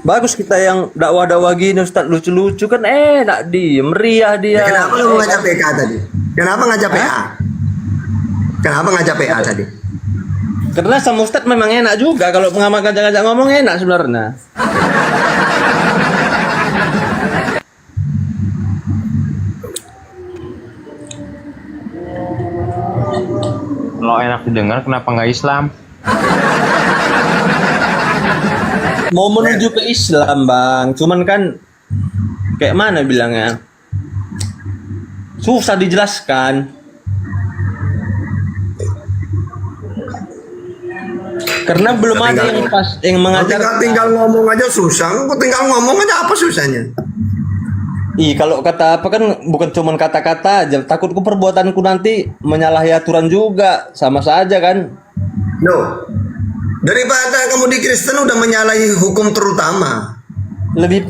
Bagus kita yang dakwah-dakwah gini Ustaz, lucu-lucu kan enak dia, meriah dia. Kenapa lu ngajak PK tadi? Kenapa ngajak PA? Kenapa ngajak PA tadi? Karena sama Ustaz memang enak juga kalau ngajak-ngajak ngomong enak sebenarnya. Kalau enak didengar kenapa nggak Islam? Mau menuju ke Islam bang, cuman kan kayak mana bilangnya, susah dijelaskan. Karena belum ada yang pas yang mengajar. Tinggal ngomong aja susah. Tinggal ngomong aja apa susahnya? Kalau kata apa kan bukan cuman kata-kata aja. Takutku perbuatanku nanti menyalahi aturan juga, sama saja kan. No. Daripada kamu di Kristen udah menyalahi hukum terutama.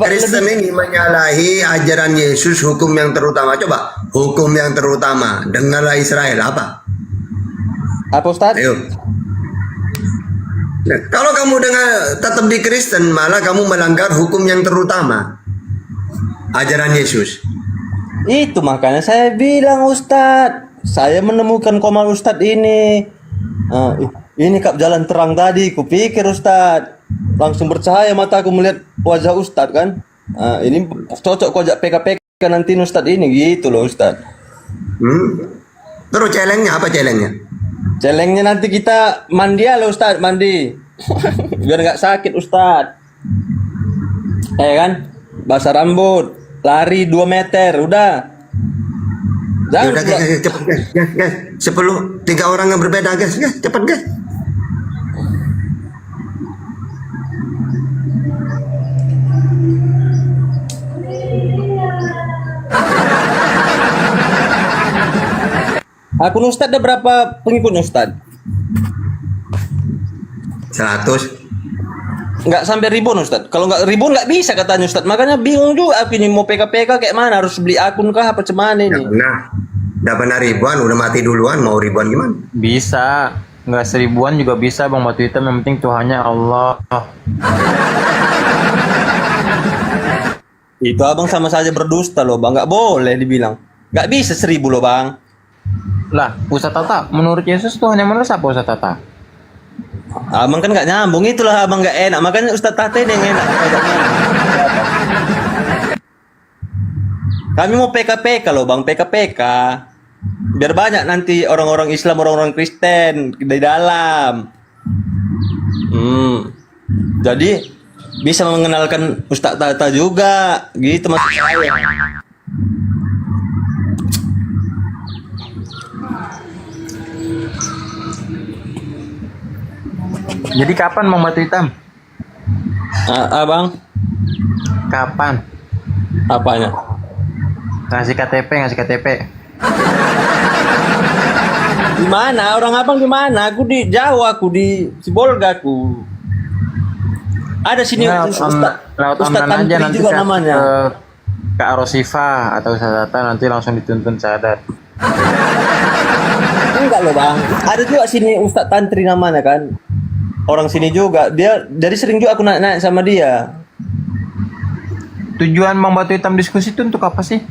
Kristen ini menyalahi ajaran Yesus, hukum yang terutama. Coba, hukum yang terutama. Dengarlah Israel apa? Apa Ustaz? Ayo. Nah, kalau kamu tetap di Kristen, malah kamu melanggar hukum yang terutama. Ajaran Yesus. Itu makanya saya bilang Ustaz, saya menemukan komal Ustaz ini. Ini kap jalan terang tadi, kupikir Ustaz. Langsung bercahaya mataku melihat wajah Ustaz kan. Ini cocok kok ajak PKPK nanti Ustaz ini gitu loh Ustaz. Terus celengnya apa celengnya? Celengnya nanti kita mandi loh Ustaz, mandi. Biar nggak sakit Ustaz. Kan? Basah rambut, lari 2 meter, udah. Jangan udah guys, cepet guys. 10, 3 orang yang berbeda guys, cepet guys. Akun Ustaz ada berapa pengikutnya Ustaz? 100. Nggak sampai ribuan Ustaz. Kalau nggak ribuan nggak bisa katanya Ustaz. Makanya bingung juga aku ini mau PKPK kayak mana, harus beli akun kah apa cuman ini? Udah pernah ribuan, udah mati duluan, mau ribuan gimana? Bisa, nggak 1000-an juga bisa Bang Batu Hitam, yang penting Tuhannya Allah. Itu abang sama saja berdusta loh bang, nggak boleh dibilang. Nggak bisa 1000 loh bang. Lah, Ustaz Tata, menurut Yesus Tuhan yang mana siapa Ustaz Tata? Abang kan nggak nyambung, itulah abang nggak enak. Makanya Ustaz Tate yang enak. Kami mau PKPK loh bang, PKPK. Biar banyak nanti orang-orang Islam, orang-orang Kristen di dalam. Jadi bisa mengenalkan Ustaz Tata juga, gitu maksud saya. Jadi kapan Bang Batu Hitam? Abang? Kapan? Apanya? Ngasih KTP. Di mana? Orang abang di mana? Aku di Jawa, aku di Sibolga aku. Ada sini Ustaz online aja nanti juga namanya. Ke Arosifa atau Ustaz Tata nanti langsung dituntun syahadat. Enggak loh bang. Ada juga sini Ustaz Tantri namanya kan. Orang sini juga. Dia jadi sering juga aku naik sama dia. Tujuan Bang Batu Hitam diskusi itu untuk apa sih?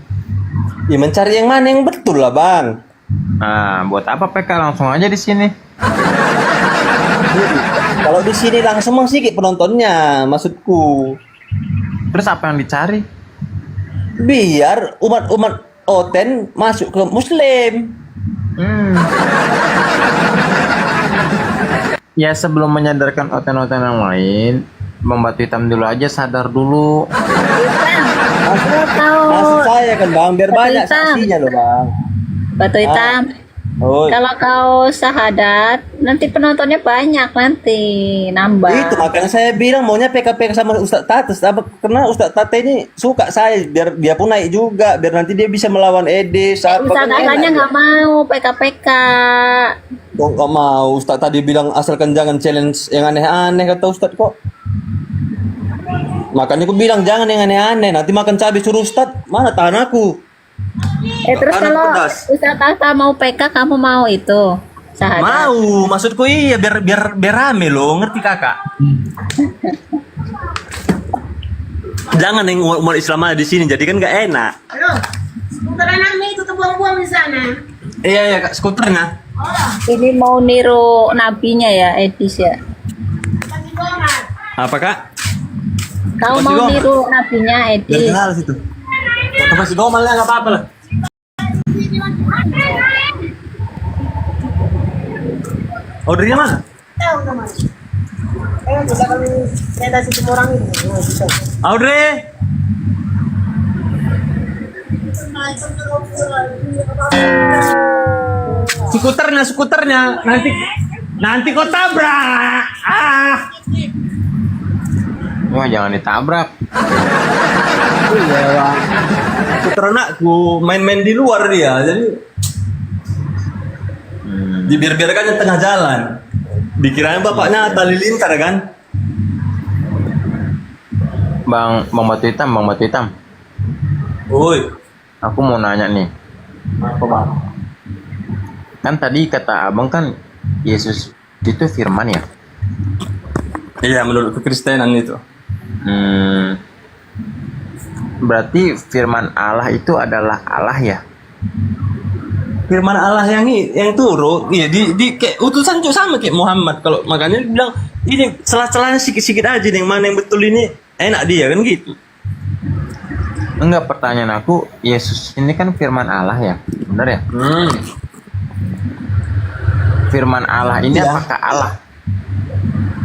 Ya mencari yang mana yang betul lah bang. Nah, buat apa PK langsung aja di sini? Kalau di sini langsung sedikit penontonnya, maksudku. Terus apa yang dicari? Biar umat Oten masuk ke Muslim. Ya sebelum menyadarkan oten-oten yang lain, Bang Batu Hitam dulu aja sadar dulu. Maksud saya kan bang, biar banyak saksinya loh bang. Batu Hitam. Kalau kau syahadat, nanti penontonnya banyak nanti, nambah. Itu makanya saya bilang maunya PKPK sama Ustaz Tate, karena Ustaz Tate ini suka saya, biar dia pun naik juga, biar nanti dia bisa melawan Ede. Ustaz Tatanya nggak mau PKPK. Kok nggak mau? Ustaz tadi bilang asalkan jangan challenge yang aneh-aneh kata Ustaz kok. Makanya aku bilang jangan yang aneh-aneh, nanti makan cabai suruh Ustaz, mana tahan aku. Terus kalau Ustaz Tata mau PK, kamu mau itu syahadat? Mau, maksudku iya biar rame loh, ngerti kakak? Jangan yang umat Islam ada di sini, jadi kan nggak enak. Halo, skuter anaknya itu terbuang-buang di sana. Iya ya kak, skuternya. Ini mau niru nabinya ya, Edis ya. Kasih gomat. Apa kak? Kau Masih mau gom. niru nabinya, Edis. Kenal situ. Masih gomal ya, nggak apa-apa lah. Ordernya mana? Tahu nama. Bisa kami kereta situ orang itu. Bisa. Audrey. Skuternya, nanti kau tabrak. Wah, jangan ditabrak. Iya bang. Skuter anakku main-main di luar dia, jadi dibiarkan di tengah jalan. Dikirain bapaknya halilintar kan? Bang Batu Hitam. Woi, Aku mau nanya nih. apa bang? Kan tadi kata abang kan Yesus itu firman ya. Iya, menurut kekristenan itu. Berarti firman Allah itu adalah Allah ya. Firman Allah yang turun, iya di kayak utusan juga sama kayak Muhammad. Kalau makanya dia bilang ini celah-celahnya sikit-sikit aja nih, mana yang betul ini enak dia kan gitu. Enggak, pertanyaan aku, Yesus ini kan firman Allah ya, benar ya? Firman Allah ini Iya. apakah Allah?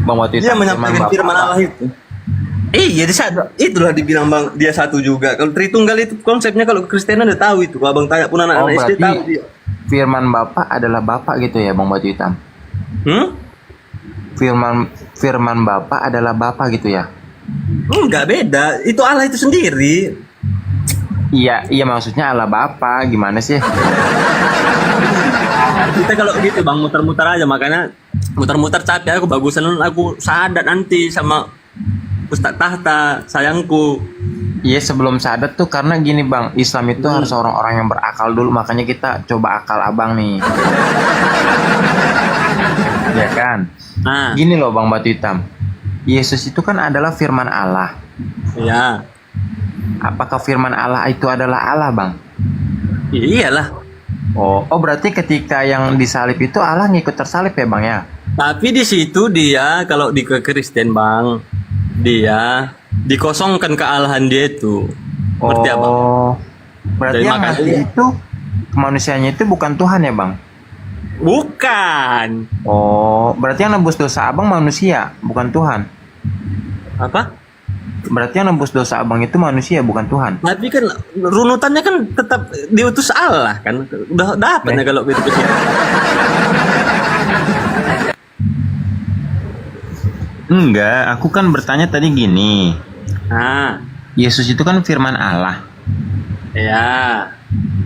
Bang Batu Dia Hitam, menyampaikan Bapak firman Allah itu. Iya, itulah dibilang bang dia satu juga. Kalau Tritunggal itu konsepnya kalau Kristenan udah tahu itu. Kalau abang tanya pun Oh, anak-anak SD berarti tahu dia. firman Bapak adalah Bapak gitu ya, Bang Batu Hitam? Firman Bapak adalah Bapak gitu ya? Enggak beda. Itu Allah itu sendiri. Iya maksudnya Allah Bapak, gimana sih? Kita kalau gitu bang muter-muter aja, makanya muter-muter capek aku, bagusan aku sadat nanti sama Ustadz Tahta sayangku. Iya, sebelum sadat tuh karena gini Bang, Islam itu harus orang-orang yang berakal dulu, makanya kita coba akal abang nih. Ya kan? Nah, Gini loh Bang Batu Hitam, Yesus itu kan adalah firman Allah. iya. Apakah firman Allah itu adalah Allah Bang? Iyalah. Oh berarti ketika yang disalib itu Allah ngikut tersalib ya Bang ya? Tapi di situ dia kalau di Kristen bang, dia dikosongkan kealahan dia itu. Ngerti apa? Berarti Jadi yang makanya mati dia- itu kemanusiaannya itu bukan Tuhan ya Bang? Bukan. Oh, berarti yang nebus dosa abang manusia, bukan Tuhan. Apa? Berarti yang nebus dosa abang itu manusia, bukan Tuhan. Tapi kan runutannya kan tetap diutus Allah kan. Udah dapatnya kalau itu kecil. Enggak, aku kan bertanya tadi gini. Nah, Yesus itu kan firman Allah. ya,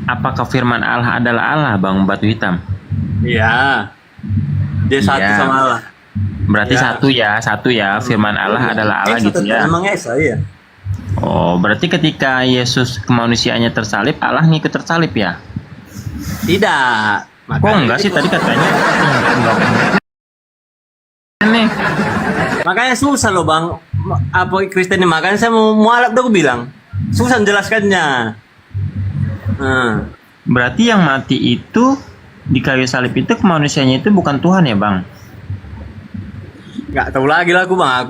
Apakah firman Allah adalah Allah, Bang Batu Hitam? iya. Dia satu Iya. sama Allah. Berarti Ya. satu ya, firman Allah adalah Allah Esa gitu tetap ya. Emang Esa ya. Oh, berarti ketika Yesus kemanusiaannya tersalib, Allah ngikut tersalib ya? Tidak. Kok enggak sih tadi katanya? Enggak. Nih. Makanya susah loh bang. Apa Kristen ini, makanya saya mau mualaf tuh aku bilang. Susah menjelaskannya. Berarti yang mati itu di kayu salib itu kemanusiaannya itu bukan Tuhan ya, Bang? Nggak tahu lagi lah aku bang.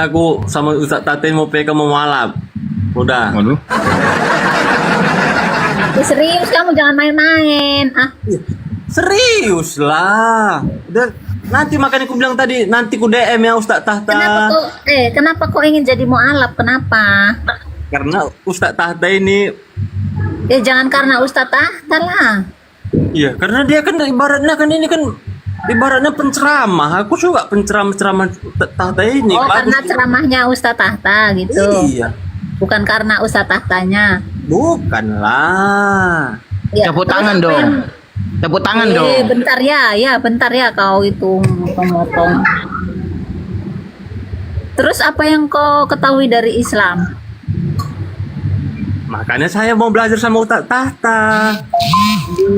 Aku sama Ustadz Tatin mau PK mau mualaf. Udah. Waduh. Serius kamu jangan main-main. Serius lah. Udah. Nanti makanya aku bilang tadi nanti ku DM ya Ustadz Tahta. Kenapa kok ingin jadi mualaf? Kenapa? Karena Ustadz Tahta ini, Jangan karena Ustadz Tahta lah. iya, karena dia kan ibaratnya kan ini kan ibaratnya penceramah. Aku suka penceramah Ustadz Tahta ini. Oh, Bagus. karena ceramahnya Ustadz Tahta gitu. Iya. Bukan karena Ustadz Tahtanya. Bukan lah. Tepuk tangan terus apa dong. yang- Tepuk tangan dong. Bentar ya kau itu motong-motong. Terus apa yang kau ketahui dari Islam? Makanya saya mau belajar sama Ustadz Tahta.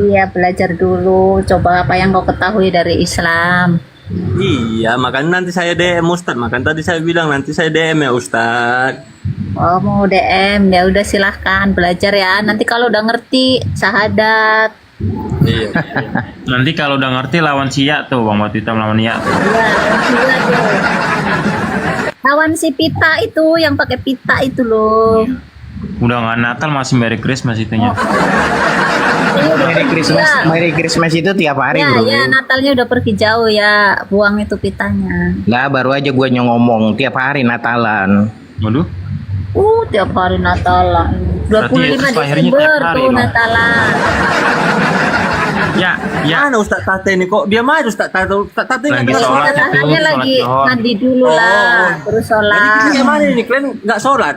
Iya, belajar dulu. Coba apa yang kau ketahui dari Islam. Iya, makanya nanti saya DM Ustadz. Makanya tadi saya bilang nanti saya DM ya Ustadz. Oh, mau DM, ya udah silahkan belajar ya. Nanti kalau udah ngerti syahadat. Iya. Nanti kalau udah ngerti lawan Sia tuh Bang Batu Hitam lawan Nia. Iya, gila tuh. Lawan si Pita itu yang pakai pita itu loh. Udah nggak Natal masih Merry Christmas itunya. Merry Christmas itu tiap hari Ya, bro. ya, Natalnya udah pergi jauh ya. Buang itu pitanya. Lah baru aja gue ngomong tiap hari Natalan. Waduh. Tiap hari Natalan. 25 Yesus lahirnya Desember tiap hari tuh dong. Natalan. Ya, Mana Ustadz Tate ini kok dia mah Ustadz Tate? Ustadz Tate Lagi nggak sholat. sholat. itu, Hanya sholat lagi Johor. mandi dulu lah, terus Jadi sholat. kalian mana ini? Kalian nggak sholat?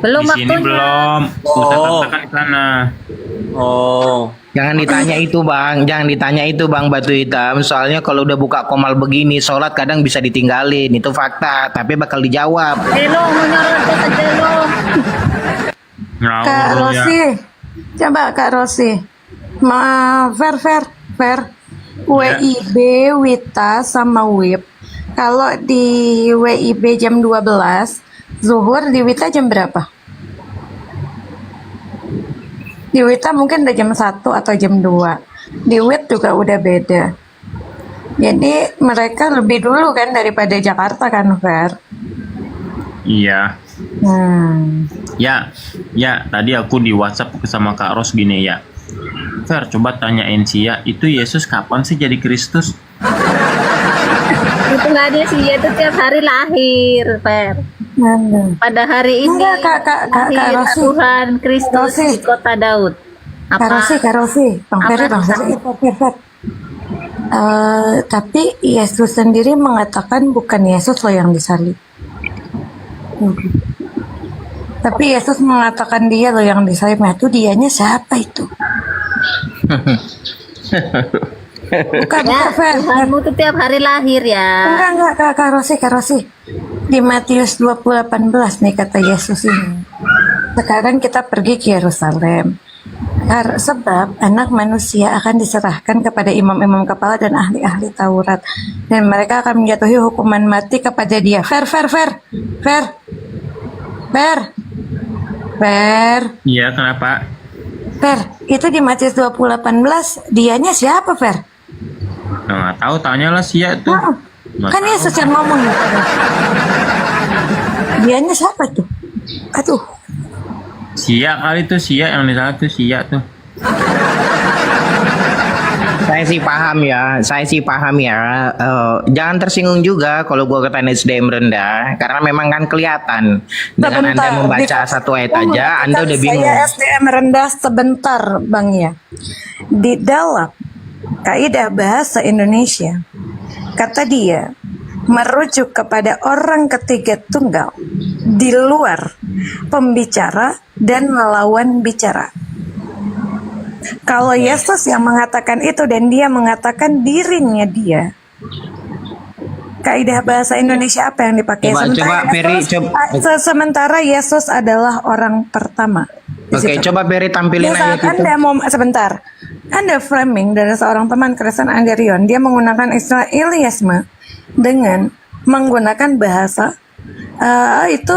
Belum Di sini waktunya. belum. Oh. Ustadz kan di sana. Oh. Jangan ditanya itu bang, jangan ditanya itu bang Batu Hitam. Soalnya kalau udah buka komal begini, sholat kadang bisa ditinggalin. Itu fakta, tapi bakal dijawab. Lo mau nyorot ke Jelo. Ngawur Kak ya. Rosi, coba Kak Rosi, Fer, WIB, Wita, sama WIB. Kalau di WIB jam 12, zuhur di Wita jam berapa? Di Wita mungkin udah jam 1 atau jam 2. Di WIB juga udah beda. Jadi mereka lebih dulu kan daripada Jakarta kan, Fer? Iya. Ya, tadi aku di WhatsApp sama Kak Ros gini ya. Fer, coba tanyain Sia, itu Yesus kapan sih jadi Kristus? Itu nggak ada sih, ya itu tiap hari lahir, Fer. Pada hari ini Enggak, Kak lahir Rosi. Tuhan Kristus Rosi. di kota Daud. Kak Rosi, Bang Apa? Ferry, Fer. Tapi Yesus sendiri mengatakan bukan Yesus loh yang disalib. Tapi Yesus mengatakan dia loh yang disalib. Nah itu dianya siapa itu? Bukan Ya, Fer. Tuhanmu tuh tiap hari lahir ya. Enggak, Kak Rosi. Di Matius 20:18 nih kata Yesus ini. Sekarang kita pergi ke Yerusalem. Sebab anak manusia akan diserahkan kepada imam-imam kepala dan ahli-ahli Taurat. Dan mereka akan menjatuhi hukuman mati kepada dia. Fer. Iya, kenapa? Fer, itu di Matius 20:18 dianya siapa, Fer? Nggak tahu, tanyalah Sia tuh. Nggak Kan tahu. Yesus yang ngomong gitu. Dianya siapa tuh? Aduh, Sia kali tuh, Sia yang di sana tuh Sia tuh. Saya sih paham ya. Jangan tersinggung juga kalau gua kata SDM rendah, karena memang kan kelihatan dengan Anda membaca satu ayat aja, Anda udah bingung. Saya SDM rendah sebentar, Bang ya. Di dalam kaidah bahasa Indonesia, kata dia merujuk kepada orang ketiga tunggal di luar pembicara dan melawan bicara. Kalau Yesus yang mengatakan itu dan dia mengatakan dirinya dia, kaidah bahasa Indonesia apa yang dipakai? Coba, Ferry, Sementara Yesus adalah orang pertama. Di Oke, situ. coba Ferry tampilin Di saat ayat itu. Anda mau sebentar, Anda framing dari seorang teman Kristen Anderion, dia menggunakan istilah Iliasme dengan menggunakan bahasa itu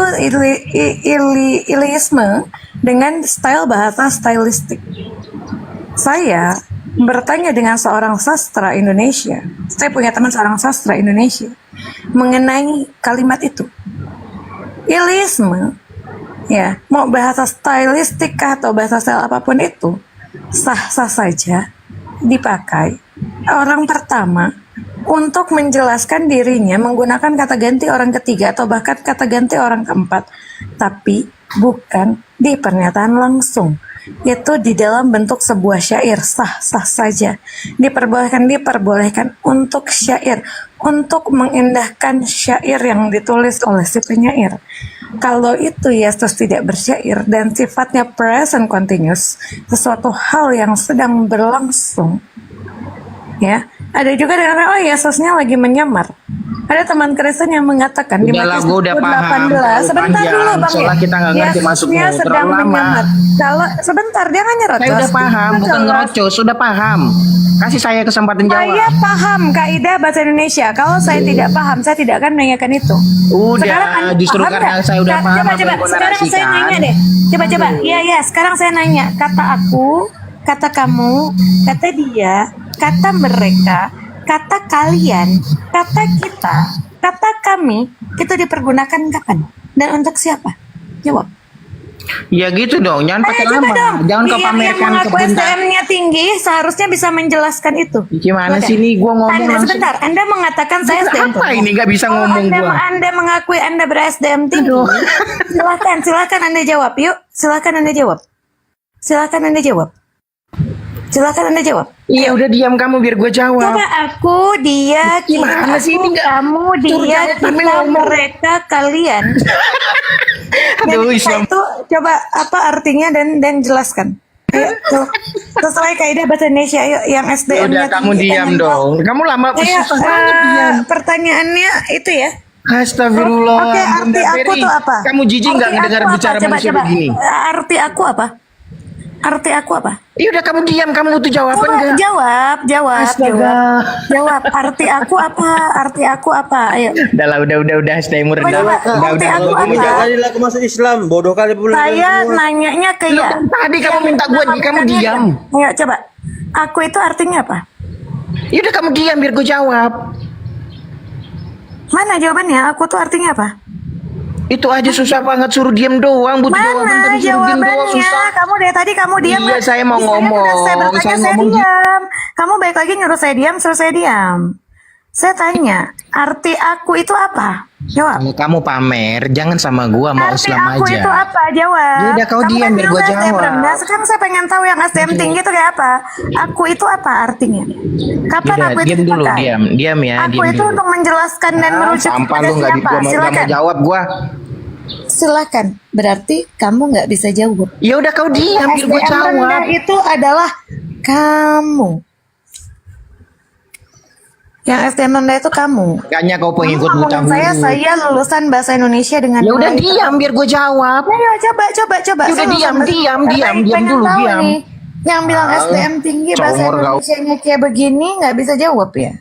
Iliasme dengan style bahasa stylistik. Saya bertanya dengan seorang sastra Indonesia. Saya punya teman seorang sastra Indonesia mengenai kalimat itu. Iliasme, ya, mau bahasa stylistik kah atau bahasa style apapun itu, sah-sah saja dipakai orang pertama untuk menjelaskan dirinya menggunakan kata ganti orang ketiga atau bahkan kata ganti orang keempat, tapi bukan di pernyataan langsung. Itu di dalam bentuk sebuah syair, sah-sah saja diperbolehkan untuk syair, untuk mengindahkan syair yang ditulis oleh si penyair. Kalau itu Yesus tidak bersyair dan sifatnya present continuous, sesuatu hal yang sedang berlangsung, ya, Ada juga dengan oh Yesusnya lagi menyamar. Ada teman Kristen yang mengatakan di Udah lah, Matius gua udah paham. 18. Terlalu Sebentar panjang. dulu Bang. Soalnya kita nggak ngerti masuknya, Yesusnya sedang terlalu lama. menyamar. Kalau sebentar dia nggak nyerocos. Saya udah paham, Dia bukan jelas. ngerocos, sudah paham. Kasih saya kesempatan Saya jawab. paham kaidah bahasa Indonesia. Kalau saya tidak paham, saya tidak akan menanyakan itu. Udah, Anda justru paham karena nggak? saya udah paham Coba, apa coba. yang kau Sekarang saya narasikan. nanya deh. Coba. Iya. Sekarang saya nanya. Kata aku, kata kamu, kata dia, kata mereka, kata kalian, kata kita, kata kami, itu dipergunakan kapan? Dan untuk siapa? Jawab. Ya gitu dong, jangan pakai Coba lama. dong. Jangan kau Yang pamerkan mengaku kebuntan. SDM-nya tinggi seharusnya bisa menjelaskan itu. Gimana Silakan. sih ini gua ngomong Anda, langsung. sebentar, Anda mengatakan saya SDM Apa tinggi. ini nggak bisa Kalau ngomong gua? Anda mengakui Anda ber-SDM tinggi. Silakan Anda jawab. Yuk, silakan Anda jawab. Silakan Anda jawab. Silakan Anda jawab. Iya udah diam kamu biar gue jawab. Coba aku, dia, Gimana kita, sih ini nggak- kamu, Suruh dia, jawab sambil kita, ngomong. mereka, kalian. Aduh, Yang Islam. itu coba apa artinya dan jelaskan. Ayo, coba. Sesuai kaidah bahasa Indonesia. Ayo, yang SDM-nya Udah kamu tinggi, diam pengen tahu. dong. Kamu lama Ayo, susah banget diam. pertanyaannya itu ya. Astagfirullah. Oke, arti Bunda aku Ferry. tuh apa? Kamu jijik nggak Arti mendengar aku apa? bicara Coba, manusia coba. begini? Arti aku apa? Arti aku apa? Ya udah kamu diam, kamu butuh jawaban Coba nggak? jawab. Astaga. Jawab. Arti aku apa? Arti aku apa? Ayo. Udah STM rendah. Coba, arti aku Kamu apa? jangan kali lah aku masuk Islam. Bodoh kali pula. Saya nanyanya ke ya. Tadi kamu minta gue, kamu diam. Ayo coba. Aku itu artinya apa? Ya udah kamu diam biar gue jawab. Mana jawabannya? Aku tuh artinya apa? Itu aja susah banget, suruh diam doang, butuh jawaban Mana tapi suruh diam doang jawabannya? susah. Kamu dari tadi kamu diam. Iya, saya mau Bisa ngomong. udah Saya bertanya, Saya saya ngomong diam. Kamu balik lagi nyuruh saya diam, suruh saya diam. Saya tanya, arti aku itu apa? Jawab. Kalau kamu pamer, jangan sama gua, mau Arti Islam aku aja. itu apa? Jawab. Ya udah, kau Kamu diam kan biar bilang gua saya SDM jawab. rendah. Sekarang saya pengen tahu yang SDM tinggi itu kayak apa. Aku itu apa artinya? Kapan Udah, aku itu diam dulu, dipakai? diam ya, Aku diam itu dulu. untuk menjelaskan dan merujuk Sampah kepada lu nggak siapa? nggak mau Silakan. jawab gua. Silakan. Berarti kamu nggak bisa jawab. Ya udah kau diam biar gua SDM rendah jawab. itu adalah kamu. Yang SDM rendah itu kamu. Kayaknya kau Kamu pengikut buta ngomongin huruf. saya lulusan bahasa Indonesia dengan Ya udah baik. diam biar gua jawab. Ayo coba. Ya udah, Saya diam, lulusan diam, bahasa- diam, Pengen diam dulu, tahu diam. nih, yang bilang SDM tinggi bahasa congor kau. Indonesia-nya kayak begini nggak bisa jawab ya?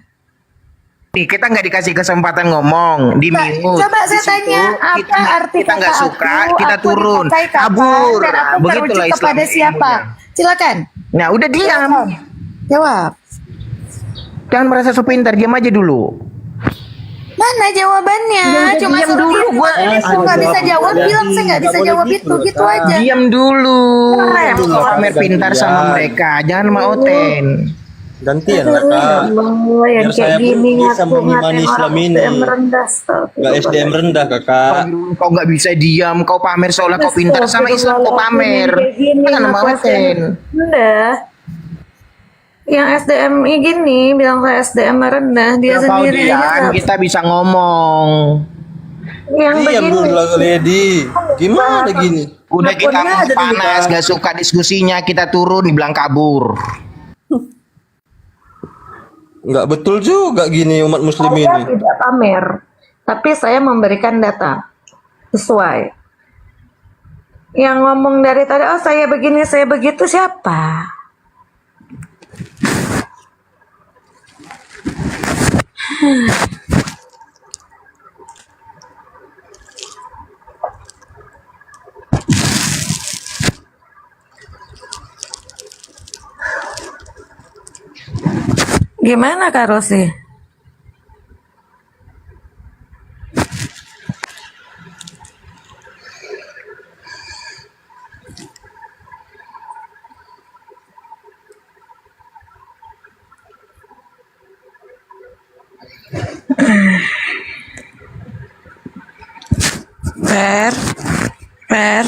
Nih, kita nggak dikasih kesempatan ngomong di Coba, mute. coba saya Di situ tanya apa arti kita nggak kata suka, aku, kita aku turun, dipakai kapan, kabur. dan aku Begitulah merujuk Islam kepada siapa? ilmunya. Silakan. Nah, udah diam. Jawab. Jangan merasa so pintar, diam aja dulu. Mana jawabannya? Udah, Cuma diam suruh dulu, diam. gua- Aku nggak bisa jawab, bilang saya nggak bisa jawab itu aja. Diam dulu. Rem. Pamer pintar sama mereka, jangan mau oten. Gantian lah kak. Oh, yang Biar saya kayak gini pun bisa ngaku mengimani ngatain Islam orang ini. SDM rendah. Gak SDM rendah kakak. Kau nggak bisa diam, kau pamer seolah kau pintar sama Islam, kau pamer. Jangan mau oten. Udah. Yang SDM gini bilang saya SDM rendah, dia Kau sendiri diam, aja kita bisa ngomong. yang Diam begini. dulu lah Lady. Gimana gini? Udah kita Teleponnya ada di panas, depan. gak suka diskusinya, kita turun, dibilang kabur. Nggak betul juga gini umat muslim Saya ini. tidak pamer, tapi saya memberikan data sesuai. Yang ngomong dari tadi, oh saya begini, saya begitu, siapa? Gimana Kak Rosi? Fer.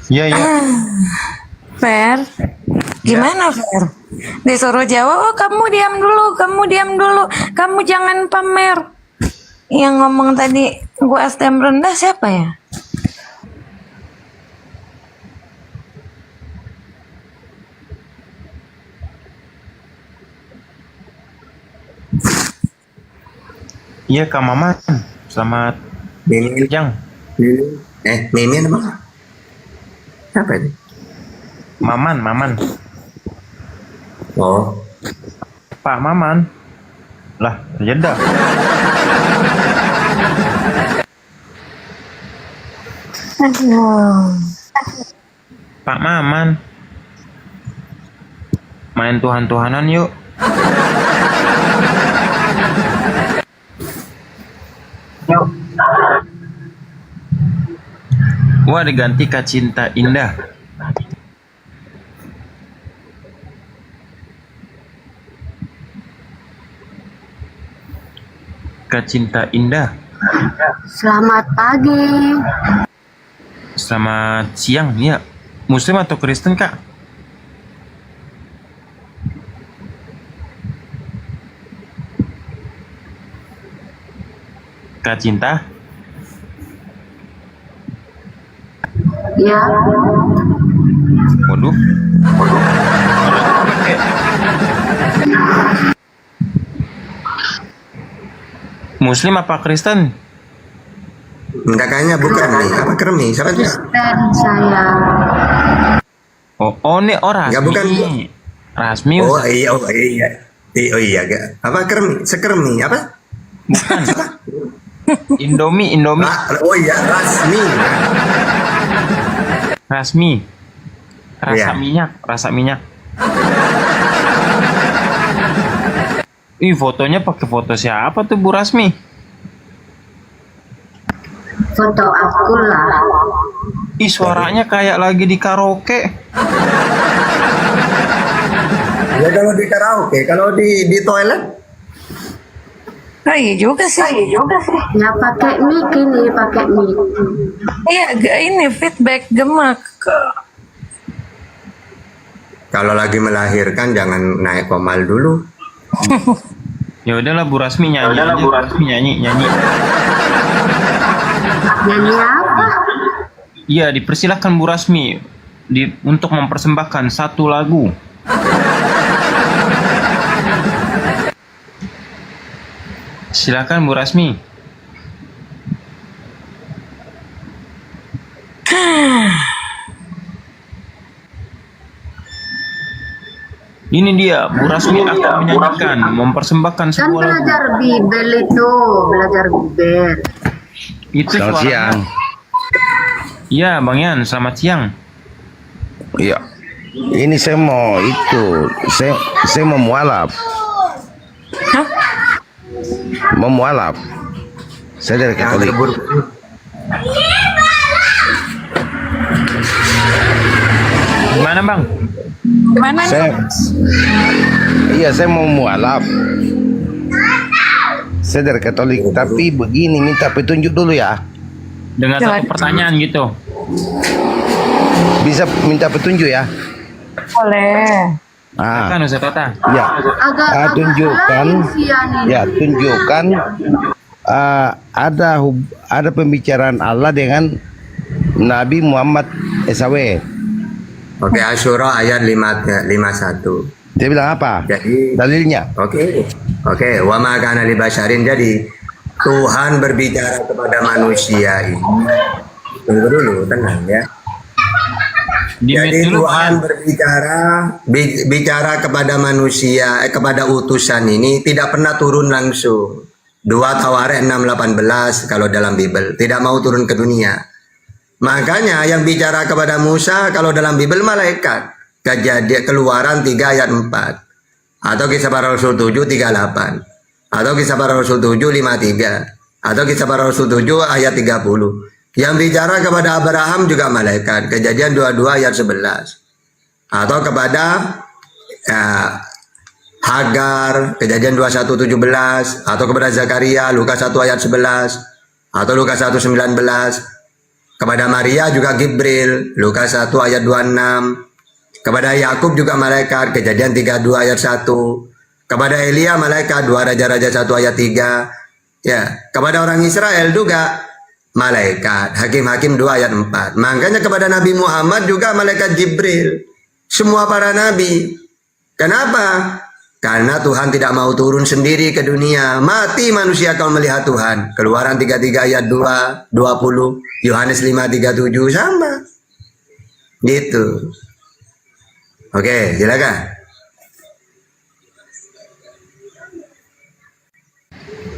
Iya, iya. Fer, gimana Fer? Disuruh jawab, oh kamu diam dulu, kamu jangan pamer. Yang ngomong tadi gua STM rendah siapa ya? Iya Kak Maman. Selamat Mimin. siang. Mimin apa? Siapa itu? Maman, Maman. Oh, Pak Maman. Lah, jeda. Pak Maman. Main Tuhan-Tuhanan yuk. Wah, diganti Kak Cinta Indah. Kak Cinta Indah. Selamat pagi. Selamat siang, ya. Muslim atau Kristen, Kak? Kak Cinta? Ya, Waduh. Muslim apa Kristen? enggak kayaknya bukan nih. Apa Kermi? Siapa itu? Kristen saya. Oh, ini orang. Enggak, bukan. Rasmi. Oh iya, oh iya. Oh iya, enggak. Apa Kermi? Sekermi apa? Bukan. Indomie. Oh iya, Rasmi. Rasmi. Rasa Iya. minyak. Ih, fotonya pakai foto siapa tuh Bu Rasmi? Foto aku lah. Ih, suaranya kayak lagi di karaoke. Ya kalau di karaoke, kalau di toilet, Oh iya juga sih. Ya pakai mic ini, pakai mic. Iya, ini feedback gemak. kalau lagi melahirkan jangan naik komal dulu. Ya udahlah Bu Rasmi nyanyi. Nyanyi. Nyanyi apa? Iya, dipersilahkan Bu Rasmi untuk mempersembahkan satu lagu. Silakan Bu Rasmi. Ini dia, Bu Rasmi akan menyanyikan, mempersembahkan Kan sebuah lagu. belajar Bibel itu, belajar Bibel. Itu Selamat suaranya. siang. Iya, Bang Yan, selamat siang. Iya. Ini saya mau itu, saya mau mualaf. Mau mualaf. Saya dari Katolik. Gimana, Bang? Gimana nih? Saya mau mualaf. Saya dari Katolik, tapi begini minta petunjuk dulu ya. Dengan satu Silakan. pertanyaan gitu. Bisa minta petunjuk ya? Boleh. Kan Ustaz Tata. Ya. Agak Tunjukkan. lain sih ini. Ya, tunjukkan ada pembicaraan Allah dengan Nabi Muhammad SAW. Oke, Asyura ayat 51. Dia bilang apa? Jadi Dalilnya. Oke, wa ma kana li basyarin. Jadi Tuhan berbicara kepada manusia ini. Tunggu dulu, tenang ya. Jadi Di-mute dulu, Tuhan Bang. bicara kepada manusia, kepada utusan ini tidak pernah turun langsung. 2 Tawarik 6:18 kalau dalam Bible, tidak mau turun ke dunia. Makanya yang bicara kepada Musa kalau dalam Bible malaikat. Kejadian Keluaran 3 ayat 4. Atau Kisah Para Rasul 7:38. Atau Kisah Para Rasul 7:53. Atau Kisah Para Rasul 7 ayat 30. Yang bicara kepada Abraham juga malaikat. Kejadian 22 ayat 11. Atau kepada Hagar, Kejadian 21:17. Atau kepada Zakaria, Lukas 1 ayat 11. Atau Lukas 1:19. Kepada Maria juga Gibril, Lukas 1 ayat 26. Kepada Yakub juga malaikat, Kejadian 32 ayat 1. Kepada Elia malaikat, 2 Raja-Raja 1 ayat 3. Ya, kepada orang Israel juga malaikat, Hakim-Hakim 2 ayat 4. Makanya kepada Nabi Muhammad juga malaikat Jibril. Semua para nabi. Kenapa? Karena Tuhan tidak mau turun sendiri ke dunia. Mati manusia kalau melihat Tuhan. Keluaran 33 ayat 2, 20. Yohanes 5:37 sama. Gitu. Oke, silakan.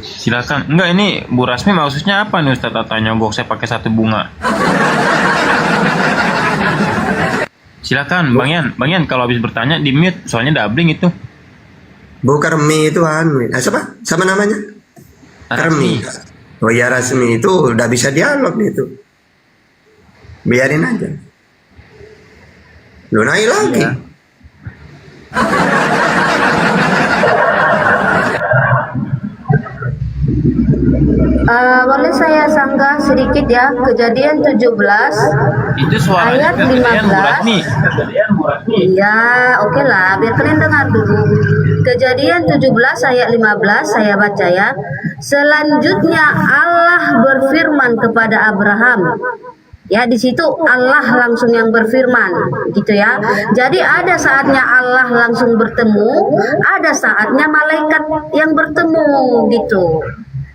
Silakan. Enggak, ini Bu Rasmi maksudnya apa nih Ustadz Tata nyogok saya pakai satu bunga? Silakan Bang Yan. Bang Yan kalau habis bertanya di mute soalnya doubling itu. Bukan Remi itu anu. Siapa? Sama namanya? Remi. Oh ya, Rasmi itu udah bisa dialog itu. Biarin aja. Lu naik lagi. Iya. Boleh saya sanggah sedikit ya, Kejadian 17 Itu suaranya ayat kegedean Bu Rasmi. 15. Iya, oke lah, biar kalian dengar dulu. Kejadian 17 ayat 15 saya baca ya. Selanjutnya Allah berfirman kepada Abraham. Ya, di situ Allah langsung yang berfirman, gitu ya. Jadi ada saatnya Allah langsung bertemu, ada saatnya malaikat yang bertemu, gitu.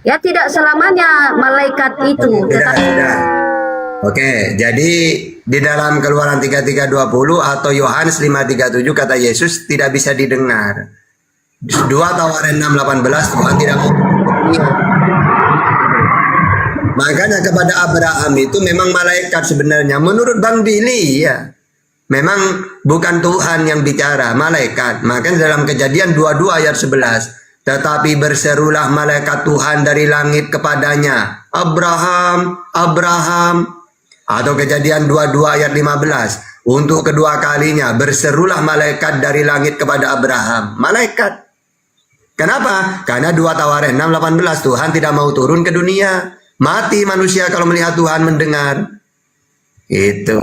Ya, tidak selamanya malaikat itu, Tidak, tetapi tidak. Oke, jadi di dalam Keluaran 33:20 atau Yohanes 5:37 kata Yesus tidak bisa didengar. 2 Tawarin 6:18 Tuhan tidak mau. Makanya kepada Abraham itu memang malaikat sebenarnya. Menurut Bang Billy ya, memang bukan Tuhan yang bicara, malaikat. Makanya dalam Kejadian 22 ayat 11. Tetapi berserulah malaikat Tuhan dari langit kepadanya, Abraham, Abraham. Atau Kejadian 22 ayat 15. Untuk kedua kalinya berserulah malaikat dari langit kepada Abraham. Malaikat. Kenapa? Karena 2 Tawarin 6:18 Tuhan tidak mau turun ke dunia. Mati manusia kalau melihat Tuhan mendengar. Itu.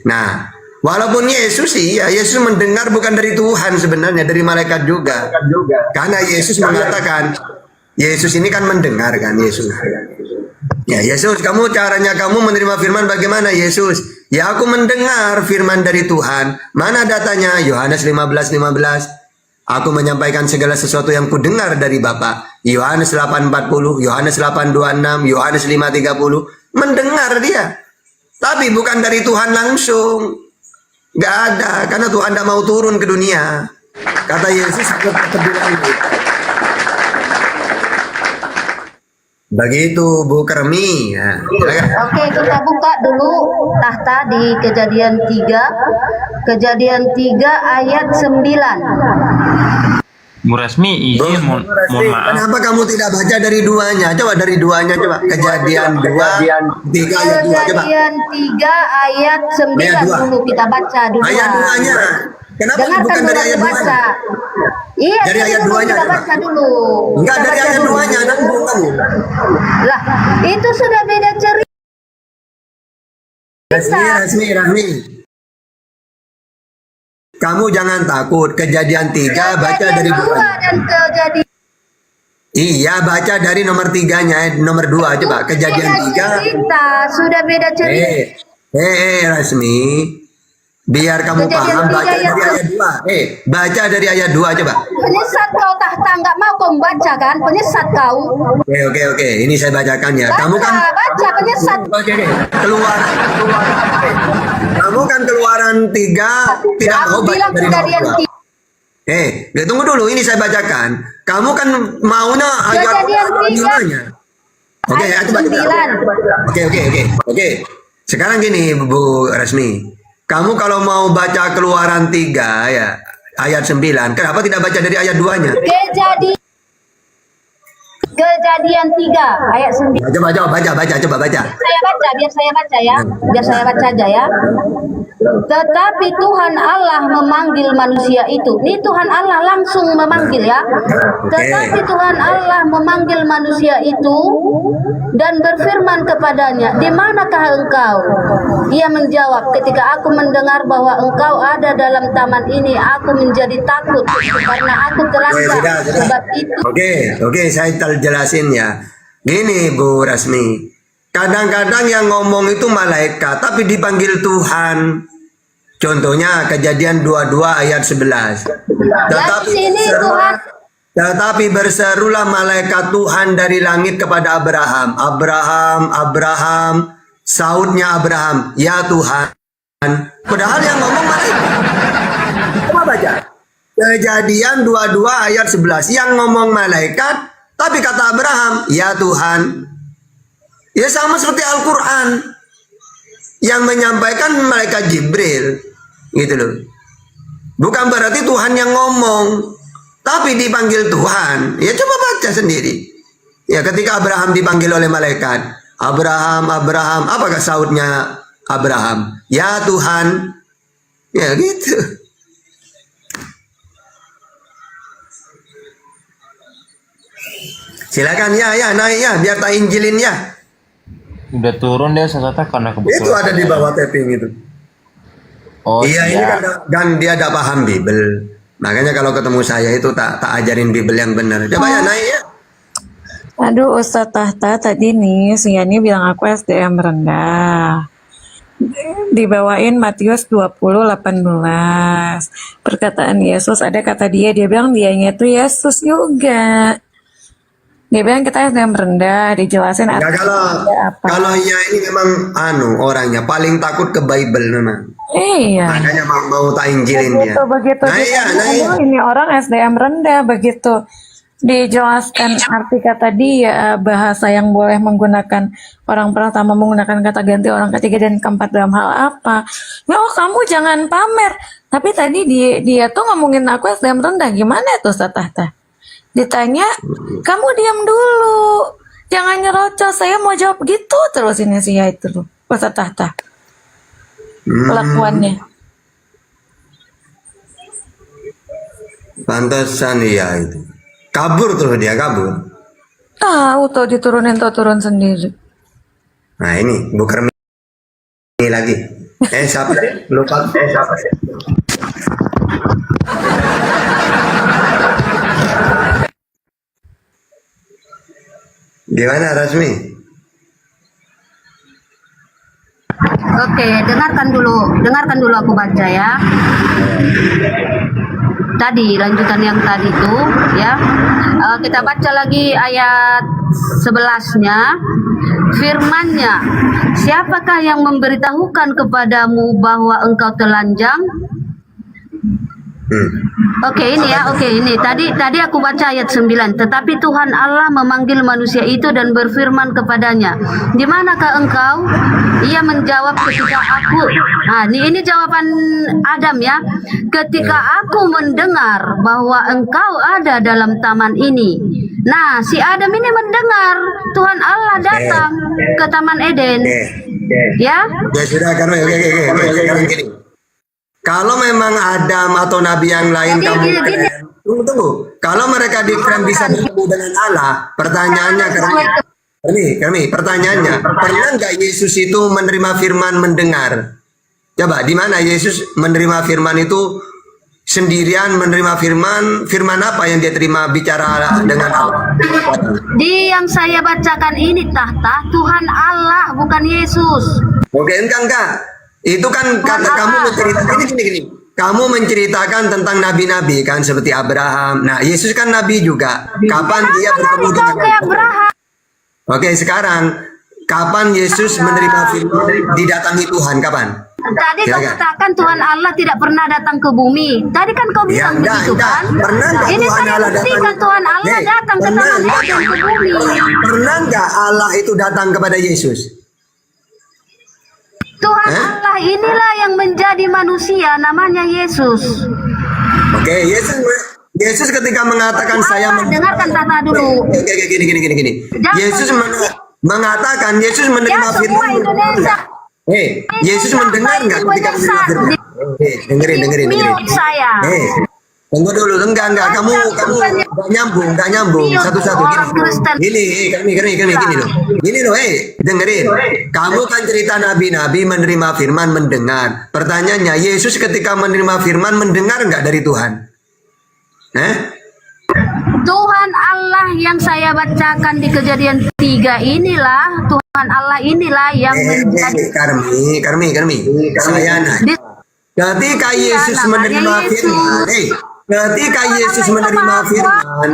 Nah, walaupun Yesus sih, ya Yesus mendengar bukan dari Tuhan sebenarnya, dari malaikat juga. Karena Yesus mengatakan, Yesus ini kan mendengar kan, Yesus. Ya Yesus, caranya kamu menerima firman bagaimana Yesus? Ya aku mendengar firman dari Tuhan. Mana datanya? Yohanes 15:15. Aku menyampaikan segala sesuatu yang kudengar dari Bapa. Yohanes 8:40, Yohanes 8:26, Yohanes 5:30. Mendengar dia. Tapi bukan dari Tuhan langsung. Gak ada, karena Tuhan tidak mau turun ke dunia. Kata Yesus, begitu Bu Kermi. Ya. oke, kita buka dulu tahta di Kejadian 3. Kejadian 3 ayat 9. Bu Rasmi izin mohon maaf. Kenapa kamu tidak baca dari duanya? Coba dari duanya coba. Kejadian 2, 3 ayat 2 coba. Kejadian 3 ayat 9 Ayat 2. dulu kita baca dulu. Ayat 2-nya. Kenapa Dengarkan bukan dulu dari ayat aku 2-nya? baca. Iya, Dari ayat dulu 2-nya kita coba. baca dulu. Enggak Kita dari baca ayat dulu. 2-nya, nanggung kamu. Lah, itu sudah beda cerita. Rasmi. Kamu jangan takut. Kejadian 3 baca dari 2. Dan kejadian Iya, baca dari nomor 3-nya, nomor 2 coba. Kejadian 3. cerita, sudah beda cerita. Rasmi. Biar kamu Kejadian paham, 3 baca ayat dari ayat 2. Baca dari ayat 2 coba. Penyesat kau tahta, nggak mau kau membaca kan? Penyesat kau. Oke. Ini saya bacakan ya. Kamu kan Baca penyesat. Oke. Keluaran. Kamu kan Keluaran 3 tidak Aku mau baca bilang dari Kejadian nomor 2. Tunggu dulu, ini saya bacakan. Kamu kan maunya ayat Kejadian 3. 5-nya. Oke, Ayat coba. 9. Oke. Sekarang gini, Bu Rasmi. Kamu kalau mau baca Keluaran 3 ya, ayat 9, kenapa tidak baca dari ayat 2-nya? Kejadian 3 ayat 9. Coba baca. Biar saya baca ya. Biar saya baca aja ya. Tetapi Tuhan Allah memanggil manusia itu. Ini Tuhan Allah langsung memanggil ya. Tetapi Tuhan Allah memanggil manusia itu dan berfirman kepadanya, "Di manakah engkau?" Ia menjawab, "Ketika aku mendengar bahwa engkau ada dalam taman ini, aku menjadi takut karena aku telanjang. Sebab itu." Oke, saya jelasin ya. Gini Bu Rasmi. Kadang-kadang yang ngomong itu malaikat, tapi dipanggil Tuhan. Contohnya Kejadian 22 ayat 11. Tetapi sini Tuhan. Tetapi berserulah malaikat Tuhan dari langit kepada Abraham. Abraham, Abraham, sautnya Abraham, ya Tuhan. Padahal yang ngomong malaikat. Coba baca. Kejadian 22 ayat 11. Yang ngomong malaikat, tapi kata Abraham, ya Tuhan. Ya sama seperti Al-Quran. Yang menyampaikan malaikat Jibril. Gitu loh. Bukan berarti Tuhan yang ngomong. Tapi dipanggil Tuhan. Ya coba baca sendiri. Ya ketika Abraham dipanggil oleh malaikat. Abraham, Abraham. Apakah sautnya Abraham? Ya Tuhan. Ya gitu. Silakan ya naik ya. Biar tak injilin ya. Udah turun deh Tata karena kebetulan. Itu ada di bawah tapping itu. Oh Iya, ini kan dia tidak paham Bible. Makanya kalau ketemu saya itu tak ajarin Bible yang benar. Coba ya naik ya. Aduh Ustadz Tahta tadi nih si Yani bilang aku SDM rendah. Dibawain Matius 20:18. Perkataan Yesus ada kata dia bilang dianya itu Yesus juga. Dia bilang kita SDM rendah, dijelasin Ya, artinya apa. kalau ya ini memang orangnya paling takut ke Bible memang. Iya. Makanya mau tak injilin dia. Begitu Naik ya, naik. oh, ini orang SDM rendah begitu dijelaskan arti kata dia, bahasa yang boleh menggunakan orang pertama menggunakan kata ganti orang ketiga dan keempat dalam hal apa. Ya, oh kamu jangan pamer. Tapi tadi dia tuh ngomongin aku SDM rendah. Gimana tuh Ustadz Tahta? Ditanya, kamu diam dulu. Jangan nyerocos, saya mau jawab gitu terus ini sih ya itu loh. Ustadz Tahta. Kelakuannya. Pantesan ya itu. Kabur terus dia kabur. Tahu tuh diturunin tuh turun sendiri. Nah ini bukan ini lagi. Siapa? Lupa. Siapa? Gimana Rasmi? Oke, dengarkan dulu aku baca ya. Tadi lanjutan yang tadi itu ya. Kita baca lagi ayat 11-nya. Firman-Nya, siapakah yang memberitahukan kepadamu bahwa engkau telanjang? Oke ini. Tadi aku baca ayat 9. Tetapi Tuhan Allah memanggil manusia itu dan berfirman kepadanya, "Di manakah engkau?" Ia menjawab, "Ketika aku..." Nah, ini jawaban Adam ya. "Ketika aku mendengar bahwa engkau ada dalam taman ini." Nah, si Adam ini mendengar Tuhan Allah datang ke Taman Eden. Ya? Ya sudah kan. Oke. Sekarang gini. Kalau memang Adam atau nabi yang lain tunggu. Kalau mereka diklaim bisa bertemu dengan Allah, pertanyaannya pertanyaannya, pernah nggak Yesus itu menerima firman mendengar? Coba di mana Yesus menerima firman itu sendirian menerima firman apa yang dia terima bicara dengan Allah? Di yang saya bacakan ini Tahta, Tuhan Allah bukan Yesus. Oke, enggak. Itu kan kata kamu menceritakan gini. Kamu menceritakan tentang nabi-nabi kan seperti Abraham. Nah, Yesus kan nabi juga. Kapan dia bertemu dengan Abraham? Oke, sekarang kapan Yesus menerima firman didatangi Tuhan? Kapan? Tadi kau katakan Tuhan Allah tidak pernah datang ke bumi. Tadi kan kau bilang begitu kan? Pernah nggak Ini Tuhan saya Allah datang? buktikan Tuhan Allah datang ke Taman Eden ke bumi. Pernah nggak Allah itu datang kepada Yesus? Tuhan Allah inilah yang menjadi manusia, namanya Yesus. Oke, Yesus ketika mengatakan saya dengarkan Tata dulu. Oke, gini. Yesus mengatakan Yesus menerima firman. Yesus mendengar nggak ketika menerima firman? Dengerin. Saya. Tunggu dulu, enggak. Kamu nggak nyambung satu-satu gini loh. Gini loh, dengerin. Kamu kan cerita nabi-nabi menerima firman mendengar. Pertanyaannya, Yesus ketika menerima firman mendengar nggak dari Tuhan? Tuhan Allah yang saya bacakan di Kejadian 3 inilah Tuhan Allah inilah yang menjadi Karmi. Saya nanya. Ketika Iya, Yesus namanya menerima Yesus. firman, ketika Yesus menerima firman,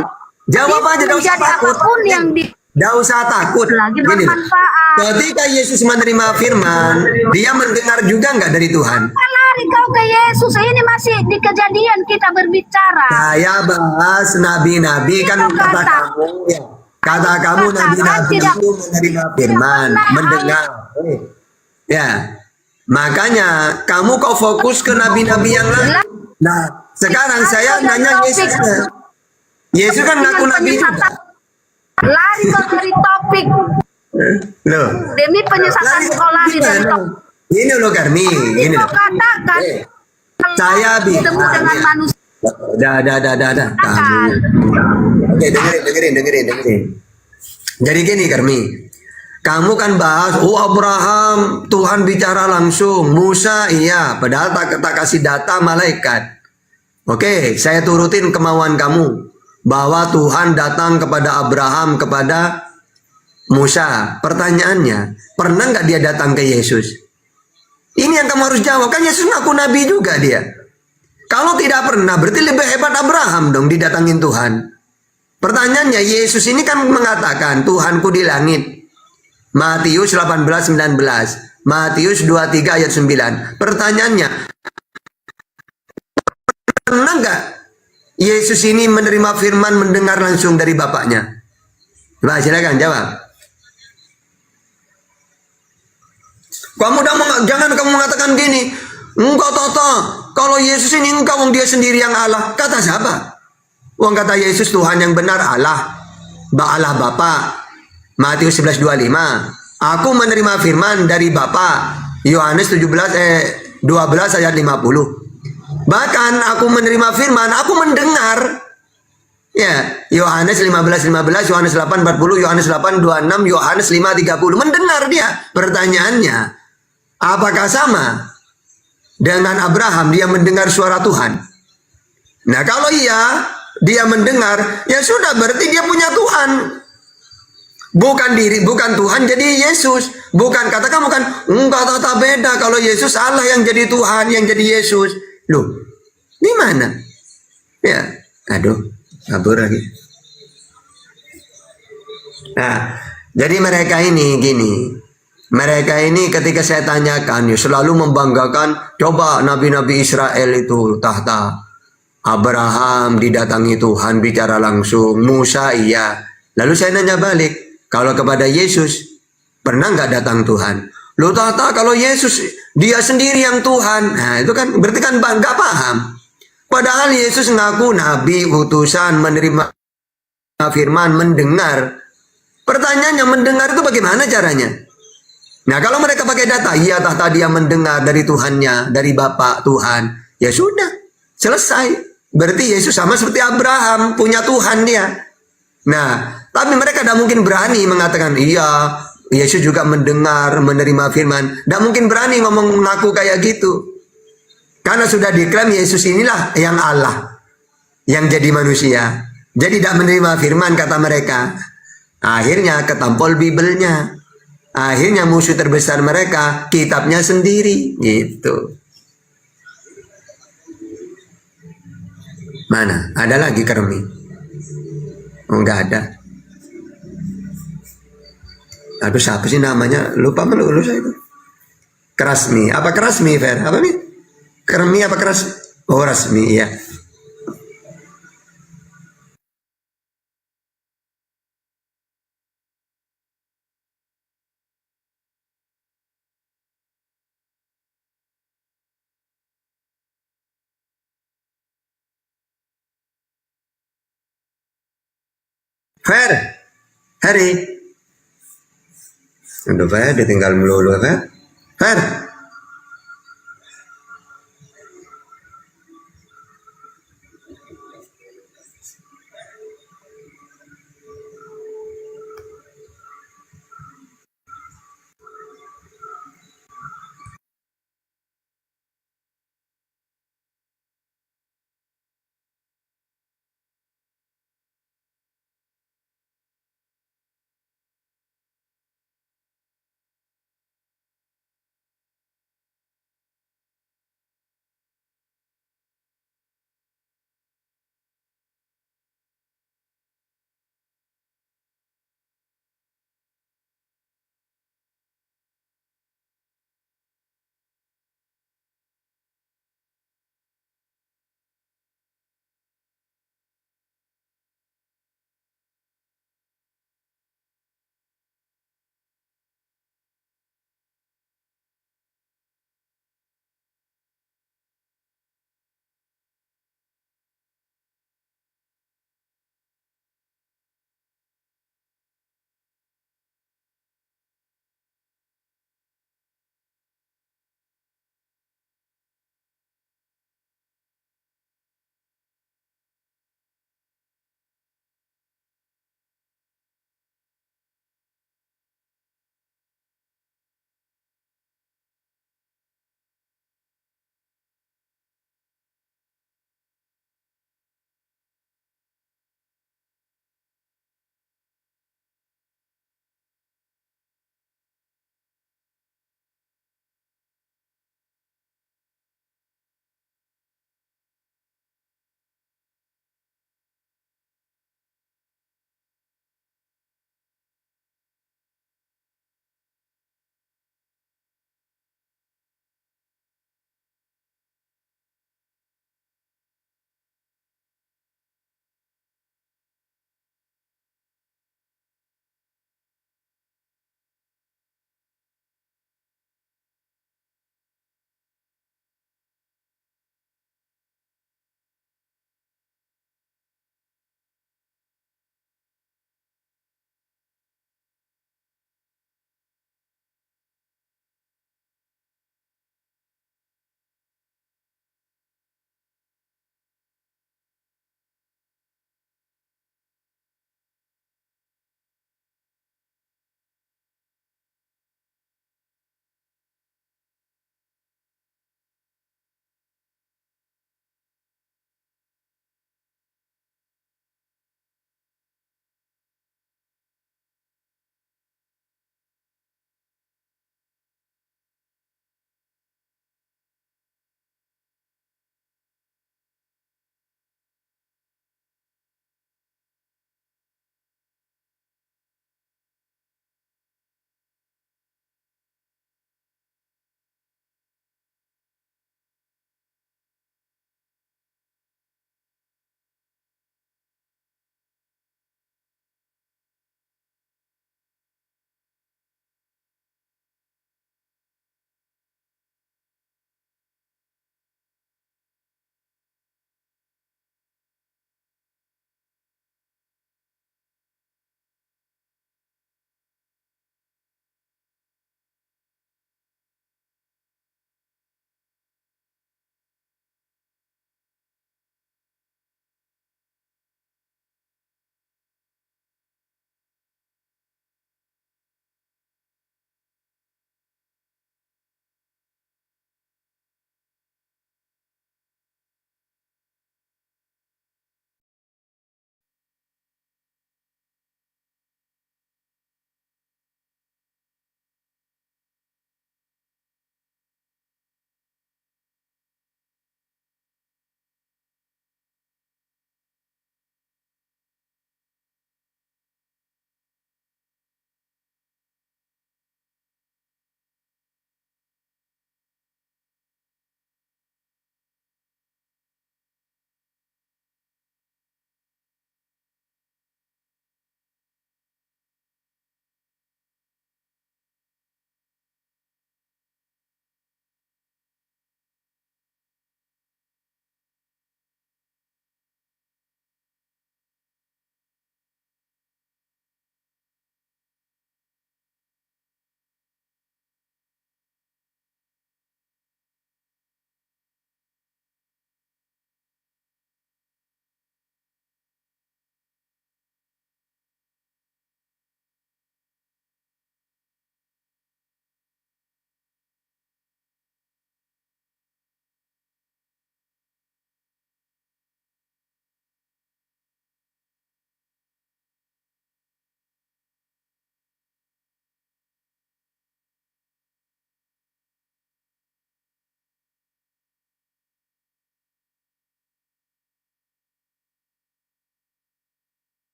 jawab aja, Itu tidak usah menjadi takut. apapun yang Tidak usah takut. lagi Gini loh. bermanfaat. Ketika Yesus menerima firman, dia mendengar juga nggak dari Tuhan? Lari kau ke Yesus, ini masih di Kejadian kita berbicara. Saya bahas nabi-nabi kan Itu kata kata. kamu ya. Kata kamu Kata, nabi-nabi tidak. itu menerima firman, Tidak pernah mendengar. Ya. Makanya kamu kok fokus ke nabi-nabi yang lain. Nah, sekarang saya nanya Yesusnya. Yesus kan ngaku nabi juga. Lari kau dari topik. Loh. Demi penyesatan kau lari dari topik. Ini loh Karmi, ini Kau loh. katakan. Saya Bertemu bilang dengan ya. manusia. Dah. Kamu. Oke, dengerin. Jadi gini Karmi. Kamu kan bahas, oh Abraham, Tuhan bicara langsung. Musa, iya. Padahal tak kasih data malaikat. Oke, saya turutin kemauan kamu. Bahwa Tuhan datang kepada Abraham, kepada Musa. Pertanyaannya, pernah nggak dia datang ke Yesus? Ini yang kamu harus jawab. Kan Yesus ngaku nabi juga dia. Kalau tidak pernah, berarti lebih hebat Abraham dong didatangin Tuhan. Pertanyaannya, Yesus ini kan mengatakan, Tuhanku di langit. Matius 18:19. Matius 23 ayat 9. Pertanyaannya, pernah nggak Yesus ini menerima firman, mendengar langsung dari Bapaknya? Coba silakan jawab. Jangan kamu mengatakan gini, engkau Toto, kalau Yesus ini engkau, dia sendiri yang Allah. Kata siapa? Kata Yesus Tuhan yang benar Allah. Allah Bapa. Matius 11:25. Aku menerima firman dari Bapa. Yohanes 12 ayat 50. Bahkan aku menerima firman, aku mendengar. Ya, Yohanes 15:15, Yohanes 8:40, Yohanes 8:26, Yohanes 5:30. Mendengar dia. Pertanyaannya, apakah sama dengan Abraham, dia mendengar suara Tuhan? Nah, kalau iya, dia mendengar, ya sudah, berarti dia punya Tuhan. Bukan Tuhan jadi Yesus. Bukan, kata kamu kan, enggak, tata beda. Kalau Yesus Allah yang jadi Tuhan, yang jadi Yesus. Loh, di mana? Ya, aduh, kabur lagi. Nah, jadi mereka ini gini. Mereka ini ketika saya tanyakan, ya selalu membanggakan, coba nabi-nabi Israel itu tahta. Abraham didatangi Tuhan, bicara langsung. Musa iya. Lalu saya nanya balik, kalau kepada Yesus, pernah nggak datang Tuhan? Loh tahta, kalau Yesus dia sendiri yang Tuhan. Nah itu kan berarti kan nggak paham. Padahal Yesus ngaku nabi, utusan, menerima firman, mendengar. Pertanyaannya, mendengar itu bagaimana caranya? Nah kalau mereka pakai data, iya tahta dia mendengar dari Tuhannya, dari Bapa Tuhan. Ya sudah, selesai. Berarti Yesus sama seperti Abraham, punya Tuhan dia. Nah, tapi mereka tidak mungkin berani mengatakan, iya, Yesus juga mendengar, menerima firman. Tidak mungkin berani ngomong ngaku kayak gitu. Karena sudah diklaim Yesus inilah yang Allah, yang jadi manusia. Jadi tidak menerima firman, kata mereka. Akhirnya ketampol Bibelnya. Akhirnya musuh terbesar mereka, kitabnya sendiri. Gitu. Mana? Ada lagi Kermi? Oh, enggak ada. Aduh, siapa sih namanya? Lupa melulu saya itu. Kerasmi. Apa Kerasmi, Fer? Apa nih? Kermi apa Keras? Oh, Rasmi, iya. Fer, Harry. Aduh, Fer, ditinggal melulu, Fer. Fer.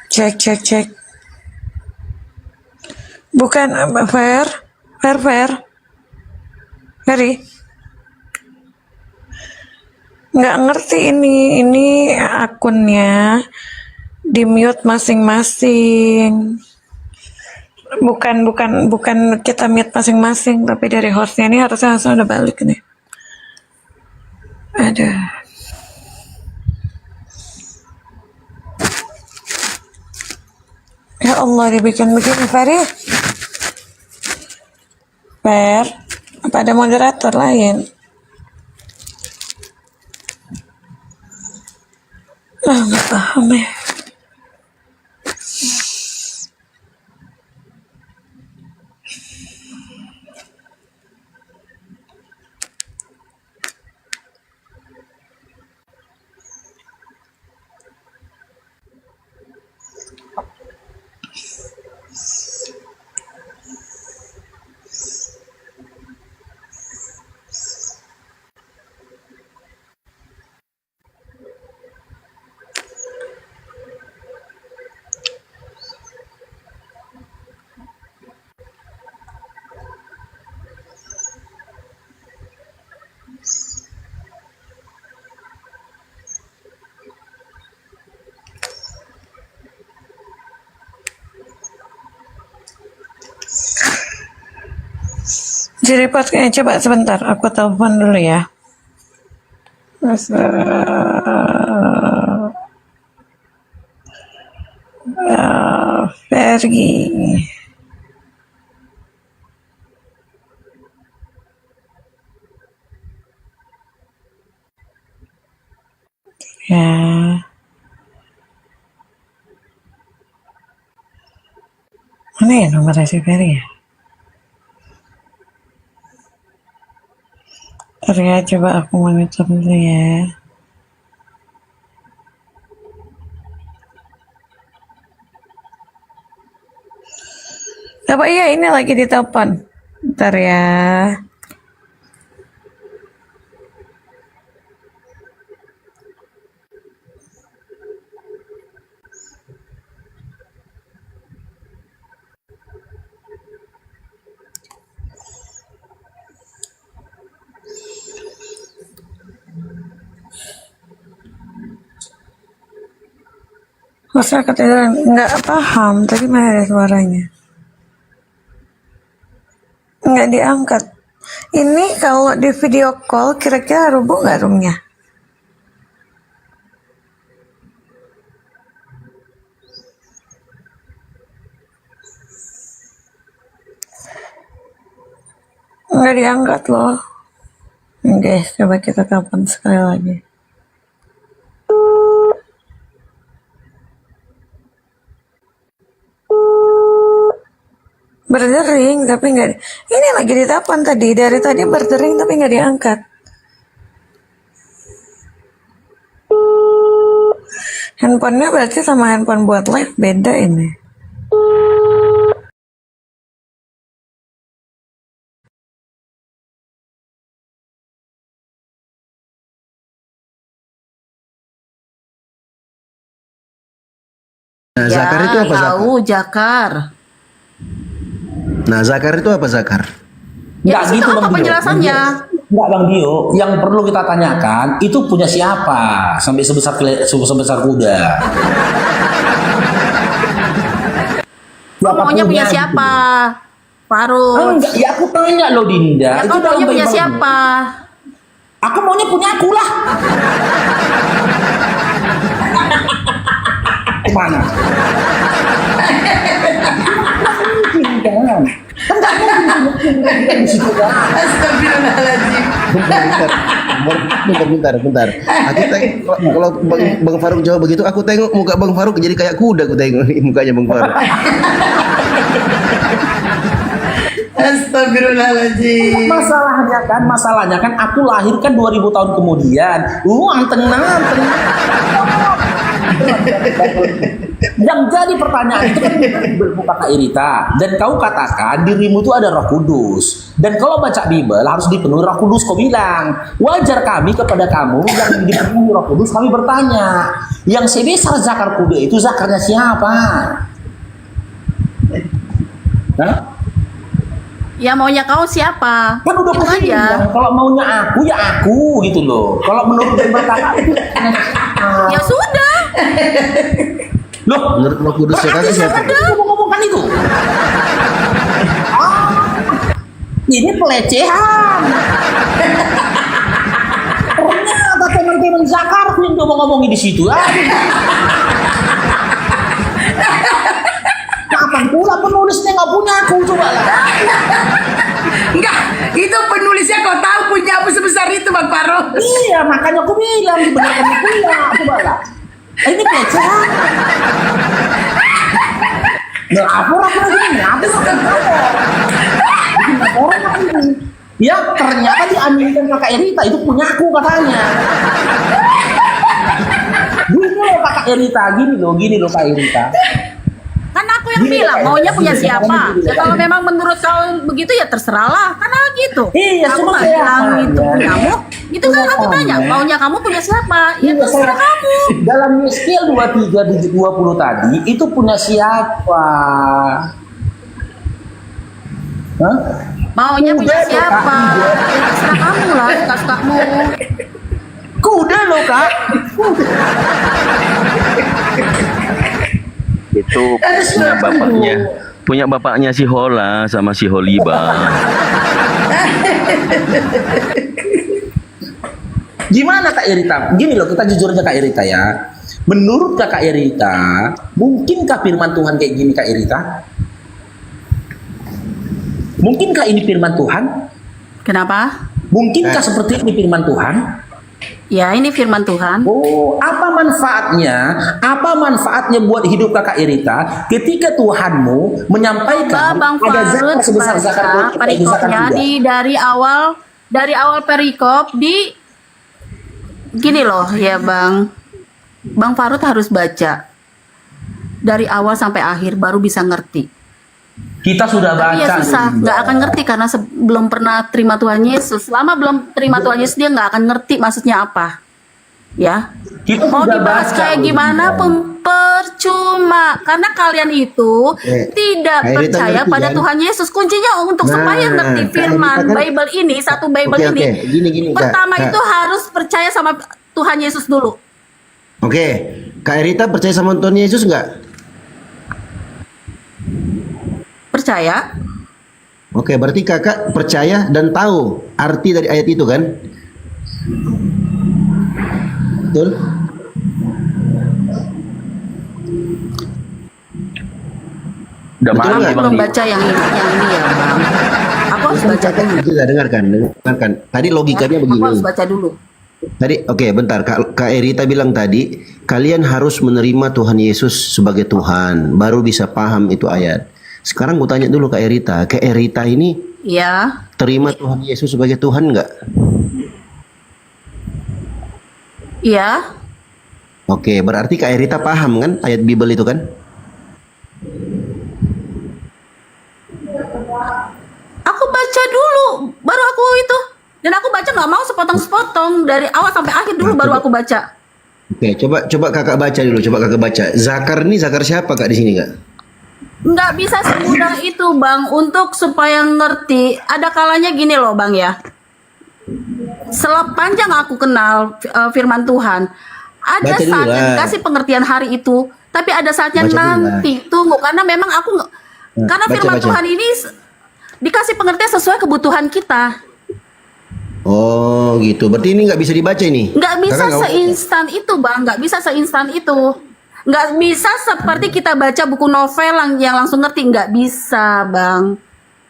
Cek. Bukan Ferry. Nggak ngerti ini akunnya di mute masing-masing. Bukan kita mute masing-masing, tapi dari hostnya ini harusnya langsung udah balik nih. Ada. Ya Allah, dibikin begini, Ferry. Apa ada moderator lain? Nggak paham ya. Jiripot kayaknya, coba sebentar, aku telepon dulu ya. Fergie. Ya. Mana ya nomornya si Ferry ya? Ntar ya, coba aku monitor dulu ya. Apa iya ini lagi ditelepon? Ntar ya. Masyarakat nggak paham, tadi mana ada suaranya? Nggak diangkat. Ini kalau di video call kira-kira rubuh nggak roomnya? Nggak diangkat loh. Oke, coba kita telepon sekali lagi. Berdering tapi nggak. Ini lagi ditelepon tadi, dari tadi berdering tapi nggak diangkat. Handphonenya berarti sama handphone buat live beda ini. Nah, zakar itu apa zakar? Tahu Jakar. Nah, zakar itu apa zakar? Ya, di situ apa penjelasannya? Enggak Bang Dio, yang perlu kita tanyakan itu punya siapa sampai sebesar kuda. Kok maunya punya siapa? Faruk. Enggak, ya aku tanya loh Dinda. Ya, itu maunya punya siapa? Aku maunya punya aku lah. Mana? Jangan. Astagfirullahaladzim. Bentar. Aku tengok kalau Bang Faruk jawab begitu, aku tengok muka Bang Faruk jadi kayak kuda. Aku tengok mukanya Bang Faruk. Astagfirullahaladzim. Masalahnya kan aku lahir kan 2000 tahun kemudian. Anteng. Yang jadi pertanyaan itu kan berbuka Kak Irita, dan kau katakan dirimu itu ada Roh Kudus. Dan kalau baca Bible harus dipenuhi Roh Kudus. Kau bilang wajar kami kepada kamu yang dipenuhi Roh Kudus. Kami bertanya, yang sebesar zakar kuda itu zakarnya siapa? Hah? Ya maunya kau siapa? Kan udah Itu pasti aja. bilang, kalau maunya aku ya aku gitu loh. Kalau menurut Bible kakak itu Ya sudah. loh, Menurut Roh Kudusnya kakak siapa? Aku mau ngomongkan itu. Ini pelecehan. Ternyata teman-teman Zakar yang mau ngomongin di situ. Kapan pula penulisnya nggak punya aku, coba lah. Enggak, itu penulisnya kau tahu punya apa sebesar itu Bang Faro. Iya, makanya aku bilang dibenarkan aku ya, coba lah. Ini pelecehan. Lapor aku lagi nih, apa sih kan orang aku ini. Ya ternyata diaminkan kakak Erita itu punya aku katanya. Gini loh kakak Erita, gini loh Kak Erita. Kan aku yang bilang maunya punya siapa. Ya kalau memang menurut kau begitu ya terserahlah. Karena gitu. Iya, aku cuma nggak saya bilang tanya. itu punyamu. Itu kan aku tanya maunya kamu punya siapa. Ya Iya, terserah kamu. Dalam Yeskiel 23 di 20 tadi itu punya siapa? Hah? Maunya punya Kuda, siapa. Kak. Ya terserah kamu lah. Suka-sukamu. Kuda loh Kak. Itu punya bapaknya si Hola sama si Holiba. Gimana Kak Erita? Gini loh, kita jujur aja Kak Erita ya. Menurut Kak Erita, mungkinkah firman Tuhan kayak gini Kak Erita? Mungkinkah ini firman Tuhan? Kenapa? Mungkinkah seperti ini firman Tuhan? Ya ini firman Tuhan. Oh, apa manfaatnya? Apa manfaatnya buat hidup Kakak Erita ketika Tuhanmu menyampaikan Bang ada Farud zakat sebesar zakat baca perikopnya dari awal perikop di gini loh ya Bang Farud harus baca dari awal sampai akhir baru bisa ngerti. Kita sudah Tapi baca. ya susah, nggak akan ngerti karena belum pernah terima Tuhan Yesus. Selama belum terima Tuhan Yesus dia nggak akan ngerti maksudnya apa. Ya, Kita mau sudah dibahas baca, kayak Bunda. gimana pun percuma karena kalian itu tidak Kak Erita percaya ngerti, pada kan? Tuhan Yesus. Kuncinya untuk Nah, supaya ngerti Kak firman Erita kan- Bible ini, satu Bible Oke, ini. Gini, Kak. Pertama Kak. itu harus percaya sama Tuhan Yesus dulu. Oke, Kak Erita percaya sama Tuhan Yesus nggak? Percaya? Oke, berarti kakak percaya dan tahu arti dari ayat itu kan? Betul? Udah Betul paham nggak? ya Bang Belum Dio? baca yang ini ya Bang. Aku harus baca dulu. Kita dengarkan. Tadi logikanya Aku begini. harus baca dulu. Tadi, oke, bentar. Kak Erita bilang tadi, kalian harus menerima Tuhan Yesus sebagai Tuhan, baru bisa paham itu ayat. Sekarang gue tanya dulu Kak Erita. Kak Erita ini Ya, terima Tuhan Yesus sebagai Tuhan nggak? iya. Oke, berarti Kak Erita paham kan ayat Bible itu kan? Aku baca dulu, baru aku itu. Dan aku baca nggak mau sepotong-sepotong dari awal sampai akhir dulu baru aku baca. Oke, coba kakak baca dulu. Coba kakak baca. Zakar ini zakar siapa Kak di sini Kak? Nggak bisa semudah itu Bang untuk supaya ngerti. Ada kalanya gini loh Bang ya. Sepanjang aku kenal firman Tuhan, ada Baca dulu saatnya lah. dikasih pengertian hari itu, tapi ada saatnya Baca dulu lah. nanti. Tunggu, karena memang aku karena baca, firman baca. Tuhan ini dikasih pengertian sesuai kebutuhan kita. Oh gitu. Berarti ini nggak bisa dibaca ini? Nggak bisa Kakak nggak- seinstan itu Bang, nggak bisa seinstan itu. Nggak bisa seperti kita baca buku novel yang langsung ngerti, nggak bisa Bang.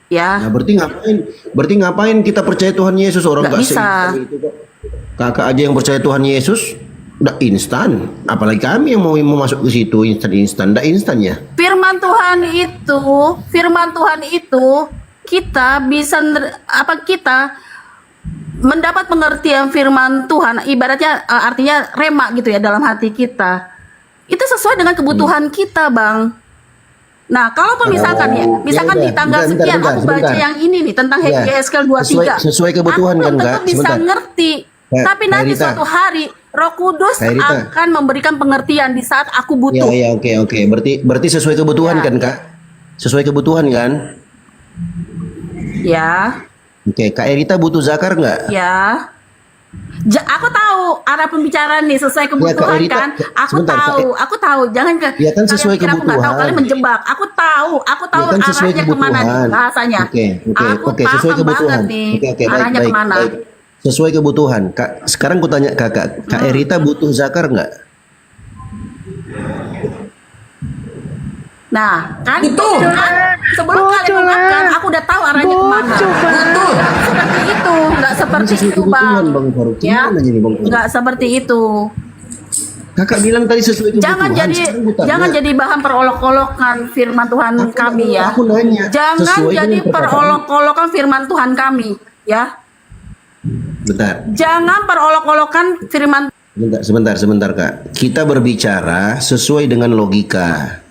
Ya. Nah, berarti ngapain kita percaya Tuhan Yesus, orang Nggak nggak bisa. seinstan itu kok. Kakak aja yang percaya Tuhan Yesus udah instan. Apalagi kami yang mau masuk ke situ instan, udah instan ya. Firman Tuhan itu kita bisa kita mendapat pengertian firman Tuhan ibaratnya artinya rema gitu ya dalam hati kita. Itu sesuai dengan kebutuhan kita, Bang. Nah, kalaupun misalkan ya, misalkan ya di udah. tanggal Bentar, sekian bentar, aku baca sebentar. yang ini nih tentang Ya. Yeskel 23. Sesuai kebutuhan aku kan, belum Kak? tentu bisa Sebentar. ngerti. Kak, Tapi nanti Rita. suatu hari Roh Kudus Kak Rita. akan memberikan pengertian di saat aku Ya, butuh. ya, oke. Berarti sesuai kebutuhan kan, Kak? Sesuai kebutuhan kan? Ya, Oke, Kak Erita butuh zakar nggak? ya. Aku tahu arah pembicaraan nih sesuai kebutuhan Erita, kan. Aku sebentar, aku tahu. Jangan ke. Ya kan sesuai kalian pikir aku nggak tahu, kebutuhan. kalian menjebak. Aku tahu Ya kan sesuai arahnya kemana nih kebutuhan. bahasanya. Oke, Aku sesuai paham kebutuhan. banget nih Oke, arahnya kemana. baik. Sesuai kebutuhan. Kak, sekarang ku tanya Kakak, Kak Erita butuh zakar nggak? Nah, kan sebelum kalian memakan, aku udah tahu arahnya kemana. Butuh. Seperti itu, nggak seperti itu, Bang. Bang Faruk. Ya, Gimana jadi, Bang Faruk? nggak seperti itu. Kakak bilang tadi sesuai kebutuhan. Sekarang ku tanya. Jangan jadi bahan perolok-olokan firman Tuhan kami ya. Aku nanya. Jangan sesuai jadi dengan perkataan. perolok-olokan firman Tuhan kami, ya. Bentar. Jangan perolok-olokan firman. Sebentar Kak. Kita berbicara sesuai dengan logika.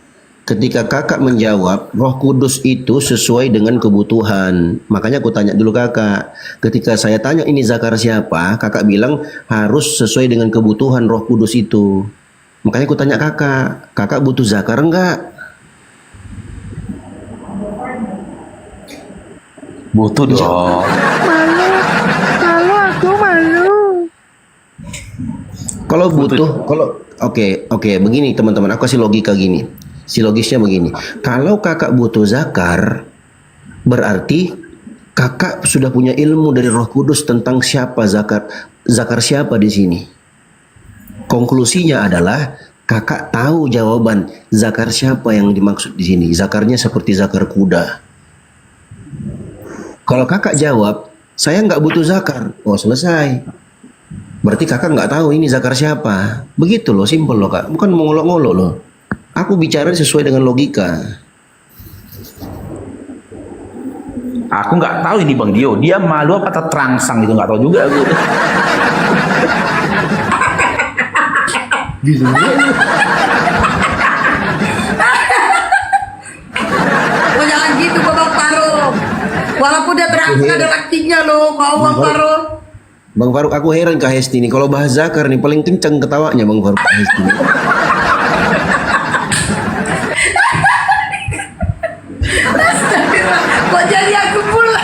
Ketika kakak menjawab, Roh Kudus itu sesuai dengan kebutuhan. Makanya aku tanya dulu kakak. Ketika saya tanya ini zakar siapa, kakak bilang harus sesuai dengan kebutuhan Roh Kudus itu. Makanya aku tanya kakak, kakak butuh zakar enggak? Butuh dong. Malu aku malu. Kalau butuh, oke, begini teman-teman, aku kasih logika gini. Si logisnya begini. Kalau kakak butuh zakar, berarti kakak sudah punya ilmu dari Roh Kudus tentang siapa zakar siapa di sini. Konklusinya adalah kakak tahu jawaban zakar siapa yang dimaksud di sini. Zakarnya seperti zakar kuda. Kalau kakak jawab, saya nggak butuh zakar. Oh, selesai. Berarti kakak nggak tahu ini zakar siapa. Begitu loh, simpel loh kak. Bukan mengolok-ngolok loh. Aku bicara sesuai dengan logika. Aku nggak tahu ini Bang Dio. Dia malu apa terangsang gitu, nggak tahu juga aku. Oh, jangan gitu, Bang Faruk. Walaupun dia terangsang ada aktingnya loh, mau Bang Faruk. Bang Faruk, aku heran Kak Hesti nih. Kalau bahas zakar nih paling kencang ketawanya Bang Faruk. Kak Hesti nih. Kok jadi aku pula?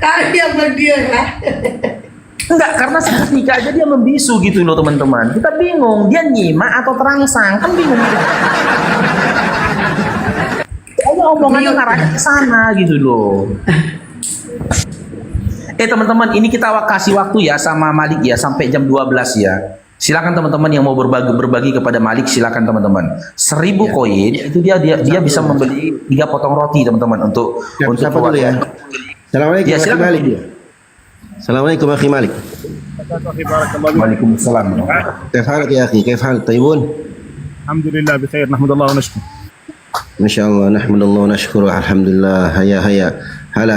Kasihan Bang Dio ya. Enggak, karena seketika aja dia membisu gitu loh teman-teman. Kita bingung, dia nyimak atau terangsang, kan bingung. Kayaknya omongannya ngarahnya ke sana gitu loh. Teman-teman, ini kita kasih waktu ya sama Malik ya sampai jam 12 ya. Silakan teman-teman yang mau berbagi kepada Malik, silakan teman-teman. 1.000 koin itu dia bisa membeli 3 potong roti teman-teman untuk Siapa dulu ya? Assalamualaikum Ya, Akhi silakan. Malik. Assalamualaikum Akhi Malik. Waalaikumsalam. كيف حالك يا أخي؟ كيف حالك؟ طيبون؟ الحمد لله بخير نحمد الله ونشكر ما شاء الله نحمد الله ونشكره الحمد لله هيا هلا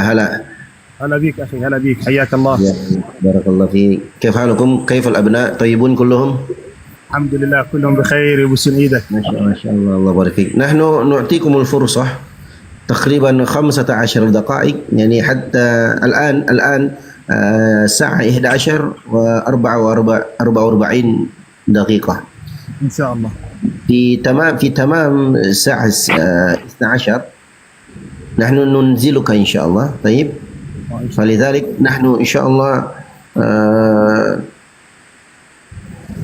هلا بك اخي هلا بك حياك الله يا بارك الله فيك كيف حالكم؟ كيف الأبناء؟ طيبون كلهم؟ الحمد لله كلهم بخير يبوسون ايدك ما شاء الله الله يبارك فيك. نحن نعطيكم الفرصة تقريبا 15 دقائق يعني حتى الآن الساعة 11 و44 دقيقة. ان شاء الله في تمام الساعة 12 نحن ننزلك إن شاء الله. طيب، فلذلك نحن إن شاء الله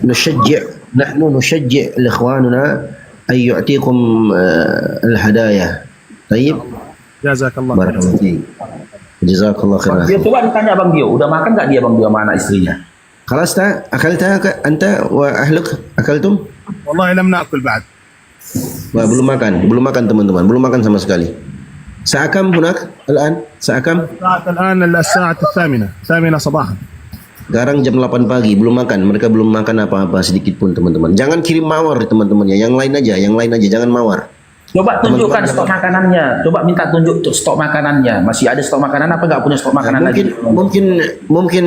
نشجع لإخواننا أن يعطيكم الهدايا. طيب، جزاك الله بارك الله فيك جزاك الله خيرا. Dia coba ditanya Bang Dio, udah makan nggak dia Bang Dio sama anak istrinya? خلاص أكلتها أنت وأهلك أكلتم؟ والله لم ناكل بعد Wah, belum makan teman-teman, belum makan sama sekali. Sa'akam hunak الآن sa'akam? الان الساعه 8 صباحا. Sekarang jam 8 pagi, belum makan. Mereka belum makan apa-apa sedikit pun teman-teman. Jangan kirim mawar teman-teman ya. Yang lain aja, jangan mawar. Coba tunjukkan stok makanannya. Coba minta tunjuk stok makanannya. Masih ada stok makanan apa nggak punya stok makanan lagi? Mungkin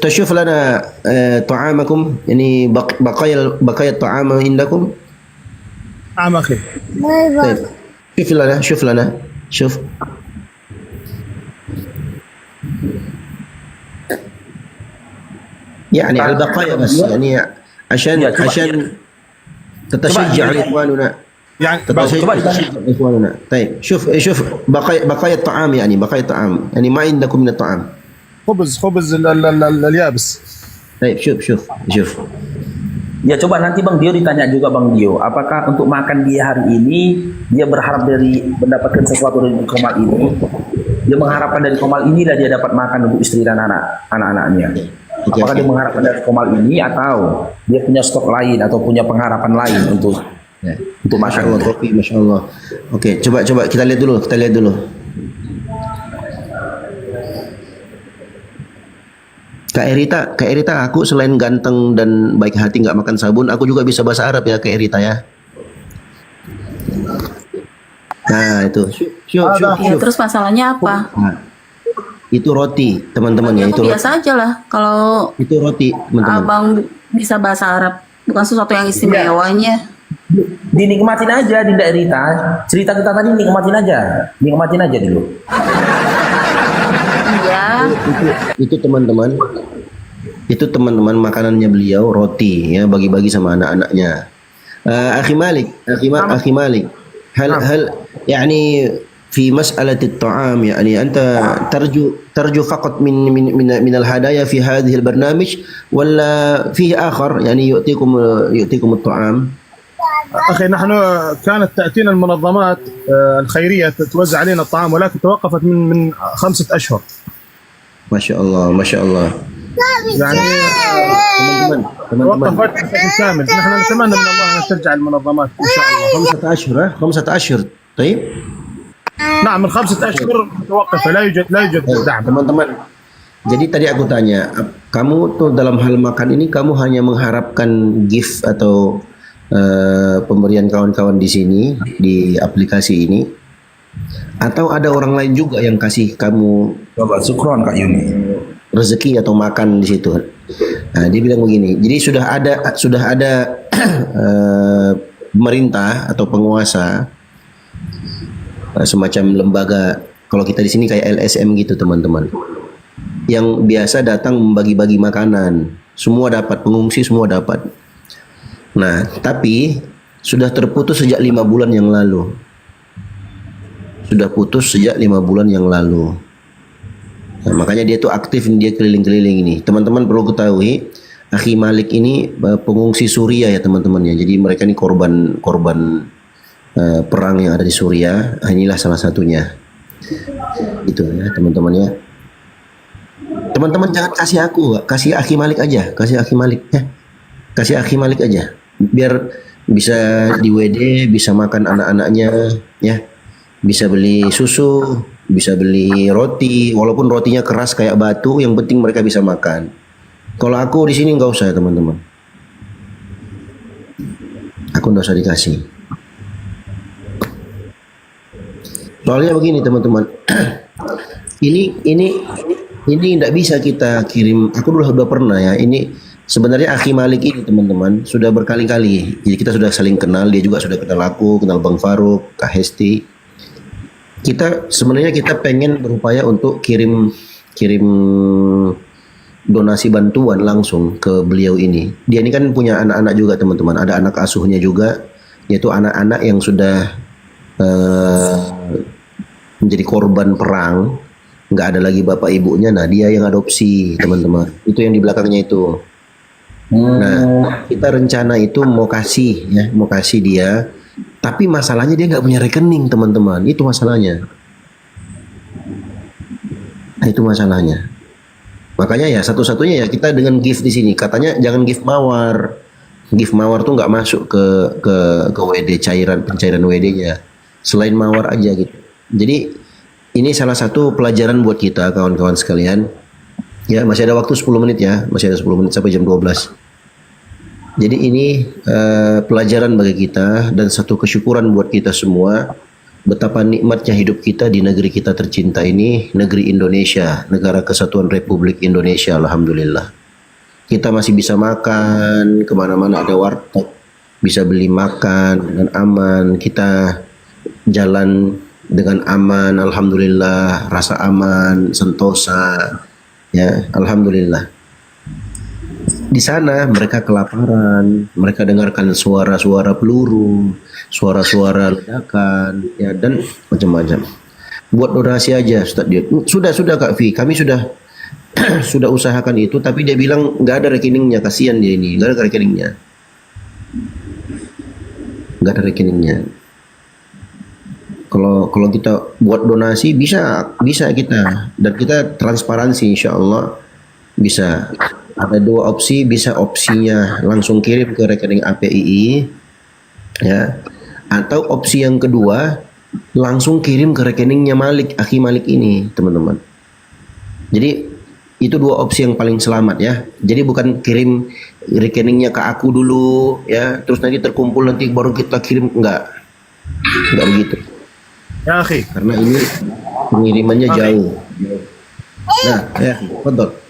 تشوف لنا طعامكم يعني بقايا الطعام عندكم. نعم أخي. طيب شوف لنا شوف. يعني على البقايا بس يعني عشان تتشجع إخواننا. يعني تتشجع إخواننا. طيب شوف بقايا الطعام يعني بقايا الطعام يعني ما عندكم من الطعام. خبز اليابس. طيب شوف. Ya coba nanti Bang Dio ditanya juga Bang Dio, apakah untuk makan dia hari ini dia berharap dari mendapatkan sesuatu dari Komal ini, dia mengharapkan dari Komal inilah dia dapat makan untuk istri dan anak-anaknya. Apakah dia mengharapkan dari Komal ini atau dia punya stok lain atau punya pengharapan lain untuk Masya Allah, kopi, Masya Allah. Oke, coba kita lihat dulu. Kak Erita, aku selain ganteng dan baik hati nggak makan sabun, aku juga bisa bahasa Arab ya Kak Erita ya. Nah itu, Ya, terus masalahnya apa? Nah, itu roti teman-teman ya, Aku itu biasa aja lah kalau itu roti teman-teman. abang bisa bahasa Arab, bukan sesuatu yang istimewanya. dinikmatin aja Dinda Erita, cerita kita tadi nikmatin aja dulu. Iya. Itu teman-teman makanannya beliau roti ya, bagi-bagi sama anak-anaknya. Akhi Malik, hal يعني في مسألة الطعام يعني أنت ترجو فقط من الهدايا في هذه البرنامج ولا فيه آخر يعني يعطيكم الطعام؟ أخي نحن كانت تأتينا المنظمات الخيرية توزع علينا الطعام ولكن توقفت من 5 أشهر. ما شاء الله. يعني teman-teman وقفت بشكل كامل. نحن نتمنى من الله أن ترجع المنظمات إن شاء الله. 5 أشهر. طيب. نعم من 5 أشهر متوقفة لا يوجد دعم. Teman-teman. Jadi tadi aku tanya, kamu tuh dalam hal makan ini kamu hanya mengharapkan gift atau pemberian kawan-kawan di sini di aplikasi ini, atau ada orang lain juga yang kasih kamu Syukron Kak Yuni. rezeki atau makan di situ? Nah, dia bilang begini. Jadi sudah ada pemerintah atau penguasa semacam lembaga, kalau kita di sini kayak LSM gitu teman-teman, yang biasa datang membagi-bagi makanan, semua dapat, pengungsi semua dapat. Nah, tapi sudah terputus sejak 5 bulan yang lalu. Nah, makanya dia tuh aktif, dia keliling-keliling ini. Teman-teman perlu ketahui, Akhi Malik ini pengungsi Suriah ya teman-teman ya. Jadi mereka ini korban perang yang ada di Suriah. Inilah salah satunya. Itu ya teman-teman ya. Teman-teman jangan kasih aku, kasih Akhi Malik aja, kasih Akhi Malik ya. Kasih Akhi Malik aja. Biar bisa di WD, bisa makan anak-anaknya ya. Bisa beli susu, bisa beli roti, walaupun rotinya keras kayak batu, yang penting mereka bisa makan. Kalau aku di sini nggak usah teman-teman. Aku nggak usah dikasih. Soalnya begini teman-teman, ini tidak bisa kita kirim. Aku udah pernah ya. Ini sebenarnya Akhi Malik ini teman-teman sudah berkali-kali. Jadi kita sudah saling kenal. Dia juga sudah kenal aku, kenal Bang Faruk, Kak Hesti. Kita pengen berupaya untuk kirim donasi bantuan langsung ke beliau ini. Dia ini kan punya anak-anak juga teman-teman. Ada anak asuhnya juga, yaitu anak-anak yang sudah menjadi korban perang, nggak ada lagi bapak ibunya. Nah dia yang adopsi teman-teman. Itu yang di belakangnya itu. Nah kita rencana itu mau kasih dia. Tapi masalahnya dia nggak punya rekening teman-teman. Itu masalahnya. Makanya ya satu-satunya ya kita dengan gift di sini. Katanya jangan gift mawar. Gift mawar tuh nggak masuk ke WD, pencairan WD-nya. Selain mawar aja gitu. Jadi ini salah satu pelajaran buat kita kawan-kawan sekalian. Ya masih ada waktu 10 menit ya. Masih ada 10 menit sampai jam 12. Jadi ini pelajaran bagi kita dan satu kesyukuran buat kita semua betapa nikmatnya hidup kita di negeri kita tercinta ini, negeri Indonesia, negara kesatuan Republik Indonesia. Alhamdulillah. Kita masih bisa makan, kemana-mana ada warteg, bisa beli makan dengan aman. Kita jalan dengan aman, alhamdulillah, rasa aman, sentosa, ya, alhamdulillah. Di sana mereka kelaparan, mereka dengarkan suara-suara peluru, suara-suara ledakan, ya, dan macam-macam. Buat donasi aja, Ustaz dia. Sudah Kak Fi, kami sudah sudah usahakan itu, tapi dia bilang nggak ada rekeningnya, kasihan dia ini, nggak ada rekeningnya, nggak ada rekeningnya. Kalau kita buat donasi bisa kita, dan kita transparansi, insya Allah bisa. Ada dua opsi, bisa opsinya langsung kirim ke rekening APII, ya, atau opsi yang kedua langsung kirim ke rekeningnya Malik, Akhi Malik ini, teman-teman. Jadi itu dua opsi yang paling selamat, ya. Jadi bukan kirim rekeningnya ke aku dulu, ya, terus nanti terkumpul nanti baru kita kirim, enggak begitu. يا أخي Karena ini pengirimannya jauh. Nah, ya, betul.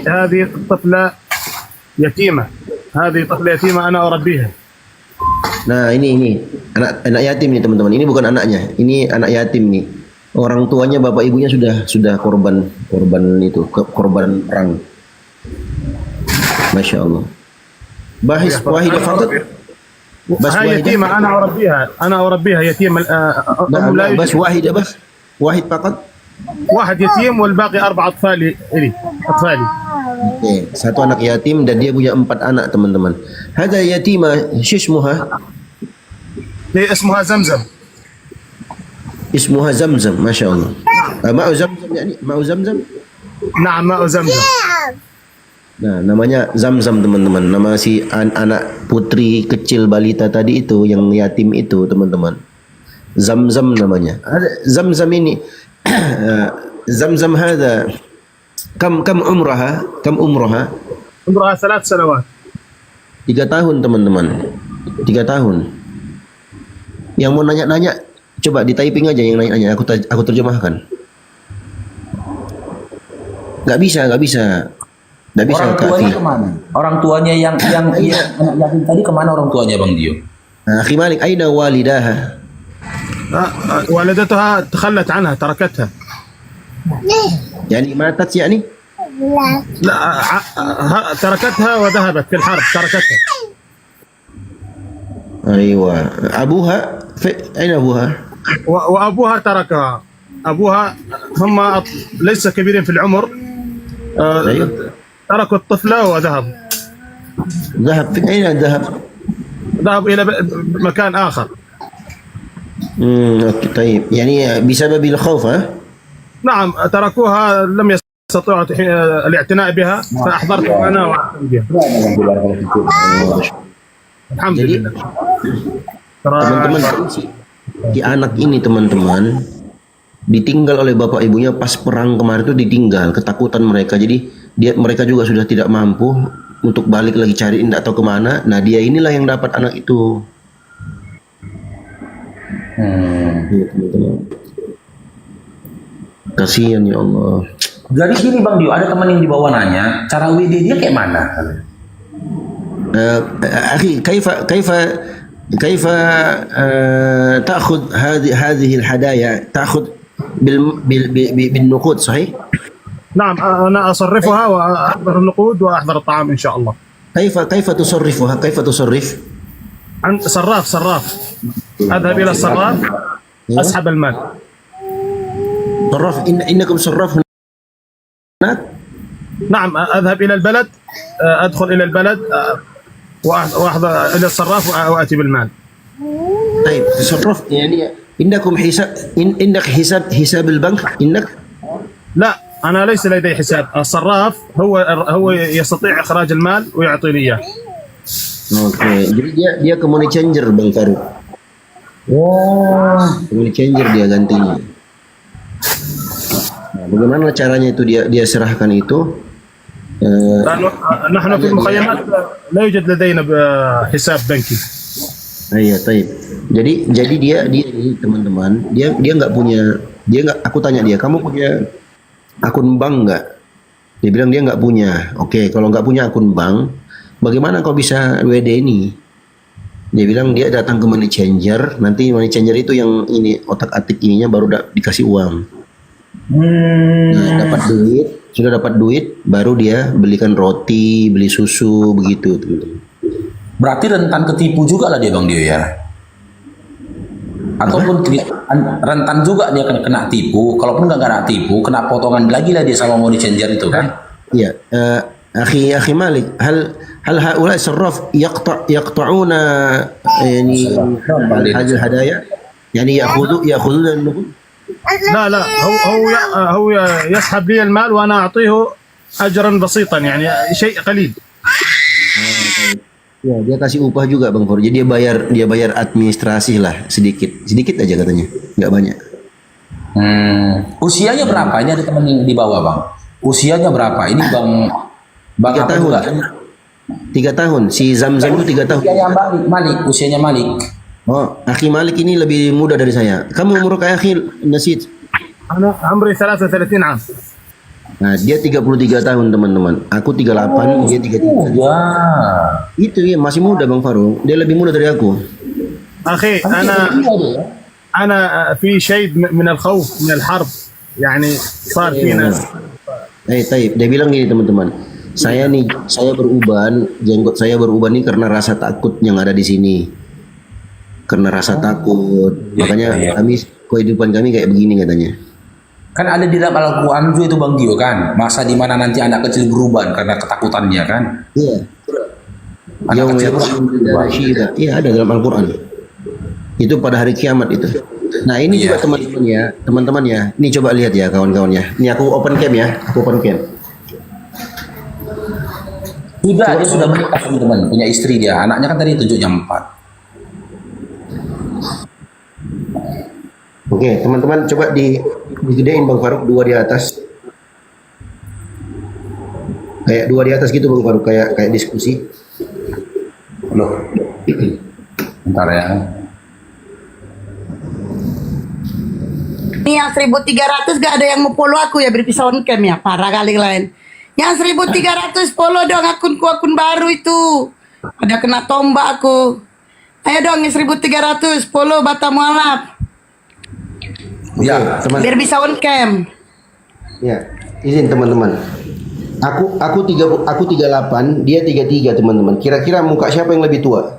هذه طفلة يتيمة. هذه طفلة يتيمة أنا أربيها. Nah, ini anak yatim nih, teman-teman. Ini bukan anaknya, ini anak yatim nih. Orang tuanya, bapak ibunya sudah korban perang. Masya Allah. Bahis wahidah faqat. Bas هاي يتيمة أنا أربيها يتيمة. بس واحدة بس. واحد فقط. واحد يتيم والباقي 4 أطفال إلي أطفالي. Oke, satu anak yatim dan dia punya 4 anak, teman-teman. Hada yatimah, shishmuha. هي اسمها زمزم. Ismuha Zamzam, Masya Allah. Ma'u Zamzam, yani Ma'u Zamzam. نعم ماء زمزم. Nah, namanya Zamzam, teman-teman. Nama si anak putri kecil balita tadi itu, yang yatim itu, teman-teman. Zamzam namanya. Zamzam ini Zamzam hada kam umraha? عمرها 3 سنوات. 3 tahun, teman-teman. 3 tahun. Yang mau nanya-nanya, coba di typing aja yang nanya-nanya, aku terjemahkan. Nggak bisa Orang Kak tuanya Fi. kemana? Orang tuanya yang anak yatim tadi kemana orang tuanya, Bang Dio? Akhi Malik, aina walidaha? والدتها تخلت عنها تركتها. Yani matat yani? لا تركتها وذهبت في الحرب تركتها. أيوة. أبوها أين أبوها؟ وأبوها تركها. أبوها هم ليس كبيرين في العمر. أيوة. تركوا الطفلة وذهبوا. ذهب في أين ذهب؟ ذهب إلى مكان آخر. أوكي طيب، يعني بسبب الخوف ها؟ نعم تركوها، لم يستطيعوا الاعتناء بها فأحضرتهم أنا وأعتني بها. الحمد Jadi, لله. teman-teman, si anak ini, teman-teman, ditinggal oleh bapak ibunya pas perang kemarin itu, ditinggal, ketakutan mereka. Jadi mereka juga sudah tidak mampu untuk balik lagi cari, tidak tahu kemana. Nah, dia inilah yang dapat anak itu. Ya, teman-teman. Kasihan, ya Allah. Jadi gini Bang Dio, ada teman yang dibawa nanya, cara WD dia kayak mana? أخي كيف تأخذ هذه الهدايا؟ تأخذ بالنقود صحيح؟ نعم أنا أصرفها وأحضر النقود وأحضر الطعام إن شاء الله. كيف تصرفها؟ كيف تصرف؟ عند صراف. أذهب إلى الصراف أسحب المال. صراف، إنكم صراف هناك؟ نعم أذهب إلى البلد، أدخل إلى البلد وأحضر إلى الصراف وأتي بالمال. طيب تصرف يعني عندكم عندك حساب البنك عندك؟ لا أنا ليس لدي حساب. الصراف هو يستطيع إخراج المال ويعطي لي إياه. Oke, jadi dia ke money changer, Bang Farouk. Money changer dia gantinya. Nah, bagaimana caranya itu dia serahkan itu? نحن في المخيمات لا يوجد لدينا حساب بنكي. Iya, taib. Jadi dia ini teman-teman, dia nggak, aku tanya dia, kamu punya akun bank nggak? Dia bilang dia nggak punya. Oke, kalau nggak punya akun bank, bagaimana kau bisa WD ini? Dia bilang dia datang ke money changer, nanti money changer itu yang ini otak atik ininya baru dikasih uang. Nah, sudah dapat duit, baru dia belikan roti, beli susu, begitu teman-teman. Berarti rentan ketipu juga lah dia Bang Dio ya. Ataupun rentan juga dia kena tipu. Kalaupun nggak kena tipu, kena potongan lagi lah dia sama money changer itu kan. Iya, akhi Malik, hal haula sarraf yaqta'una yani hadhihi الهدايا يعني ياخذون النقود. لا هو يسحب لي المال وانا اعطيه اجرا بسيطا يعني شيء قليل. Ya, dia kasih upah juga Bang For. Jadi dia bayar administrasi lah sedikit aja katanya, nggak banyak. Usianya berapa? Ini ada teman yang di bawah Bang. Usianya berapa? Ini Bang 3 tahun. juga? 3 tahun. Si Zamzam itu 3 tahun. Usianya Malik. Oh, Akhi Malik ini lebih muda dari saya. Kamu umur kayak Akhi Nasid? انا عمري 33 عام. Nah, dia 33 tahun teman-teman. Aku 38, dia 33. Wah. Itu ya masih muda Bang Farouk. Dia lebih muda dari aku. اخي انا في شيء من الخوف من الحرب يعني صار في ناس. Taib. Dia bilang gini teman-teman. Saya beruban, jenggot saya beruban nih karena rasa takut yang ada di sini. Karena rasa takut. Makanya kehidupan kami kayak begini katanya. Kan ada di dalam Al-Quran juga itu Bang Dio kan, masa di mana nanti anak kecil berubah karena ketakutannya kan. Iya. Anak kecil Iya, ada dalam Al-Quran. Itu pada hari kiamat itu. Nah ini juga teman-teman ya. Ini coba lihat ya kawan-kawannya. Ini aku open cam ya, Dia sudah menikah teman-teman, punya istri dia. Anaknya kan tadi tunjuknya 4. Oke, teman-teman coba digedein Bang Farouk 2 di atas. Kayak 2 di atas gitu Bang Farouk, kayak diskusi. Loh. Bentar ya. Ini yang 1300 gak ada yang mau follow aku ya, berpisah on cam ya, parah kali lain. Yang 1300 follow dong akun baru itu. Ada kena tombak aku. Ayo dong yang 1300 follow Bata Mualaf. Ya, teman. Biar bisa on cam. Ya, izin teman-teman. Aku 38, dia 33 teman-teman. Kira-kira muka siapa yang lebih tua?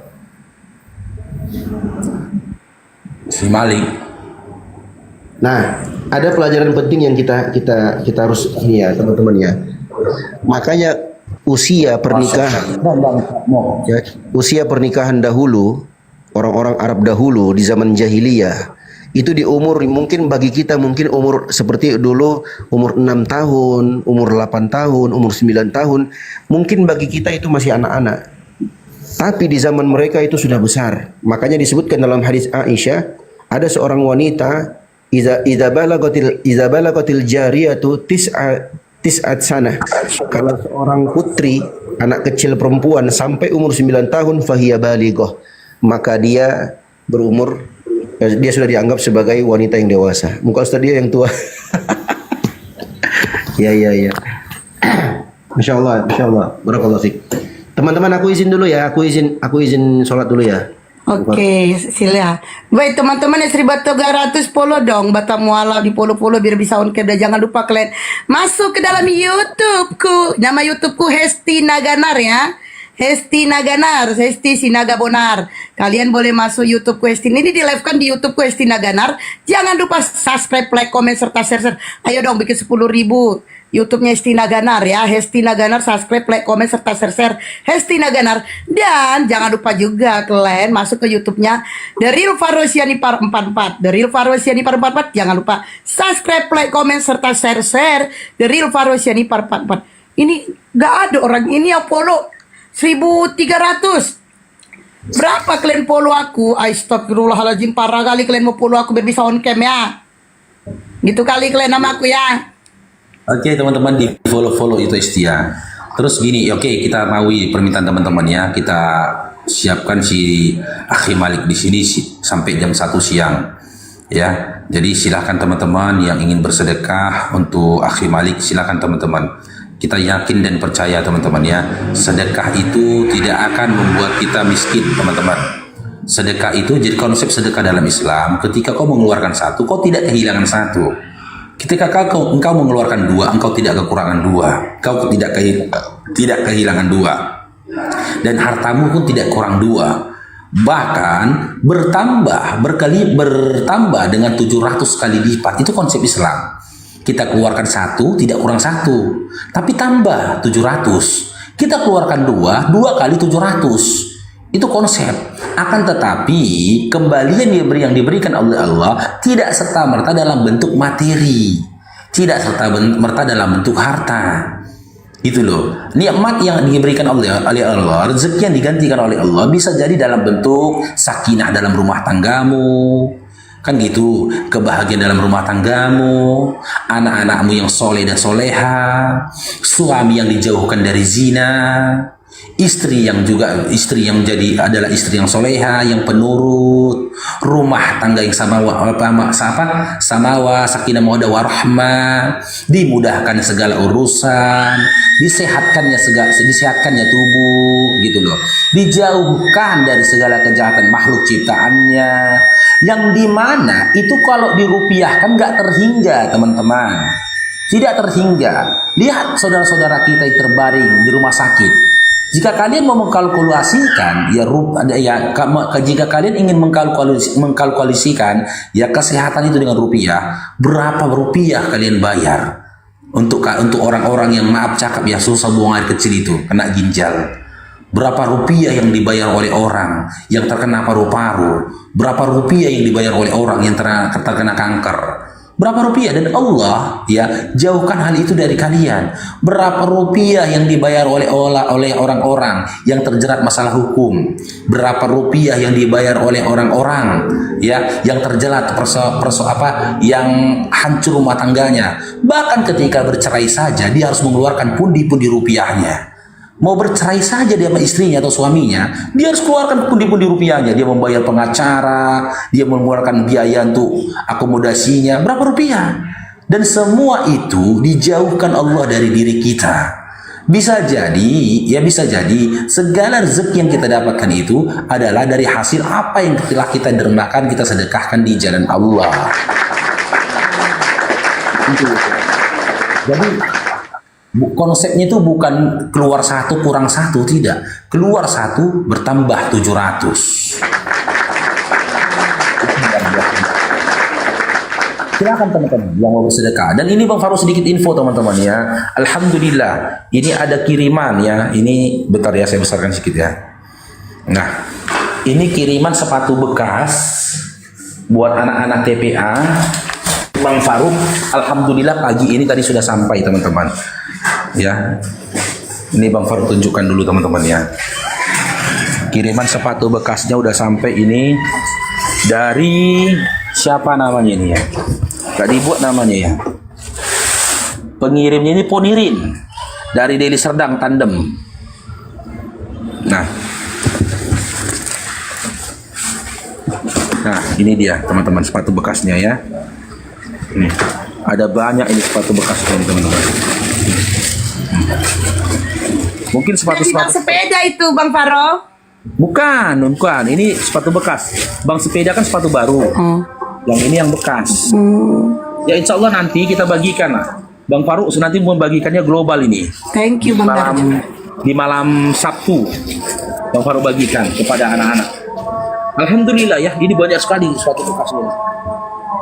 Si Malik. Nah, ada pelajaran penting yang kita harus ini ya teman-teman ya. Makanya usia pernikahan dahulu, orang-orang Arab dahulu di zaman jahiliyah itu di umur mungkin bagi kita mungkin umur seperti dulu umur 6 tahun, umur 8 tahun, umur 9 tahun, mungkin bagi kita itu masih anak-anak. Tapi di zaman mereka itu sudah besar. Makanya disebutkan dalam hadis Aisyah, ada seorang wanita idza balagatil jariyatu tis'at sana. Kalau seorang putri, anak kecil perempuan sampai umur 9 tahun fahiya balighah, maka dia sudah dianggap sebagai wanita yang dewasa. Muka Ustaz dia yang tua. Ya. Masya Allah. Barakallahu fiik. Teman-teman aku izin dulu ya. Aku izin sholat dulu ya. Oke, sila. Baik teman-teman yang 1300 follow dong Bata Mualaf, di follow biar bisa on cam. Dan jangan lupa kalian masuk ke dalam YouTubeku. Nama YouTubeku Hesti Naganar ya. Hesti Naganar, Hesti Sinaga Bonar. Kalian boleh masuk YouTube Hesti ini di live kan di YouTube Hesti Naganar. Jangan lupa subscribe, like, komen serta share. Ayo dong bikin 10.000 YouTube-nya Hesti Naganar ya. Hesti Naganar, subscribe, like, komen serta share Hesti Naganar. Dan jangan lupa juga kalian masuk ke YouTube-nya The Real Farosiani Par 44. The Real Farosiani Par 44. Jangan lupa subscribe, like, komen serta share The Real Farosiani Par 44. Ini gak ada orang ini yang follow 1300. Berapa kalian follow aku? Astagfirullahaladzim, parah kali kalian mau follow aku biar bisa on cam ya. Gitu kali kalian nama aku ya. Oke teman-teman, di follow itu Istia. Terus gini, oke kita rawi permintaan teman-teman ya. Kita siapkan si Akhi Malik di sini sampai jam 1 siang. Ya, jadi silakan teman-teman yang ingin bersedekah untuk Akhi Malik, silakan teman-teman. Kita yakin dan percaya teman-teman ya, sedekah itu tidak akan membuat kita miskin teman-teman. Sedekah itu jadi konsep sedekah dalam Islam. Ketika kau mengeluarkan satu, kau tidak kehilangan satu. Ketika engkau mengeluarkan dua, engkau tidak kekurangan dua. Kau tidak kehilangan dua. Dan hartamu pun tidak kurang dua. Bahkan bertambah dengan 700 kali lipat. Itu konsep Islam. Kita keluarkan satu, tidak kurang satu, tapi tambah 700. Kita keluarkan dua kali 700. Itu konsep. Akan tetapi kembalian yang diberikan oleh Allah tidak serta-merta dalam bentuk materi, tidak serta-merta dalam bentuk harta. Itu loh, nikmat yang diberikan oleh Allah, rezeki yang digantikan oleh Allah bisa jadi dalam bentuk sakinah dalam rumah tanggamu, kan gitu, kebahagiaan dalam rumah tanggamu, anak-anakmu yang soleh dan soleha, suami yang dijauhkan dari zina, istri yang adalah istri yang soleha, yang penurut, rumah tangga yang samawa sakinah mawaddah warahmah, dimudahkan segala urusan, disehatkannya tubuh, gitu loh, dijauhkan dari segala kejahatan makhluk ciptaannya, yang dimana itu kalau dirupiahkan nggak terhingga teman-teman, tidak terhingga. Lihat saudara-saudara kita yang terbaring di rumah sakit. Jika kalian mau mengkalkulasikan, jika kalian ingin mengkalkulasikan ya kesehatan itu dengan rupiah, berapa rupiah kalian bayar untuk orang-orang yang maaf cakap ya susah buang air kecil itu kena ginjal? Berapa rupiah yang dibayar oleh orang yang terkena paru-paru? Berapa rupiah yang dibayar oleh orang yang terkena kanker? Berapa rupiah? Dan Allah ya jauhkan hal itu dari kalian. Berapa rupiah yang dibayar oleh orang-orang yang terjerat masalah hukum? Berapa rupiah yang dibayar oleh orang-orang ya yang terjerat yang hancur rumah tangganya? Bahkan ketika bercerai saja dia harus mengeluarkan pundi-pundi rupiahnya. Mau bercerai saja dia sama istrinya atau suaminya, dia harus keluarkan pundi-pundi rupiahnya. Dia membayar pengacara, dia mengeluarkan biaya untuk akomodasinya, berapa rupiah. Dan semua itu dijauhkan Allah dari diri kita. Bisa jadi segala rezeki yang kita dapatkan itu adalah dari hasil apa yang telah kita dermakan, kita sedekahkan di jalan Allah. Jadi konsepnya itu bukan keluar satu kurang satu, tidak. Keluar satu bertambah 700. Silakan teman-teman yang mau bersedekah. Dan ini Bang Faru sedikit info teman-teman ya. Alhamdulillah ini ada kiriman ya. Ini bentar ya saya besarkan sedikit ya. Nah ini kiriman sepatu bekas buat anak-anak TPA Bang Faruk. Alhamdulillah pagi ini tadi sudah sampai teman-teman. Ya, ini Bang Faruk tunjukkan dulu teman-teman ya. Kiriman sepatu bekasnya udah sampai ini dari siapa namanya ini ya? Gak dibuat namanya ya. Pengirimnya ini Ponirin dari Deli Serdang Tandem. Nah, ini dia teman-teman sepatu bekasnya ya. Nih, ada banyak ini sepatu bekasnya teman-teman. Mungkin sepatu-sepatu sepeda itu Bang Faro? Bukan. Ini sepatu bekas. Bang sepeda kan sepatu baru. Yang ini yang bekas. Ya insya Allah nanti kita bagikan lah. Bang Faruk nanti membagikannya global ini. Thank you Bang Faruk. Di malam Sabtu Bang Faruk bagikan kepada anak-anak. Alhamdulillah ya, ini banyak sekali sepatu bekasnya.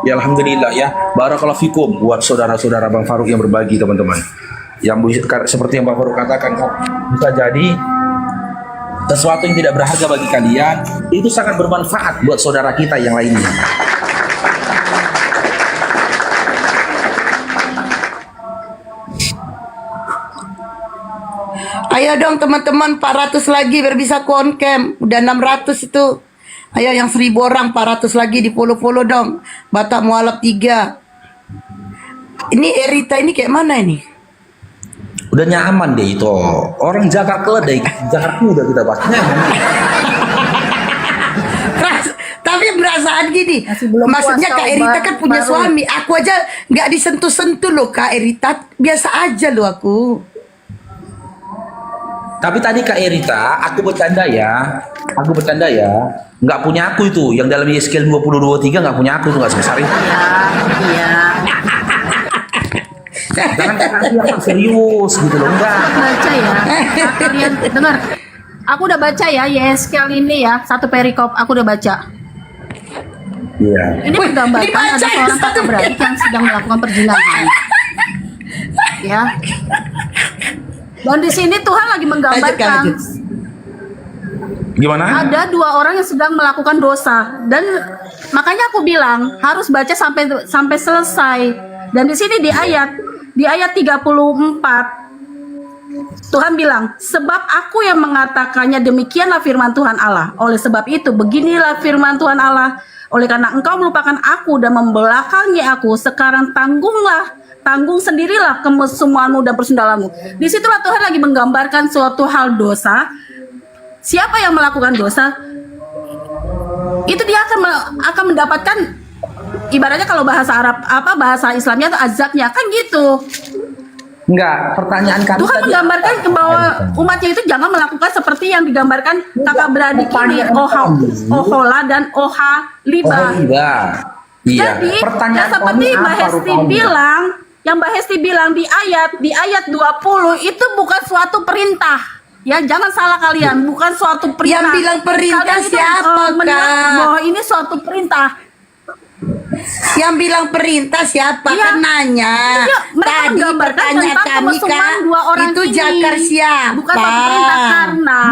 Ya Alhamdulillah ya. Barakallahu fikum buat saudara-saudara Bang Faruk yang berbagi teman-teman. Yang seperti yang Bang Faruk katakan, bisa jadi sesuatu yang tidak berharga bagi kalian itu sangat bermanfaat buat saudara kita yang lainnya. Ayo dong teman-teman, 400 lagi biar bisa on-cam. Udah 600 itu. Ayo yang 1000 orang, 400 lagi di follow dong. Batak Mualaf 3. Ini Erita ini kayak mana ini? Udah nyaman deh itu. Orang Jakarta udah kita bahas nyaman. perasaan gini. belum Maksudnya puas Kak kau, Erita kan punya baru. suami. Aku aja nggak disentuh-sentuh loh Kak Erita. Biasa aja loh aku. Tapi tadi Kak Erita, aku bercanda ya. Nggak punya aku itu. Yang dalam Yeskiel 20:23 nggak punya aku tuh, nggak sebesar itu. Iya. Jangan kakak serius gitu loh, enggak. Baca ya. Kalian dengar. Aku udah baca ya Yeskel ini ya, satu perikop aku udah baca. Iya. Ini menggambarkan dibaca ada ya, seorang satu kakak beradik yang sedang melakukan perzinahan. Ya. Dan di sini Tuhan lagi menggambarkan Gimana? ada dua orang yang sedang melakukan dosa, dan makanya aku bilang harus baca sampai selesai. Dan di sini di ayat 34 Tuhan bilang, sebab aku yang mengatakannya, demikianlah firman Tuhan Allah. Oleh sebab itu beginilah firman Tuhan Allah, oleh karena engkau melupakan aku dan membelakangi aku, sekarang tanggung sendirilah kemesumaanmu dan persundalanmu. Disitulah Tuhan lagi menggambarkan suatu hal dosa. Siapa yang melakukan dosa, itu dia akan mendapatkan, ibaratnya kalau bahasa Arab bahasa Islamnya itu azabnya, kan gitu. Enggak, pertanyaan kami Tuhan tadi menggambarkan bahwa umatnya itu jangan melakukan seperti yang digambarkan kakak beradik ini, Ohola dan Oholiba. Iya. Jadi Pertanyaan seperti kami Mbak apa, Hesti Rupanya? bilang, yang Mbak Hesti bilang di ayat 20 itu bukan suatu perintah. Ya, jangan salah kalian, bukan suatu perintah. Yang bilang perintah Kalian itu, siapa, menilai Kak? bahwa ini suatu perintah. Yang bilang perintah siapa? Iya. Kan nanya. Iya, mereka Tadi menggambarkan pertanyaan tentang kami kemesuman Kak, dua orang itu ini. jakar siapa? Bukan suatu perintah karena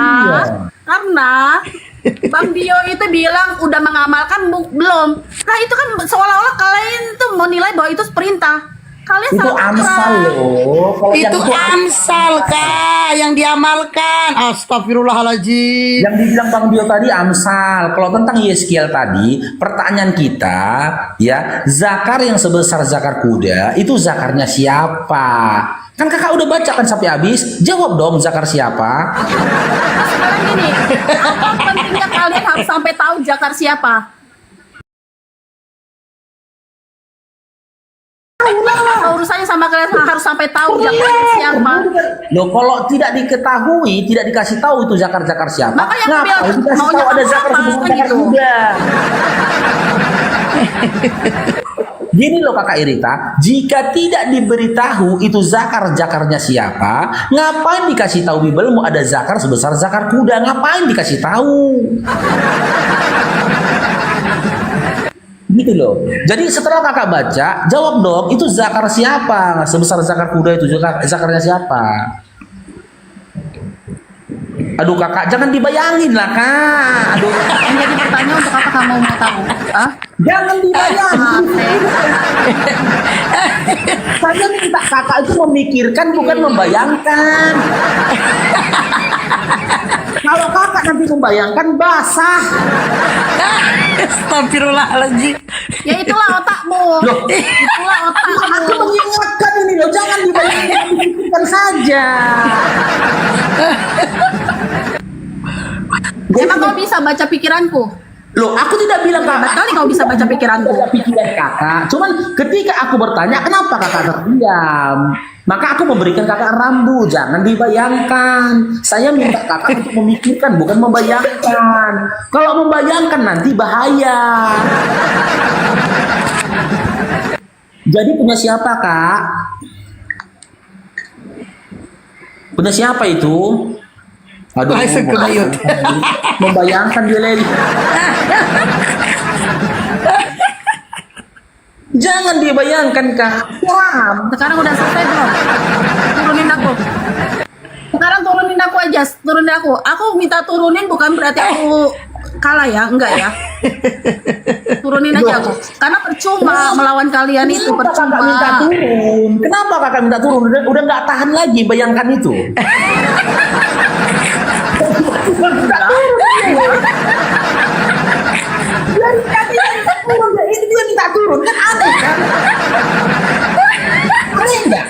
Bang Dio itu bilang udah mengamalkan belum. Nah itu kan seolah-olah kalian tuh menilai bahwa itu perintah. Kalian Itu salah amsal kaprah. loh. Kalau yang Itu amsal Kak yang diamalkan. Astagfirullahaladzim. Yang dibilang Bang Dio tadi amsal. Kalau tentang Yeskiel tadi, pertanyaan kita ya, zakar yang sebesar zakar kuda itu zakarnya siapa? Kan kakak udah baca kan sampai habis. Jawab dong, zakar siapa? Sekarang gini, apa pentingnya kalian harus sampai tahu zakar siapa? Apa urusannya sama kalian harus sampai tahu zakar siapa? Loh, kalau tidak diketahui, tidak dikasih tahu itu zakar-zakar siapa? Makanya aku bilang, ngapain dikasih maunya tahu ada apa, zakar sebesar kan zakar gitu. kuda? Gini loh Kakak Irita, jika tidak diberitahu itu zakar-zakarnya siapa, ngapain dikasih tahu Bibelmu ada zakar sebesar zakar kuda? Ngapain dikasih tahu? Gitu loh. Jadi setelah kakak baca, jawab dong, itu zakar siapa? Sebesar zakar kuda itu zakarnya siapa? Aduh kakak, jangan dibayangin lah kak. Aduh. Yang jadi pertanyaan untuk apa kamu mau tahu? Hah? Jangan dibayangin. Saya minta kakak itu memikirkan bukan membayangkan. Kalau kakak nanti membayangkan basah. Astagfirullahaladzim. Ya itulah otakmu. Itulah otakmu. Aku mengingatkan ini loh, jangan dibayangkan, pikirkan saja. Emang kau bisa baca pikiranku? Loh, aku tidak bilang Hebat kakak. kali kau bisa baca pikiranku. Baca pikiran kakak. Cuman ketika aku bertanya kenapa kakak terdiam, maka aku memberikan kakak rambu. Jangan dibayangkan. Saya minta kakak untuk memikirkan, bukan membayangkan. Kalau membayangkan nanti bahaya. Jadi punya siapa kak? Punya siapa itu? Aduh, Langsung ke mayut. membayangkan dia lagi. Jangan dibayangkan kak. Wah, Sekarang udah selesai belum? Turunin aku. Sekarang turunin aku aja, turunin aku. Aku minta turunin bukan berarti aku kalah ya, enggak ya. Turunin aja aku. Karena percuma melawan kalian itu, kenapa kakak minta percuma. turun? Kenapa kakak minta turun? Udah nggak tahan lagi bayangkan itu. Dari tadi minta turun, ini dia minta turun kan aneh kan? Aneh enggak?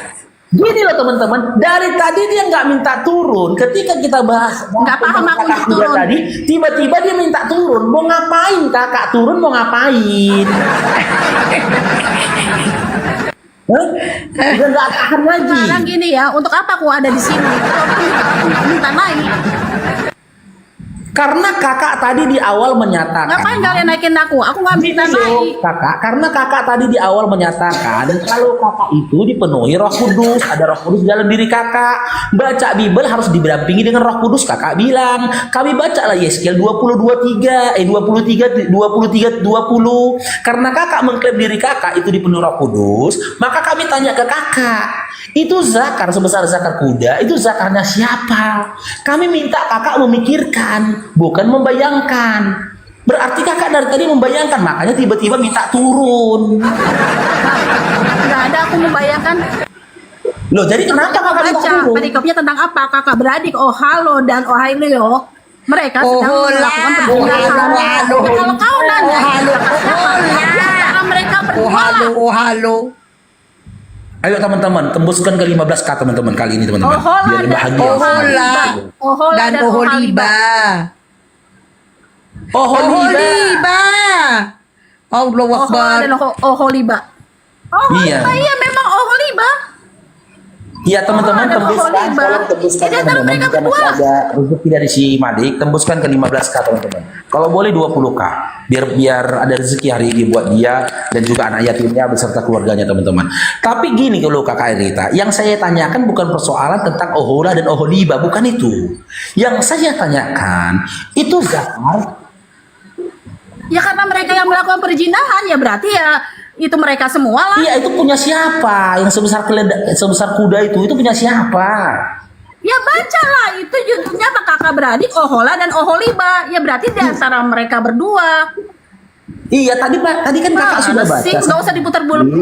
Gini loh teman-teman, dari tadi dia nggak minta turun. Ketika kita bahas Nggak paham aku kakak untuk kuda turun. tadi, tiba-tiba dia minta turun. Mau ngapain kakak turun? Mau ngapain? Hah? Udah nggak tahan lagi. Sekarang gini ya, untuk apa aku ada di sini? Aku minta naik. Karena kakak tadi di awal menyatakan. Ngapain kalian naikin aku? Aku nggak minta naik. Kakak, karena kakak tadi di awal menyatakan kalau kakak itu dipenuhi Roh Kudus, ada Roh Kudus dalam diri kakak. Baca Bible harus didampingi dengan Roh Kudus. Kakak bilang, kami baca lah Yeskiel 23 20. Karena kakak mengklaim diri kakak itu dipenuhi Roh Kudus, maka kami tanya ke kakak, itu zakar sebesar zakar kuda, itu zakarnya siapa? Kami minta kakak memikirkan, bukan membayangkan. Berarti kakak dari tadi membayangkan, makanya tiba-tiba minta turun. Nggak ada aku membayangkan. Loh, jadi kenapa kakak minta Baca turun? perikopnya tentang apa? Kakak beradik Ohalo dan Ohailio, mereka sedang melakukan perjinahan. Ya, kalau kau nanya, cara mereka berdua. halo. Ayo teman-teman, tembuskan ke 15K teman-teman kali ini teman-teman. Ohola Biar dan bahagia. Ohola Dan Oholiba. Oholiba. Allahu Ohola dan Akbar. Oholiba. Iya. Iya memang Oholiba. Iya teman-teman, ada tembuskan, Oholiba. tolong tembuskan Jadi antara teman-teman. mereka Jika masih berdua. ada rezeki dari si Madik, tembuskan ke 15K teman-teman. Kalau boleh 20K, biar ada rezeki hari ini buat dia dan juga anak yatimnya beserta keluarganya teman-teman. Tapi gini kalau Kakak Rita, yang saya tanyakan bukan persoalan tentang Ohola dan Oholiba, bukan itu. Yang saya tanyakan itu zakar. Ya karena mereka yang melakukan perjinahan, ya berarti ya itu mereka semua lah. Iya, itu punya siapa? Yang sebesar kuda itu punya siapa? Ya bacalah, itu judulnya apa, kakak beradik Ohola dan Oholiba. Ya berarti di antara mereka berdua. Iya, tadi kan kakak sudah baca. Nggak usah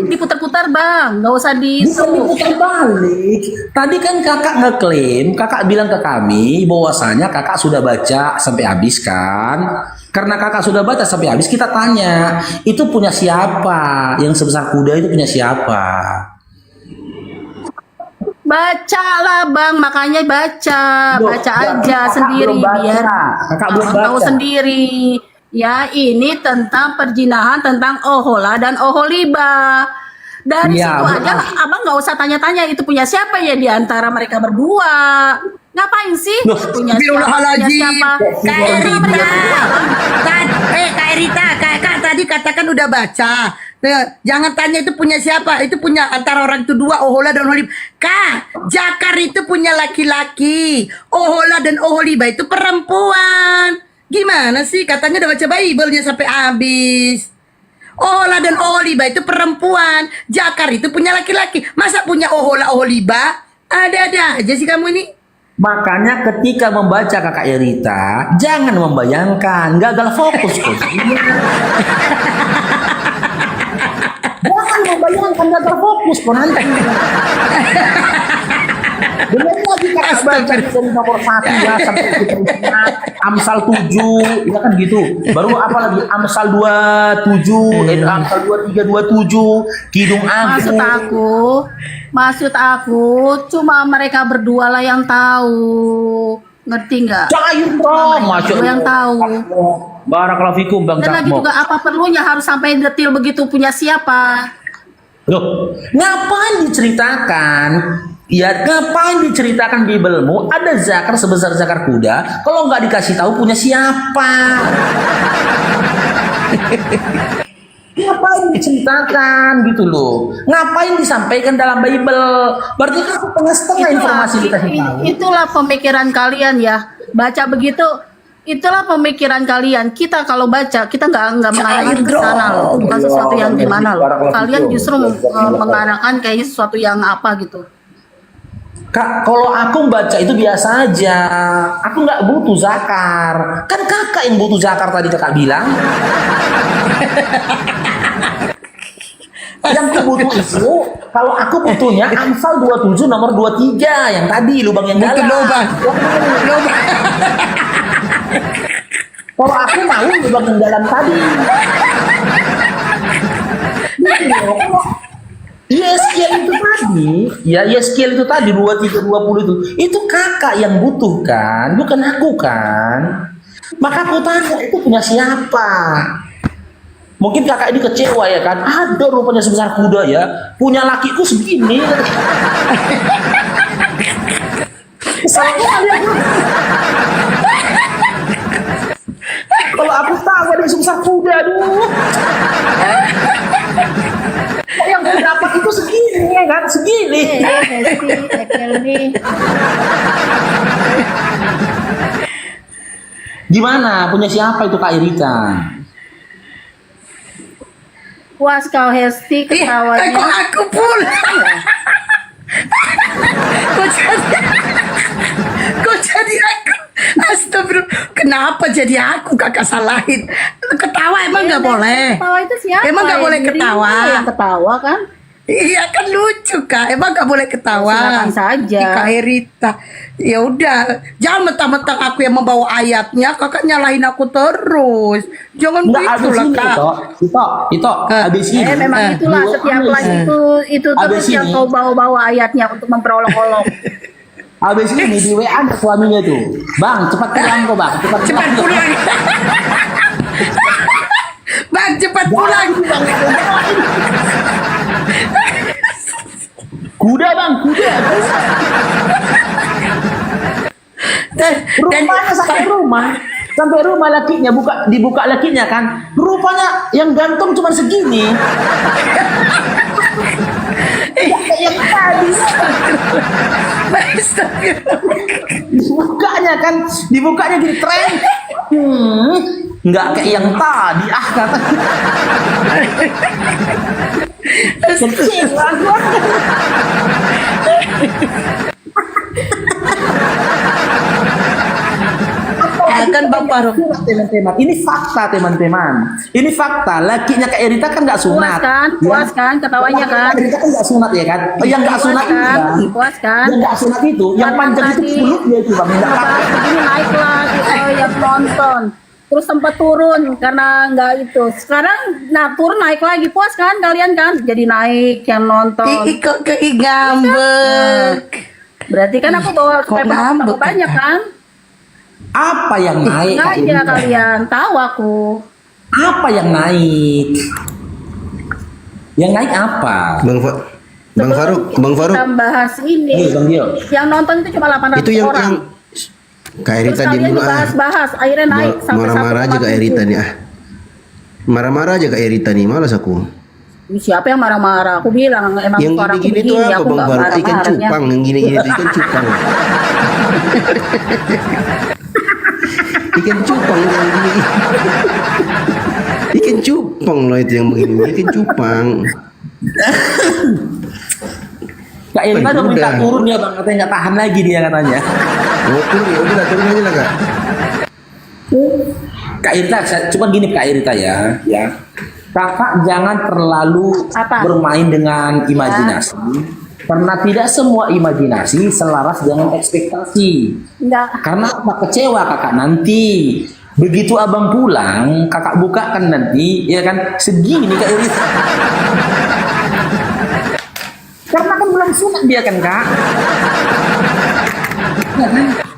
diputar-putar bang, nggak usah Bukan diputar balik. Tadi kan kakak ngeklaim, kakak bilang ke kami bahwasanya kakak sudah baca sampai habis kan. Karena kakak sudah baca sampai habis, kita tanya, itu punya siapa? Yang sebesar kuda itu punya siapa? Bacalah bang, makanya baca aja kakak sendiri belum baca. biar Kakak belum abang tahu baca. sendiri. Ya ini tentang perjinahan, tentang Ohola dan Oholiba. Dari Iya, situ aja abang nggak usah tanya-tanya itu punya siapa ya di antara mereka berdua. Ngapain sih? Punya siapa? Punya siapa? Kak Erita. Kak Erita, Kak tadi katakan udah baca. Jangan tanya itu punya siapa. Itu punya antara orang itu dua, Ohola dan Oholiba. Kak, Jakar itu punya laki-laki. Ohola dan Oholiba itu perempuan. Gimana sih? Katanya udah baca Bible-nya sampai habis. Ohola dan Oholiba itu perempuan. Jakar itu punya laki-laki. Masa punya Ohola Oholiba? Ada-ada aja sih kamu ini. Makanya ketika membaca kakak Erita, jangan membayangkan, gagal fokus kok. Jangan membayangkan, gagal fokus kok nanti. Benar lagi kakak baca dari nomor 1 ya sampai seterusnya, Amsal 7, ya kan gitu. Baru apa lagi? Amsal 27, Amsal 23, 27, Kidung Agung. Maksud aku cuma mereka berdua lah yang tahu. Ngerti nggak? Cair bro, Masuk yang tahu. Barakallahu fikum Bang Dan lagi Jakmo. juga apa perlunya harus sampai detail begitu punya siapa? Loh, ngapain diceritakan? Ya, ngapain diceritakan Biblemu ada zakar sebesar zakar kuda kalau nggak dikasih tahu punya siapa? Ngapain diceritakan gitu loh? Ngapain disampaikan dalam Bible? Berarti kan setengah-setengah informasi dikasih tahu. Itulah pemikiran kalian ya. Baca begitu, itulah pemikiran kalian. Kita kalau baca, kita nggak mengarahkan ke sana loh. Bukan sesuatu yang gimana loh. Kalian justru mengarahkan kayaknya sesuatu yang apa gitu. Kak, kalau aku baca itu biasa aja. Aku nggak butuh zakar. Kan kakak yang butuh zakar tadi kakak bilang. Yang aku butuh itu, kalau aku butuhnya Amsal 27 nomor 23 yang tadi lubang yang dalam. Lubang. Kalau aku mau lubang yang dalam tadi. Yeskiel itu tadi, ya Yeskiel itu tadi 2320 itu kakak yang butuhkan, bukan aku kan. Maka aku tanya itu punya siapa? Mungkin kakak ini kecewa ya kan, ada rupanya sebesar kuda ya, punya lakiku segini. Kalau aku tahu ada sebesar kuda, aduh. Yang gue dapat itu segini ya kan, segini. Gimana? Punya siapa itu Kak Irita? Puas kau Hesti ketawanya. Kok aku pula? Kok jadi aku? Astagfirullah. Kenapa jadi aku kakak salahin? Ketawa emang nggak boleh. Ketawa itu siapa? Emang nggak boleh Dirimu ketawa. Yang ketawa kan? Iya kan lucu kak. Emang nggak boleh ketawa. Silakan saja. Kak Irita. Ya udah, jangan mentang-mentang aku yang membawa ayatnya, kakak nyalahin aku terus. Jangan begitu lah kak. Itu habis ini. Memang itulah setiap lagi itu terus yang kau bawa-bawa ayatnya untuk memperolok-olok. Habis ini di WA ada suaminya tuh. Bang, cepat pulang kok bang. Cepat pulang. Bang, cepat pulang. Kuda bang, kuda. Rupanya sampai rumah lakinya dibuka lakinya kan. Rupanya yang gantung cuma segini. Yang tadi. Dibukanya gini tren. Nggak kayak yang tadi kata. Kecil kan Bang Faruk. Teman-teman, ini fakta teman-teman. Ini fakta. Lakinya Kak Irita kan nggak sunat. Puas kan ketawanya kan? Kak Irita kan nggak sunat ya kan? Yang nggak sunat itu kan? Puas kan? Yang nggak sunat itu, yang panjang itu kulitnya itu bang. Ini naik lagi yang nonton. Terus sempat turun karena nggak itu. Sekarang turun naik lagi. Puas kan kalian kan? Jadi naik yang nonton. Kok ngambek. Berarti kan aku bawa sampai banyak kan? Apa yang naik? Aja kalian tahu aku. Apa yang naik? Yang naik apa? Bang Faruk. Kita bahas ini. Yang nonton itu cuma 800 Itu yang orang. Kak Irita di dulu bahas akhirnya naik sampai marah-marah aja Kak Irita nih marah-marah aja Kak Irita nih, malas aku. Siapa yang marah-marah? Aku bilang emang yang gini-gini tuh apa Bang Faruk? Ikan cupang yang gini-gini itu ikan cupang. Ikan cupang yang gini. Ikan cupang loh itu yang begini, ikan cupang. Kak Irita udah minta turun ya bang, katanya nggak tahan lagi dia katanya. Oh turun ya, udah turun aja lah Kak. Kak Irita, cuma gini Kak Irita ya. Kakak jangan terlalu bermain dengan imajinasi. Karena tidak semua imajinasi selaras dengan ekspektasi. Enggak. Karena kecewa kakak nanti. Begitu abang pulang, kakak bukakan nanti, ya kan segini Kak Irita. Karena kan belum sunat dia kan Kak.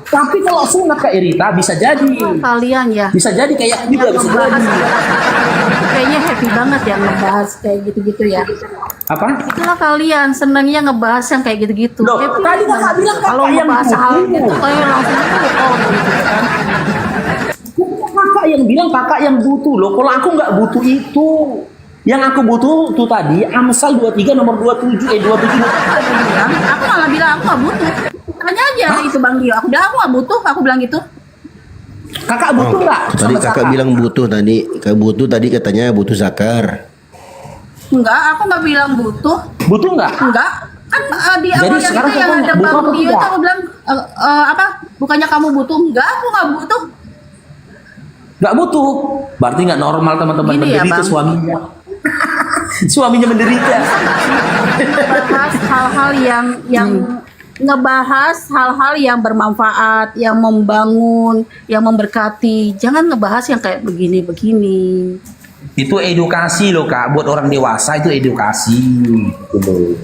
Tapi kalau sunat Kak Irita bisa jadi. Kalian ya. Bisa jadi kayak juga bisa jadi. Kayaknya happy banget ya ngebahas kayak gitu-gitu ya. Apa? Itulah kalian senangnya ngebahas yang kayak gitu-gitu. Loh, tadi kakak bilang kalau ngebahas hal gitu kayak langsung gitu kan. Kakak yang bilang kakak yang butuh loh. Kalau aku nggak butuh itu. Yang aku butuh tuh tadi Amsal 23 nomor 27 27. Aku malah bilang aku nggak butuh. Tanya aja itu Bang Dio. Aku nggak butuh. Aku bilang gitu. Kakak butuh nggak? Tadi kakak bilang butuh tadi. Kakak butuh tadi katanya butuh zakar. Enggak, aku nggak bilang butuh. Butuh nggak? Enggak. Kan di awal yang kita yang ada Bang Dio itu aku bilang bukannya kamu butuh? Enggak, aku nggak butuh. Nggak butuh. Berarti nggak normal teman-teman menderita suaminya. Suaminya menderita. Bahas hal-hal yang ngebahas hal-hal yang bermanfaat, yang membangun, yang memberkati. Jangan ngebahas yang kayak begini-begini. Itu edukasi loh kak, buat orang dewasa itu edukasi gitu.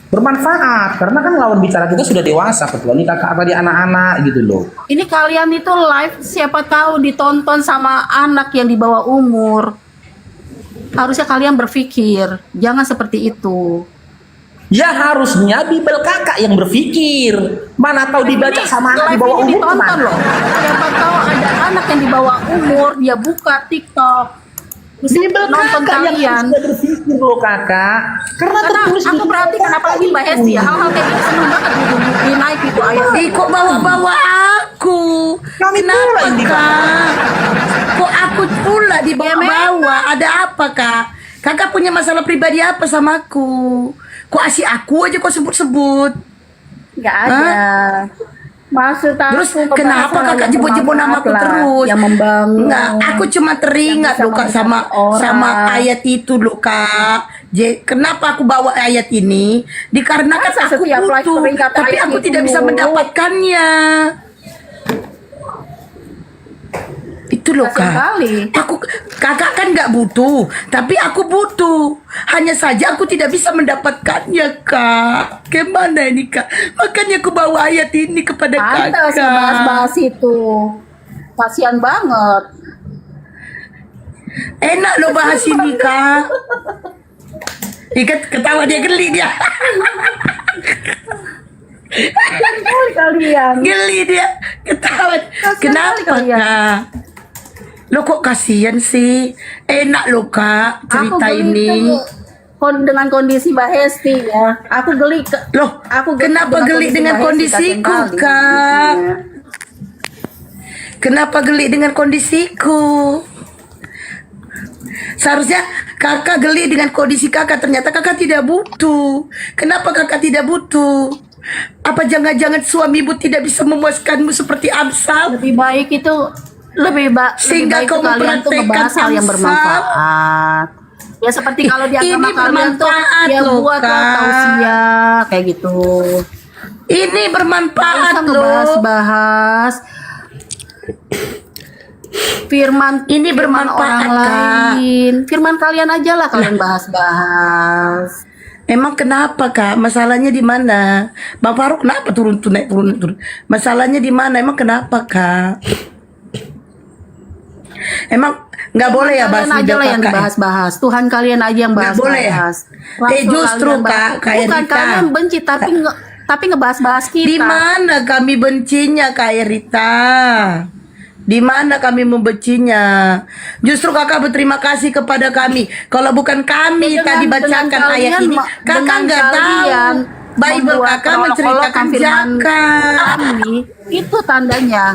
Bermanfaat karena kan lawan bicara kita sudah dewasa, kecuali kakak tadi anak-anak gitu loh. Ini kalian itu live siapa tahu ditonton sama anak yang di bawah umur. Harusnya kalian berpikir, jangan seperti itu. Ya harusnya Bibel kakak yang berpikir. Mana tahu dibaca sama anak di bawah Live ini umur ditonton gimana? loh. Siapa tahu ada anak yang di bawah umur dia buka TikTok. Terus Bibel nonton kakak yang kalian. harusnya berpikir loh kakak. Karena tertulis aku perhatikan apalagi Mbak Hesti ya, hal-hal kayak gitu seneng banget naik itu ayat. Kok bawa-bawa aku? Kenapa kak? Kok aku pula dibawa-bawa? Ada apa kak? Kakak punya masalah pribadi apa sama aku? Kok asik aku aja kok sebut-sebut? Nggak ada. Maksud aku Terus kenapa kakak jebut-jebut namaku terus? Yang membangun. Enggak, aku cuma teringat loh kak sama ayat itu loh kak. Kenapa aku bawa ayat ini? Dikarenakan Masa aku setiap live butuh, teringat tapi ayat aku itu tidak bisa mulu? mendapatkannya. Itu loh kak. Kakak kan nggak butuh, tapi aku butuh. Hanya saja aku tidak bisa mendapatkannya kak. Gimana ini kak? Makanya aku bawa ayat ini kepada Pantas kakak. bahas-bahas itu. Kasihan banget. Enak lo bahas ini kak. Ikat ketawa dia geli dia. Kalian. Geli dia ketawa. Kenapa kak? Lo kok kasihan sih? Enak lo kak cerita Aku geli ini. dengan kondisi Mbak Hesti ya. Aku geli Loh, aku kenapa geli dengan kondisiku kak? Kenapa geli dengan kondisiku? Seharusnya kakak geli dengan kondisi kakak. Ternyata kakak tidak butuh. Kenapa kakak tidak butuh? Apa jangan-jangan suami ibu tidak bisa memuaskanmu seperti Amsal? Lebih baik itu sehingga lebih baik kau kalian tuh ngebahas hal yang bermanfaat. Ya seperti kalau di agama Ini kalian tuh bermanfaat ya loh, buat Kak. tausiah kayak gitu. Ini bermanfaat Nggak usah loh. ngebahas-bahas firman Ini bermanfaat, orang Kak. lain. Firman kalian aja lah kalian bahas-bahas. Emang kenapa kak? Masalahnya di mana? Bang Faruk kenapa turun naik turun? Masalahnya di mana? Emang kenapa kak? Emang nggak boleh ya bahas Kalian aja video lah yang kakak? dibahas-bahas. Tuhan kalian aja yang Nggak boleh ya? bahas-bahas. Justru kak, kayak bukan Rita. kalian benci tapi ngebahas-bahas kita. Di mana kami bencinya kak Rita? Di mana kami membencinya? Justru kakak berterima kasih kepada kami. Kalau bukan kami Ya, tadi dengan bacakan kalian, ayat ini, kakak dengan nggak tahu. kalian Bible membuat kakak olok-olok menceritakan firman zakat. kami, itu tandanya.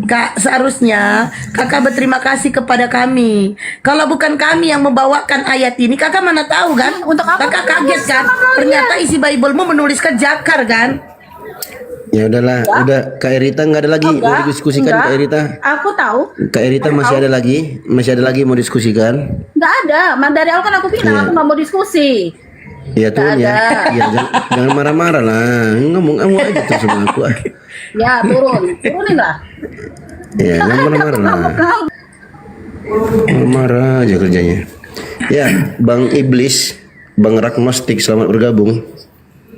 Kak, seharusnya kakak berterima kasih kepada kami. Kalau bukan kami yang membawakan ayat ini, kakak mana tahu kan? Untuk apa Kakak kamu kaget kan? sama kalian? Ternyata isi Biblemu menuliskan zakar kan? Ya udahlah, udah Kak Erita nggak ada lagi mau didiskusikan enggak. Kak Erita. Aku tahu. Kak Erita masih ada lagi mau diskusikan. Nggak ada. Dari awal kan aku bilang Iya. aku nggak mau diskusi. Ya tuh ya, ada. ya jangan marah-marah lah, ngomong aja tuh sama aku. Ya turunin lah. Ya jangan marah-marah lah, marah aja kerjanya. Ya Bang Iblis, Bang Ragnostik, selamat bergabung.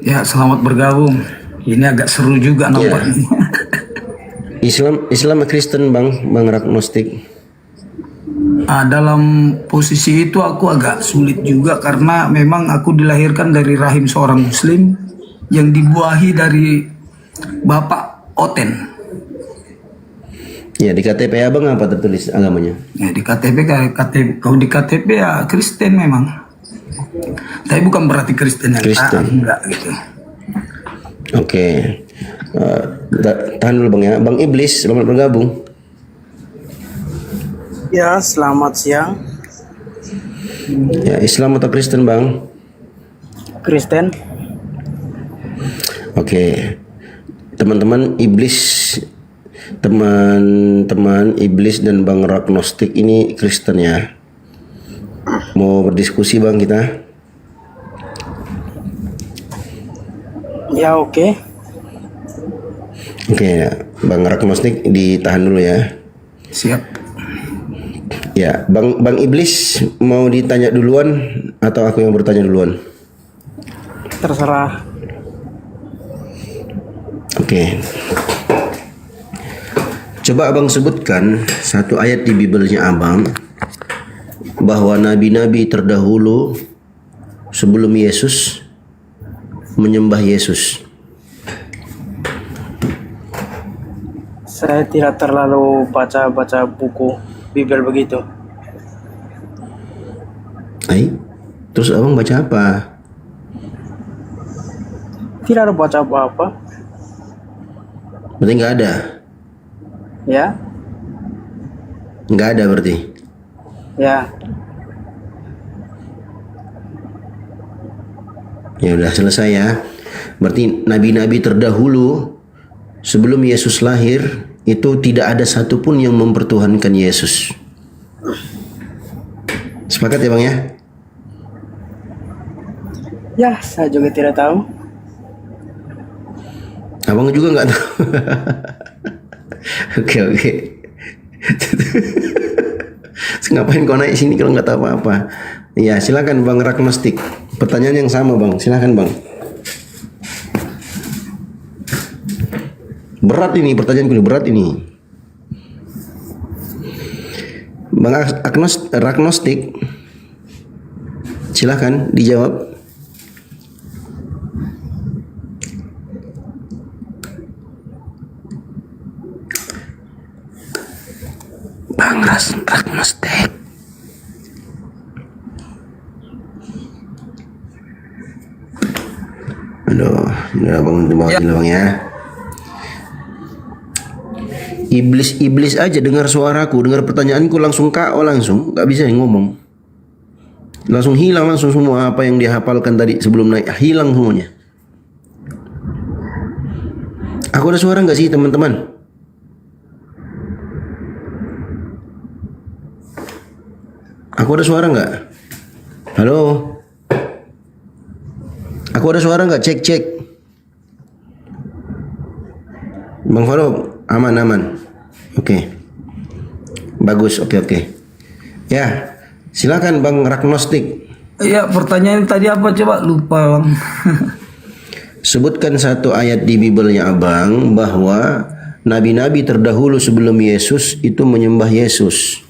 Ya, selamat bergabung. Ini agak seru juga nampaknya. Islam Kristen Bang Ragnostik. Dalam posisi itu aku agak sulit juga karena memang aku dilahirkan dari rahim seorang muslim yang dibuahi dari bapak Oten. Ya di KTP abang apa tertulis agamanya? Ya di KTP kalau di KTP ya Kristen memang. Tapi bukan berarti Kristen yang taat, enggak gitu. Oke. Tahan dulu Bang ya. Bang Iblis, selamat bergabung. Ya, selamat siang. Ya, Islam atau Kristen Bang? Kristen. Oke. Teman-teman Iblis, teman-teman Iblis dan Bang Ragnostik ini Kristen ya. Mau berdiskusi Bang kita? Ya, oke. Oke, Bang Ragnostik ditahan dulu ya. Siap. Ya, Bang Iblis mau ditanya duluan atau aku yang bertanya duluan? Terserah. Oke. Coba Abang sebutkan satu ayat di Bibelnya Abang bahwa nabi-nabi terdahulu sebelum Yesus menyembah Yesus. Saya tidak terlalu baca-baca buku Bible begitu. Terus Abang baca apa? Tidak ada baca apa-apa. Berarti nggak ada? Ya, Nggak ada berarti? ya. Ya udah selesai ya. Berarti nabi-nabi terdahulu sebelum Yesus lahir itu tidak ada satupun yang mempertuhankan Yesus. Sepakat ya Bang ya? Ya, saya juga tidak tahu. Abang juga nggak tahu. Oke. Ngapain kau naik sini kalau nggak tahu apa-apa? Ya silakan Bang Ragnostik. Pertanyaan yang sama Bang, silakan Bang. Berat ini pertanyaanku ini, berat ini. Bang Ragnostik, silakan dijawab. Bang Ragnostik. Aduh, udah bangun Bang ya. Iblis aja dengar suaraku, dengar pertanyaanku langsung KO langsung, nggak bisa ngomong. Langsung hilang langsung semua apa yang dia hafalkan tadi sebelum naik, hilang semuanya. Aku ada suara nggak sih teman-teman? Aku ada suara nggak? Halo? Aku ada suara nggak? Cek. Bang Farouk, aman. Oke. Bagus, oke. Ya, silakan Bang Ragnostik. Ya, pertanyaan tadi apa coba? Lupa Bang. Sebutkan satu ayat di Bibelnya Abang bahwa nabi-nabi terdahulu sebelum Yesus itu menyembah Yesus.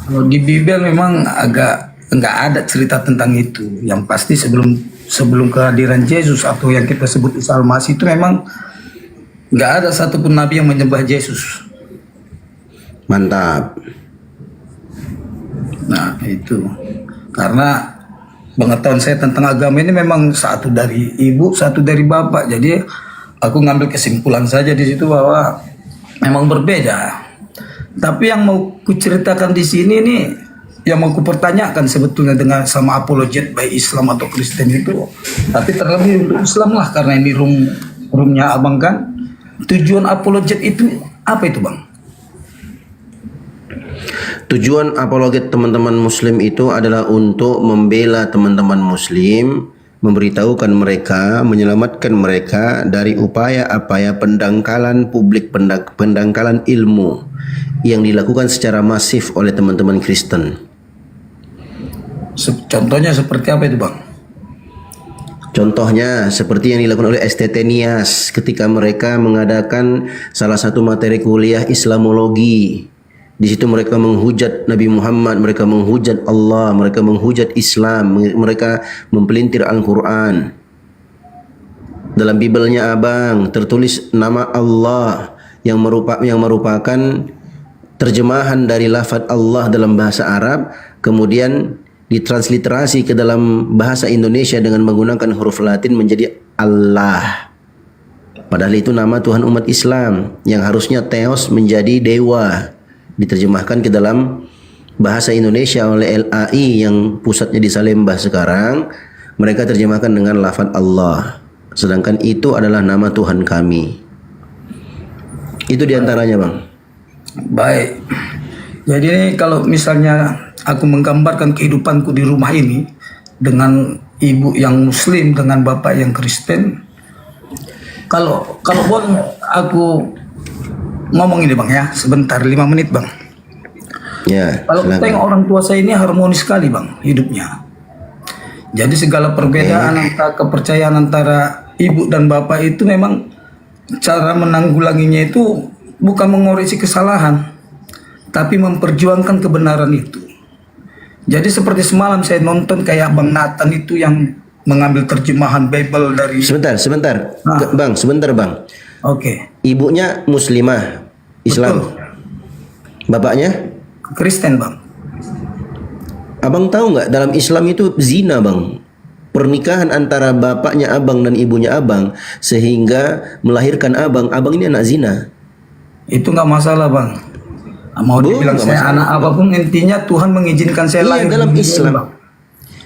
Kalau di Bible memang agak nggak ada cerita tentang itu. Yang pasti sebelum kehadiran Yesus atau yang kita sebut Isa Al-Masih itu memang nggak ada satupun nabi yang menyembah Yesus. Mantap. Nah itu karena pengetahuan saya tentang agama ini memang satu dari ibu, satu dari bapak. Jadi aku ngambil kesimpulan saja di situ bahwa memang berbeda. Tapi yang mau kuceritakan di sini nih, yang mau kupertanyakan sebetulnya dengan sama apologet baik Islam atau Kristen itu, tapi terlebih untuk Islam lah karena ini roomnya Abang kan. Tujuan apologet itu apa itu Bang? Tujuan apologet teman-teman muslim itu adalah untuk membela teman-teman muslim, memberitahukan mereka, menyelamatkan mereka dari upaya-upaya pendangkalan publik, pendangkalan ilmu yang dilakukan secara masif oleh teman-teman Kristen. Contohnya seperti apa itu Bang? Contohnya seperti yang dilakukan oleh STT Nias ketika mereka mengadakan salah satu materi kuliah Islamologi. Di situ mereka menghujat Nabi Muhammad, mereka menghujat Allah, mereka menghujat Islam, mereka mempelintir Al-Quran. Dalam Bibelnya Abang tertulis nama Allah yang merupakan terjemahan dari lafaz Allah dalam bahasa Arab, kemudian ditransliterasi ke dalam bahasa Indonesia dengan menggunakan huruf Latin menjadi Allah. Padahal itu nama Tuhan umat Islam yang harusnya Theos menjadi dewa. Diterjemahkan ke dalam bahasa Indonesia oleh LAI yang pusatnya di Salemba sekarang, mereka terjemahkan dengan lafaz Allah. Sedangkan itu adalah nama Tuhan kami. Itu diantaranya Bang. Baik. Jadi kalau misalnya aku menggambarkan kehidupanku di rumah ini dengan ibu yang Muslim dengan bapak yang Kristen, kalau boleh aku ngomong ini bang ya, sebentar 5 menit bang. Ya, Kalau kita yang orang tua saya ini harmonis sekali bang hidupnya. Jadi segala perbedaan antara kepercayaan antara ibu dan bapak itu memang cara menanggulanginya itu bukan mengoreksi kesalahan, tapi memperjuangkan kebenaran itu. Jadi seperti semalam saya nonton kayak Bang Nathan itu yang mengambil terjemahan Bible dari. Sebentar. Bang, sebentar bang. Oke. Ibunya muslimah, Islam. Bapaknya? Kristen bang. Abang tahu nggak dalam Islam itu zina bang? Pernikahan antara bapaknya abang dan ibunya abang sehingga melahirkan abang ini anak zina. Itu nggak masalah bang. Mau dibilang saya anak apapun, intinya Tuhan mengizinkan saya lahir dalam di dunia, Islam. Bang.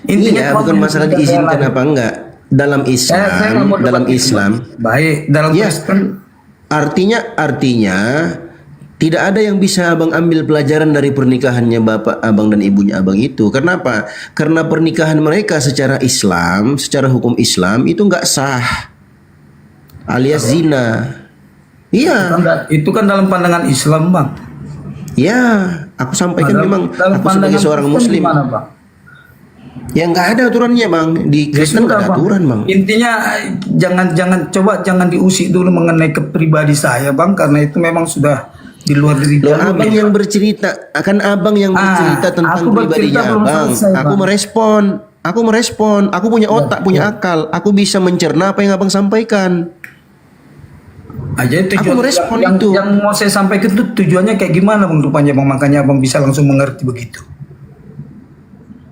Intinya Iya, Tuhan bukan masalah mengizinkan saya diizinkan lahir. apa enggak. Dalam Islam, Saya nggak mau dalam debat itu, Islam. Bang. Baik, dalam Kristen. Artinya tidak ada yang bisa abang ambil pelajaran dari pernikahannya bapak abang dan ibunya abang itu. Kenapa? Karena pernikahan mereka secara Islam, secara hukum Islam itu nggak sah, alias zina. Iya. Itu kan dalam pandangan Islam bang. Ya, aku sampaikan memang dalam aku sebagai pandangan seorang Kristen Muslim. gimana, Bang? Ya nggak ada aturannya bang. Di Kristen nggak ada aturan bang. Intinya jangan diusik dulu mengenai kepribadi saya bang, karena itu memang sudah di luar dari Loh, abang yang bercerita, akan abang yang bercerita tentang aku bercerita pribadinya belum abang. selesai, Aku Bang. merespon. Aku punya otak, punya akal. Aku bisa mencerna apa yang abang sampaikan. Aja tujuan Aku merespon yang, itu. yang mau saya sampaikan itu tujuannya kayak gimana bang rupanya bang, makanya abang bisa langsung mengerti begitu.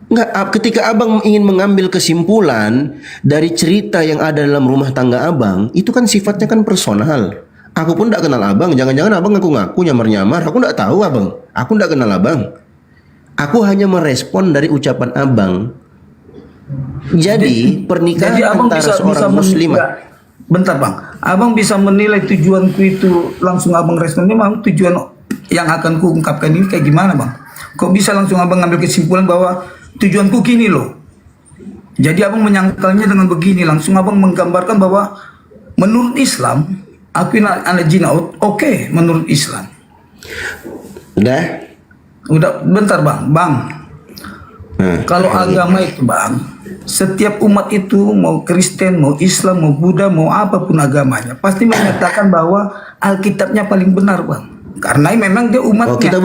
Enggak, ketika abang ingin mengambil kesimpulan dari cerita yang ada dalam rumah tangga abang, itu kan sifatnya kan personal. Aku pun tidak kenal abang, jangan-jangan abang ngaku-ngaku nyamar-nyamar. Aku tidak tahu abang, aku tidak kenal abang. Aku hanya merespon dari ucapan abang. Jadi pernikahan abang antara seorang muslimah. Bentar bang, abang bisa menilai tujuanku itu langsung abang respon, memang tujuan yang akan ku ungkapkan ini kayak gimana bang? Kok bisa langsung abang ngambil kesimpulan bahwa tujuanku gini loh? Jadi abang menyangkalnya dengan begini, langsung abang menggambarkan bahwa menurut Islam, aku anak zina, oke, menurut Islam. Udah, bentar bang. Kalau agama itu bang, setiap umat itu mau Kristen, mau Islam, mau Buddha, mau apapun agamanya, pasti menyatakan bahwa Alkitabnya paling benar bang. Karena memang dia umatnya. Kita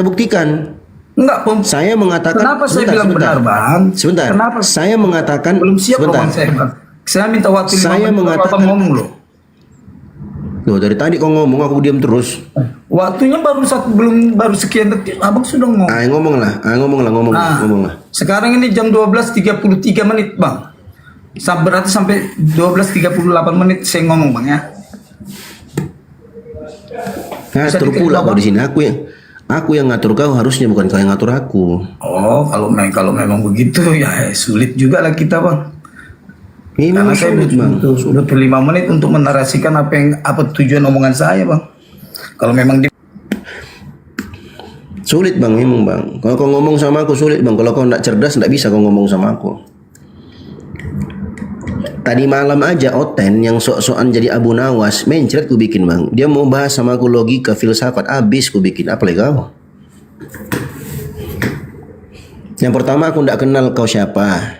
buktikan. Enggak, saya mengatakan. Kenapa saya bilang benar bang? Sebentar. Kenapa? Saya mengatakan. Belum siap sebentar. bang saya bang. Saya minta waktu 5 Saya menit mengatakan. abang ngomong loh. Loh, dari tadi kau ngomong aku diam terus. Waktunya baru sekian detik, abang sudah ngomong. Ngomong lah. Sekarang ini jam 12.33 menit bang. Berarti sampai 12.38 menit saya ngomong bang ya. Ngatur pula kau di sini. Aku yang ngatur kau, harusnya bukan kau yang ngatur aku. Oh, kalau memang begitu ya sulit juga lah kita bang. Karena saya sudah 5 menit untuk menarasikan apa tujuan omongan saya bang. Kalau memang sulit bang, memang bang. Kalau kau ngomong sama aku sulit bang. Kalau kau tidak cerdas, tidak bisa kau ngomong sama aku. Tadi malam aja Oten yang sok-sokan jadi Abu Nawas mencret ku bikin bang. Dia mau bahas sama aku logika, filsafat, abis ku bikin. Apa lagi kau? Yang pertama aku tidak kenal kau siapa.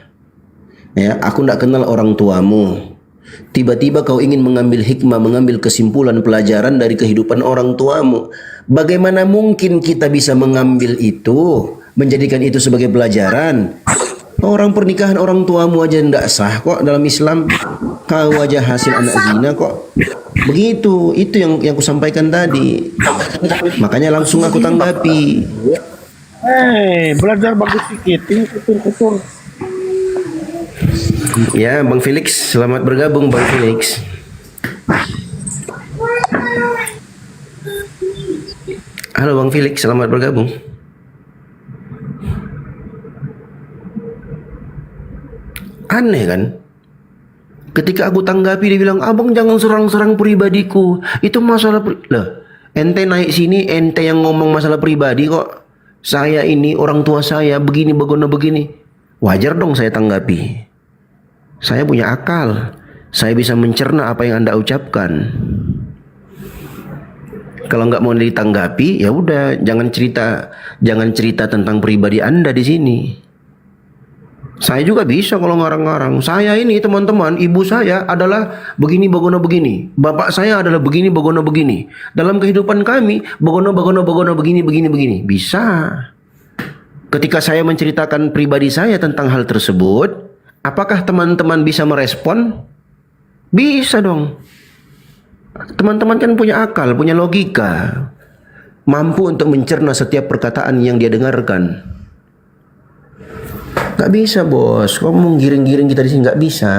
Ya, aku tidak kenal orang tuamu. Tiba-tiba kau ingin mengambil hikmah, mengambil kesimpulan pelajaran dari kehidupan orang tuamu. Bagaimana mungkin kita bisa mengambil itu, menjadikan itu sebagai pelajaran? Orang pernikahan orang tuamu aja tidak sah kok dalam Islam. Kau aja hasil anak zina kok. Begitu, itu yang aku sampaikan tadi. Makanya langsung aku tanggapi. Belajar bagus sedikit, ini kutur-kutur. Ya, Bang Felix, selamat bergabung Bang Felix. Halo Bang Felix, selamat bergabung. Aneh kan? Ketika aku tanggapi dia bilang, abang jangan serang-serang pribadiku. Itu masalah lah. Ente naik sini, ente yang ngomong masalah pribadi kok. Saya ini orang tua saya begini begini. Wajar dong saya tanggapi. Saya punya akal. Saya bisa mencerna apa yang Anda ucapkan. Kalau nggak mau ditanggapi, ya udah, jangan cerita tentang pribadi Anda di sini. Saya juga bisa kalau ngarang-ngarang. Saya ini teman-teman, ibu saya adalah begini begono begini. Bapak saya adalah begini begono begini. Dalam kehidupan kami, begono begini. Bisa. Ketika saya menceritakan pribadi saya tentang hal tersebut, apakah teman-teman bisa merespon? Bisa dong. Teman-teman kan punya akal, punya logika. Mampu untuk mencerna setiap perkataan yang dia dengarkan. Gak bisa bos, kau mau giring-giring kita di sini, gak bisa.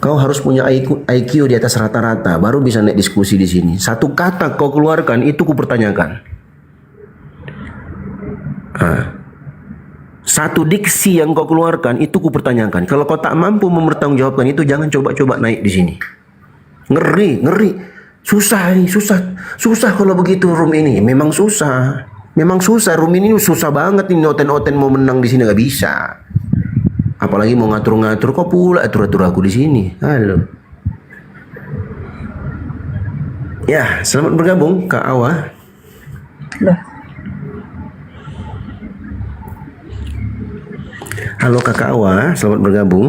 Kau harus punya IQ di atas rata-rata, baru bisa naik diskusi di sini. Satu kata kau keluarkan, itu ku pertanyakan. Satu diksi yang kau keluarkan, itu ku pertanyakan. Kalau kau tak mampu mempertanggungjawabkan itu, jangan coba-coba naik di sini. Ngeri. Susah kalau begitu room ini. Memang susah room ini, susah banget nih. Oten mau menang di sini gak bisa. Apalagi mau ngatur-ngatur, kok pula atur-atur aku di sini. Halo. Ya, selamat bergabung Kak Awa. Halo Kakak Awa, selamat bergabung.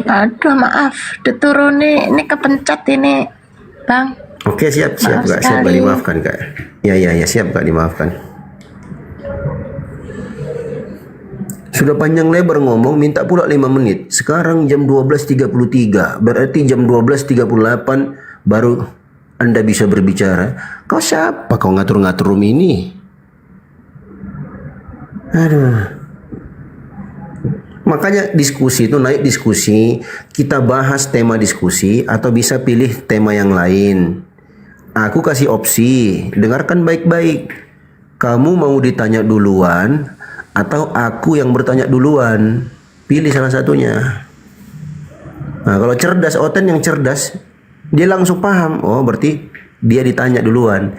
Aduh maaf, diturun nih, ini kepencet ini, Bang. Oke, siap Maaf Kak, siap Kak, sekali. dimaafkan Kak. Ya, siap Kak, dimaafkan. Sudah panjang lebar ngomong, minta pula 5 menit. Sekarang jam 12.33, berarti jam 12.38 baru Anda bisa berbicara. Kau siapa kau ngatur-ngatur room ini? Aduh. Makanya diskusi itu, naik diskusi, kita bahas tema diskusi atau bisa pilih tema yang lain. Aku kasih opsi, dengarkan baik-baik. Kamu mau ditanya duluan atau aku yang bertanya duluan? Pilih salah satunya. Nah, kalau cerdas, Oten yang cerdas, dia langsung paham. Oh, berarti dia ditanya duluan.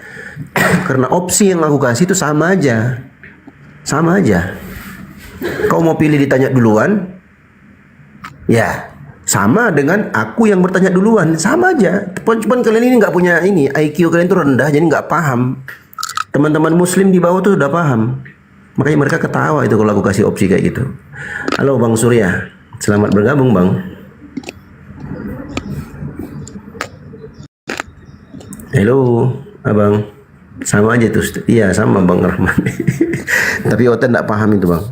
Karena opsi yang aku kasih itu sama aja. Sama aja. Kau mau pilih ditanya duluan? Ya, sama dengan aku yang bertanya duluan. Sama aja. Cuman kalian ini nggak punya ini, IQ kalian itu rendah, jadi nggak paham. Teman-teman muslim di bawah tuh udah paham. Makanya mereka ketawa itu kalau aku kasih opsi kayak gitu. Halo Bang Surya, selamat bergabung Bang. Halo Abang. Sama aja tuh. Iya sama Bang Rahman. Tapi Oten nggak paham itu Bang.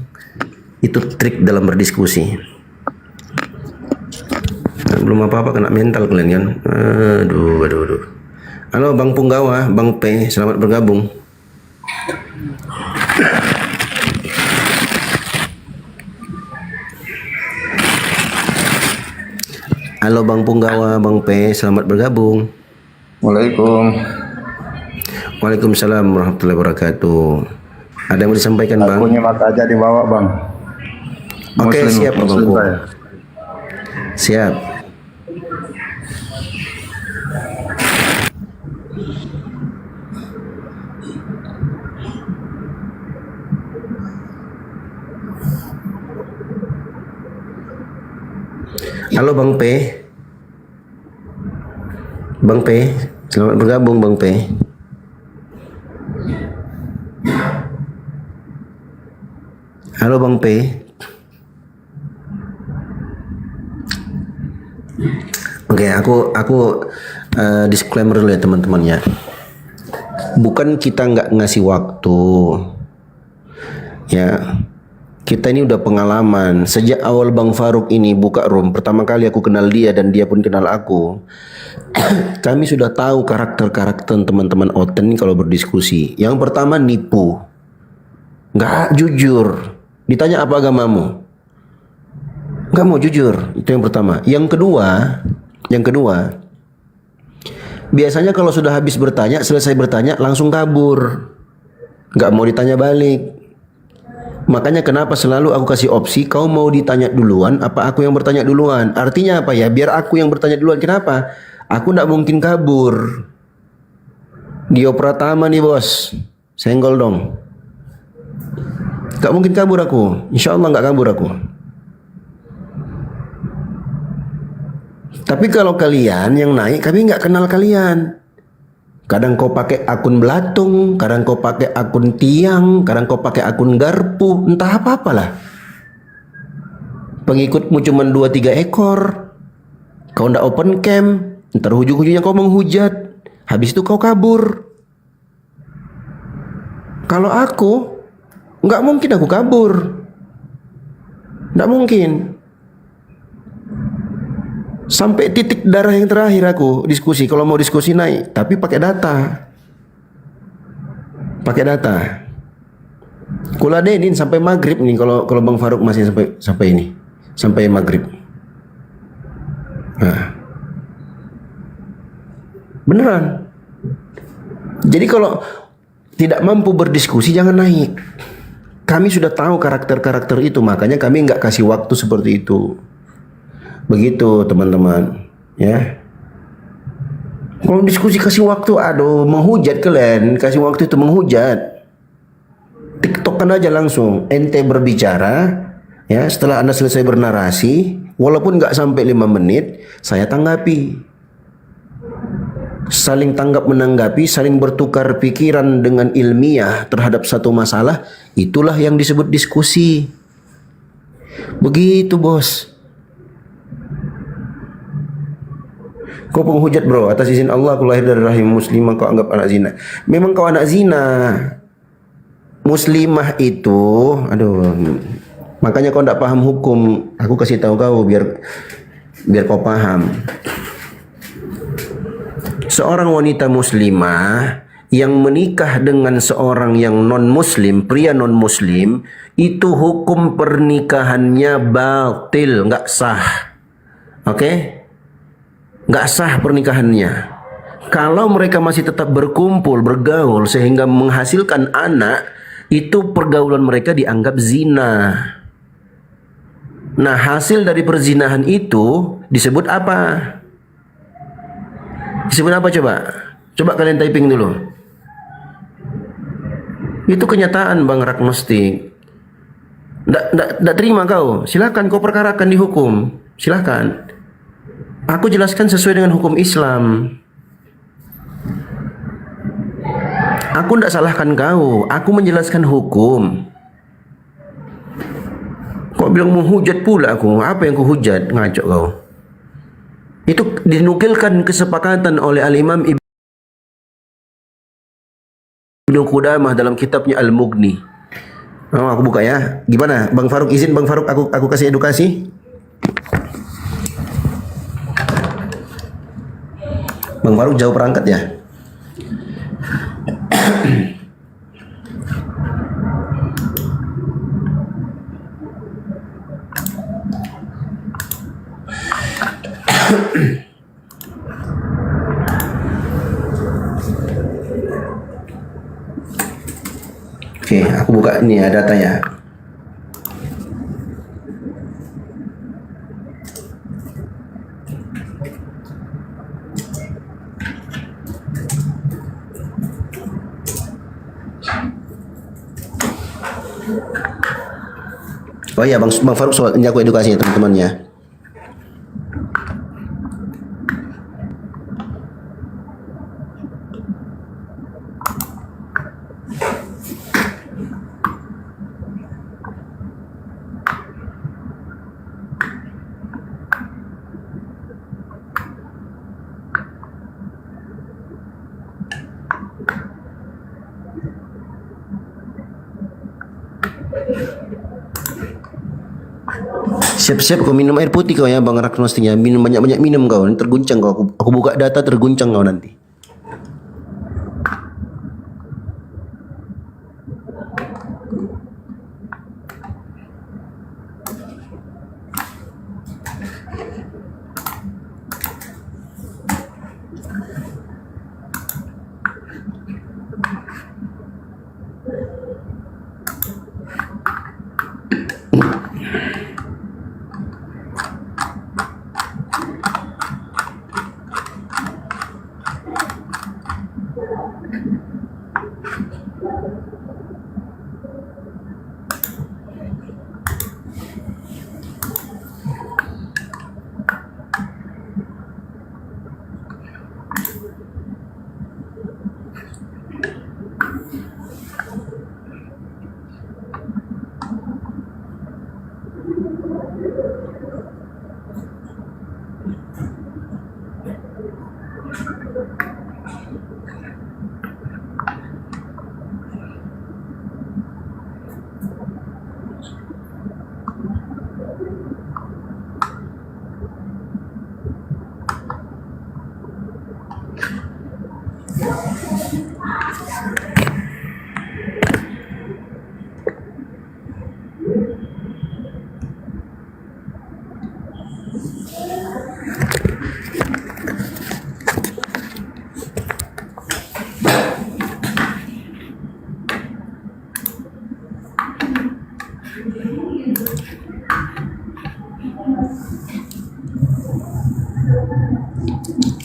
Itu trik dalam berdiskusi. Belum apa-apa kena mental kalian kan. Aduh. Halo Bang Punggawa, Bang P, selamat bergabung. Halo Bang Punggawa, Bang P, selamat bergabung. Waalaikumsalam warahmatullahi wabarakatuh. Ada yang mau disampaikan Bang? Aku nyimak aja di bawah Bang. Oke, siap Bang. saya. Siap. Halo Bang P. Bang P, selamat bergabung Bang P. Halo Bang P. Oke, aku disclaimer dulu ya teman-teman ya. Bukan kita nggak ngasih waktu. Ya. Kita ini udah pengalaman. Sejak awal Bang Faruk ini buka room, pertama kali aku kenal dia dan dia pun kenal aku. Kami sudah tahu karakter-karakter teman-teman Oten ini kalau berdiskusi. Yang pertama nipu. Nggak jujur. Ditanya apa agamamu? Nggak mau jujur. Itu yang pertama. Yang kedua, biasanya kalau sudah habis bertanya, selesai bertanya langsung kabur. Nggak mau ditanya balik. Makanya kenapa selalu aku kasih opsi, kau mau ditanya duluan apa aku yang bertanya duluan? Artinya apa ya? Biar aku yang bertanya duluan. Kenapa? Aku nggak mungkin kabur. Dio Pratama nih bos, senggol dong. Gak mungkin kabur aku. Insya Allah gak kabur aku. Tapi kalau kalian yang naik, kami nggak kenal kalian. Kadang kau pakai akun belatung, kadang kau pakai akun tiang, kadang kau pakai akun garpu, entah apa-apalah. Pengikutmu cuma 2-3 ekor. Kau ndak open cam, ntar ujung-ujungnya kau menghujat. Habis itu kau kabur. Kalau aku, nggak mungkin aku kabur. Nggak mungkin. Sampai titik darah yang terakhir aku diskusi. Kalau mau diskusi naik, tapi pakai data. Pakai data. Kuladenin sampai maghrib nih. Kalau Bang Faruk masih sampai ini, sampai maghrib. Nah. Beneran. Jadi kalau tidak mampu berdiskusi jangan naik. Kami sudah tahu karakter-karakter itu, makanya kami nggak kasih waktu seperti itu. Begitu teman-teman, ya. Kalau diskusi kasih waktu, aduh menghujat kalian, kasih waktu itu menghujat. TikTokkan aja langsung, ente berbicara, ya. Setelah Anda selesai bernarasi, walaupun nggak sampai 5 menit, saya tanggapi. Saling tanggap menanggapi, saling bertukar pikiran dengan ilmiah terhadap satu masalah, itulah yang disebut diskusi. Begitu bos. Kau penghujat bro, atas izin Allah aku lahir dari rahim muslimah, kau anggap anak zina. Memang kau anak zina. Muslimah itu, aduh, makanya kau tidak paham hukum. Aku kasih tahu kau biar kau paham. Seorang wanita muslimah yang menikah dengan seorang yang non muslim, pria non muslim, itu hukum pernikahannya batil, nggak sah. Oke? Nggak sah pernikahannya. Kalau mereka masih tetap berkumpul, bergaul sehingga menghasilkan anak, itu pergaulan mereka dianggap zina. Nah, hasil dari perzinahan itu disebut apa? Disebut apa coba? Coba kalian typing dulu. Itu kenyataan Bang Ragnostik. Nggak terima kau. Silakan kau perkarakan di hukum. Silakan. Aku jelaskan sesuai dengan hukum Islam. Aku tidak salahkan kau. Aku menjelaskan hukum. Kau bilang menghujat pula aku. Apa yang ku hujat? Ngaco kau. Itu dinukilkan kesepakatan oleh Al-Imam Ibnu Qudamah dalam kitabnya Al-Mughni. Oh, aku buka ya. Gimana? Bang Faruk izin, Bang Faruk aku kasih edukasi. Bang Faruk jauh perangkat ya. Oke, aku buka ini ya datanya. Oh iya Bang Faruk soal ini aku edukasi ya teman-teman ya. Siap-siap kau minum air putih kau ya Bang Ragnostik ya. Minum banyak-banyak minum kau. Ini terguncang kau. Aku buka data terguncang kau nanti.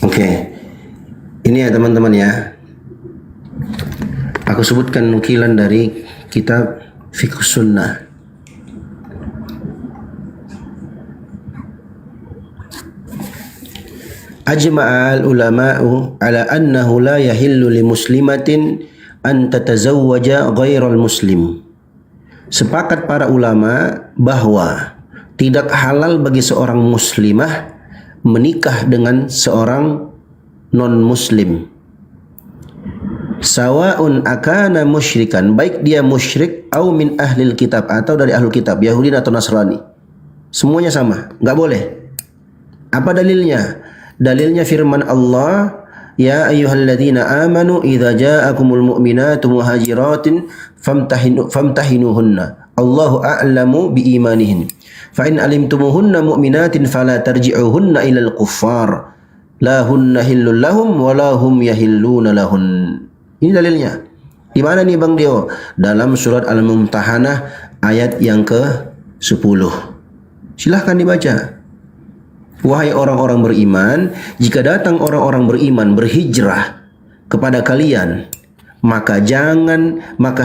Oke, ini ya teman-teman ya. Aku sebutkan nukilan dari kitab Fiqh Sunnah. Ajma'al ulama'u ala annahu la yahillu li muslimatin an tatazawwaja ghairal muslim. Sepakat para ulama bahwa tidak halal bagi seorang muslimah menikah dengan seorang non-muslim. Sawa'un akana musyrikan, baik dia musyrik atau min ahlil kitab, atau dari ahlul kitab, Yahudi atau Nasrani. Semuanya sama, nggak boleh. Apa dalilnya? Dalilnya firman Allah, ya ayyuhalladzina amanu idza ja'akumul mu'minatu muhajiratin famtahinuhunna. Allahu a'lamu biimanihin. Fa in alimtumuhunna mu'minatin fala tarji'uhunna ilal kuffar. La hunna hillul lahum wa la hum yahilluna lahun. Ini dalilnya. Di mana nih Bang Dio? Dalam surat Al-Mumtahanah ayat yang ke-10. Silahkan dibaca. Wahai orang-orang beriman, jika datang orang-orang beriman berhijrah kepada kalian, maka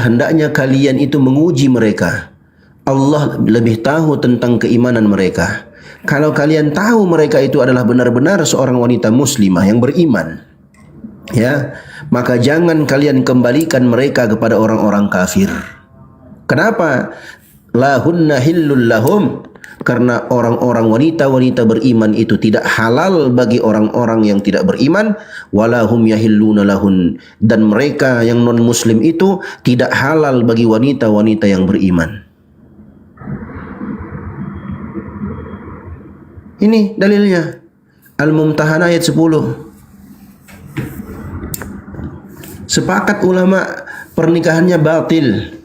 hendaknya kalian itu menguji mereka. Allah lebih tahu tentang keimanan mereka. Kalau kalian tahu mereka itu adalah benar-benar seorang wanita muslimah yang beriman, ya, maka jangan kalian kembalikan mereka kepada orang-orang kafir. Kenapa? Lahunna hillul lahum. Karena orang-orang wanita-wanita beriman itu tidak halal bagi orang-orang yang tidak beriman, walahum yahilluna lahun, dan mereka yang non-muslim itu tidak halal bagi wanita-wanita yang beriman. Ini dalilnya. Al-Mumtahanah ayat 10. Sepakat ulama pernikahannya batil.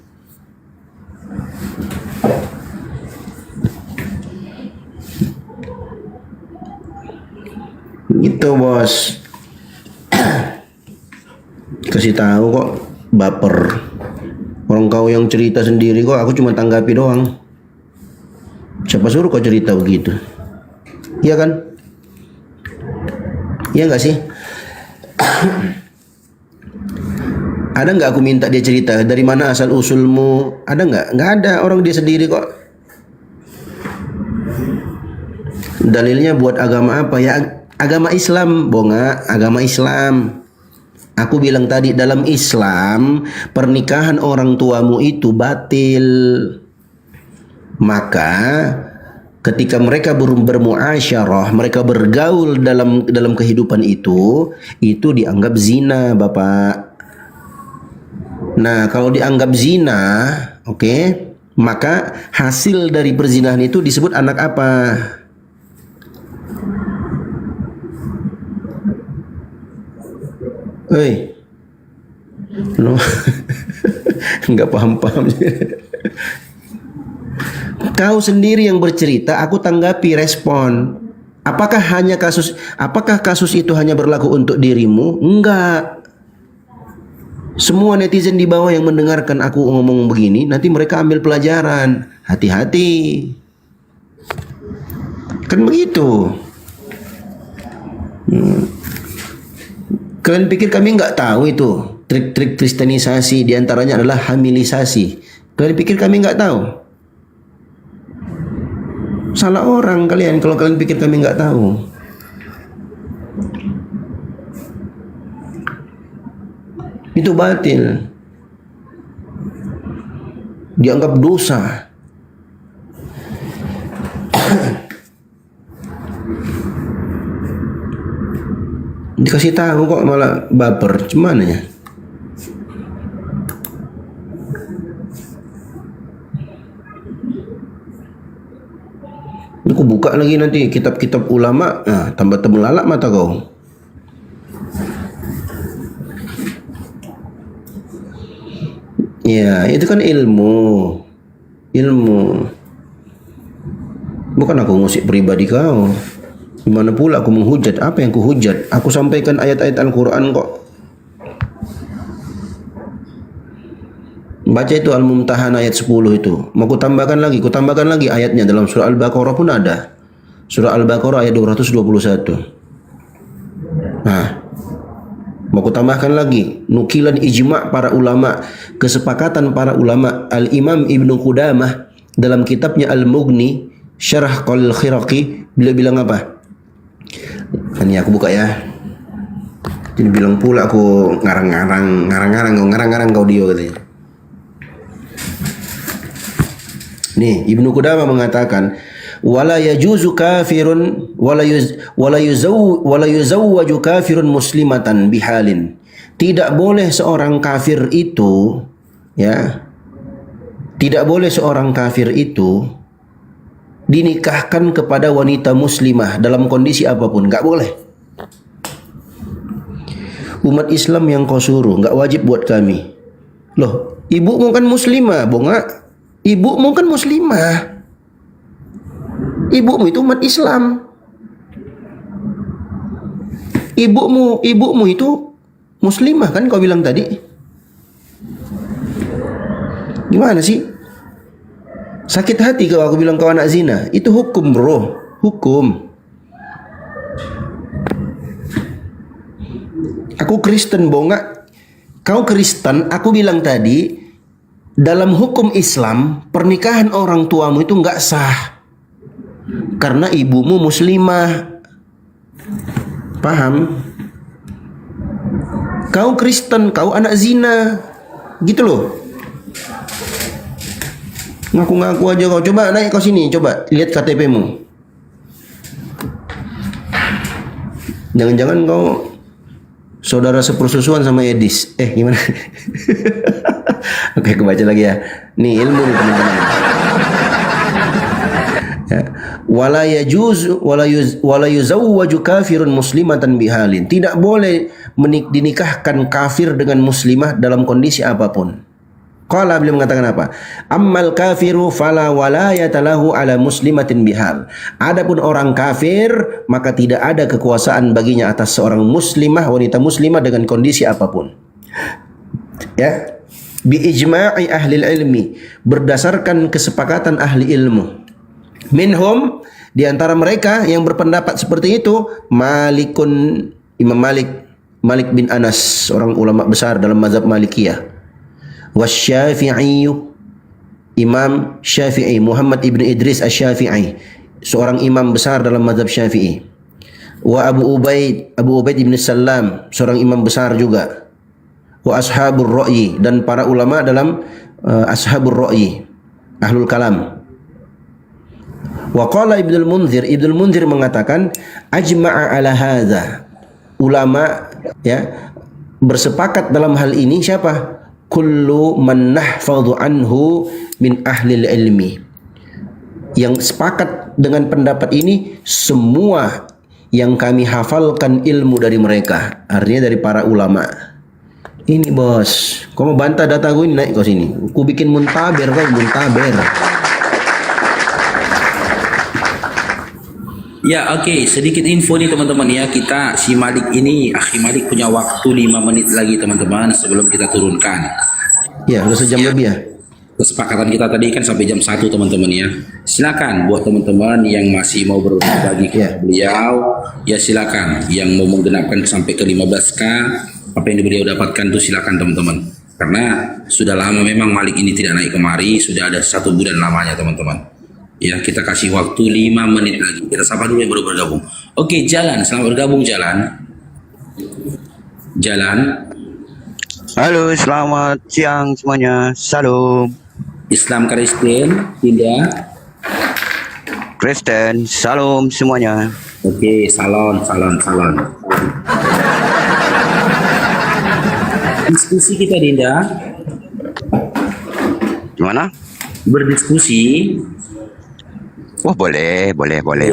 Gitu bos. Kasih tahu kok baper. Orang kau yang cerita sendiri kok, aku cuma tanggapi doang. Siapa suruh kau cerita begitu? Iya kan? Iya nggak sih? Ada nggak aku minta dia cerita dari mana asal usulmu? Ada nggak? Nggak ada, orang dia sendiri kok. Dalilnya buat agama apa ya? Agama Islam, Bonga, agama Islam. Aku bilang tadi dalam Islam pernikahan orang tuamu itu batil. Maka ketika mereka bermuasyarah, mereka bergaul dalam kehidupan itu dianggap zina, Bapak. Nah, kalau dianggap zina, oke, maka hasil dari perzinahan itu disebut anak apa? Hei, no, nggak paham-paham. Kau sendiri yang bercerita, aku tanggapi, respon. Apakah kasus itu hanya berlaku untuk dirimu? Enggak. Semua netizen di bawah yang mendengarkan aku ngomong begini, nanti mereka ambil pelajaran. Hati-hati. Kan begitu. Kalian pikir kami nggak tahu itu trik-trik kristenisasi, diantaranya adalah hamilisasi. Kalian pikir kami nggak tahu? Salah orang kalian kalau kalian pikir kami nggak tahu. Itu batil. Dianggap dosa. Dikasih tahu kok malah baper, cuman ya. Aku buka lagi nanti kitab-kitab ulama, nah, tambah temelalak mata kau. Ya, itu kan ilmu. Ilmu. Bukan aku ngusik pribadi kau. Gimana pula aku menghujat? Apa yang kuhujat? Aku sampaikan ayat-ayat Al-Quran kok. Baca itu Al-Mumtahan ayat 10 itu. Mau kutambahkan lagi ayatnya dalam surah Al-Baqarah pun ada. Surah Al-Baqarah ayat 221. Nah, mau kutambahkan lagi nukilan ijma' para ulama, kesepakatan para ulama. Al-Imam Ibnu Qudamah dalam kitabnya Al-Mughni Syarah Qalil Khiraqi beliau bilang apa? Ini aku buka ya. Jadi bilang pula aku ngarang-ngarang kau dia katanya. Nih, Ibnu Qudamah mengatakan, wala yajuzu kafirun wala yuzawwaju kafirun muslimatan bihalin. Tidak boleh seorang kafir itu, ya, tidak boleh seorang kafir itu dinikahkan kepada wanita muslimah dalam kondisi apapun, enggak boleh. Umat Islam yang kau suruh enggak wajib buat kami. Loh, ibumu kan muslimah, bonga. Ibumu kan muslimah. Ibumu itu umat Islam. Ibumu itu muslimah kan kau bilang tadi. Gimana sih? Sakit hati kalau aku bilang kau anak zina. Itu hukum, bro. Hukum. Aku Kristen, bonga. Kau Kristen, aku bilang tadi, dalam hukum Islam, pernikahan orang tuamu itu enggak sah. Karena ibumu muslimah. Paham? Kau Kristen, kau anak zina. Gitu loh. Ngaku-ngaku aja kau. Coba naik kau sini, coba lihat KTP-mu. Jangan-jangan kau saudara sepersusuan sama Edis. Gimana? Oke, aku baca lagi ya. Nih ilmu nih teman-teman. Ya. Wala yuzawwaju kafirun muslimatan bihalin. Tidak boleh dinikahkan kafir dengan muslimah dalam kondisi apapun. Qala, beliau mengatakan apa? Ammal kafiru fala walayata lahu ala muslimatin bihal. Adapun orang kafir, maka tidak ada kekuasaan baginya atas seorang muslimah, wanita muslimah dengan kondisi apapun. Ya. Bi ijma'i ahli ilmi, berdasarkan kesepakatan ahli ilmu. Minhum, di antara mereka yang berpendapat seperti itu, Imam Malik bin Anas, seorang ulama besar dalam mazhab Malikiyah. Wasyafi'i, Imam Syafi'i, Muhammad ibn Idris Asy-Syafi'i, seorang imam besar dalam mazhab Syafi'i. Wa Abu Ubaid ibn Salam, seorang imam besar juga. Wa ashabur ra'yi, dan para ulama dalam ashabur ra'yi, ahlul kalam. Wa qala Ibnul Munzir mengatakan ajma'a ala hadza. Ulama ya bersepakat dalam hal ini siapa? Kullu man nahfadhu anhu min ahli ilmi. Yang sepakat dengan pendapat ini semua yang kami hafalkan ilmu dari mereka, artinya dari para ulama. Ini bos, kau mau bantah data gue ini, naik kau sini. Ku bikin muntaber kau, muntaber. Ya, oke. Sedikit info nih teman-teman ya. Kita, si Malik ini, Akhi Malik punya waktu 5 menit lagi teman-teman sebelum kita turunkan. Ya, udah sejam lebih ya. Kesepakatan kita tadi kan sampai jam 1 teman-teman ya. Silakan buat teman-teman yang masih mau berbagi ke beliau, ya silakan. Yang mau menggenapkan sampai ke 15K, apa yang beliau dapatkan tuh silakan teman-teman. Karena sudah lama memang Malik ini tidak naik kemari, sudah ada 1 bulan lamanya teman-teman. Ya, kita kasih waktu 5 menit lagi. Kita sapa dulu yang baru bergabung. Oke, Jalan. Selamat bergabung, Jalan. Jalan. Halo, selamat siang semuanya. Salam. Islam Kristen, tidak? Kristen, salam semuanya. Oke, salam. Diskusi kita, Dinda. Gimana? Berdiskusi. Wah, boleh.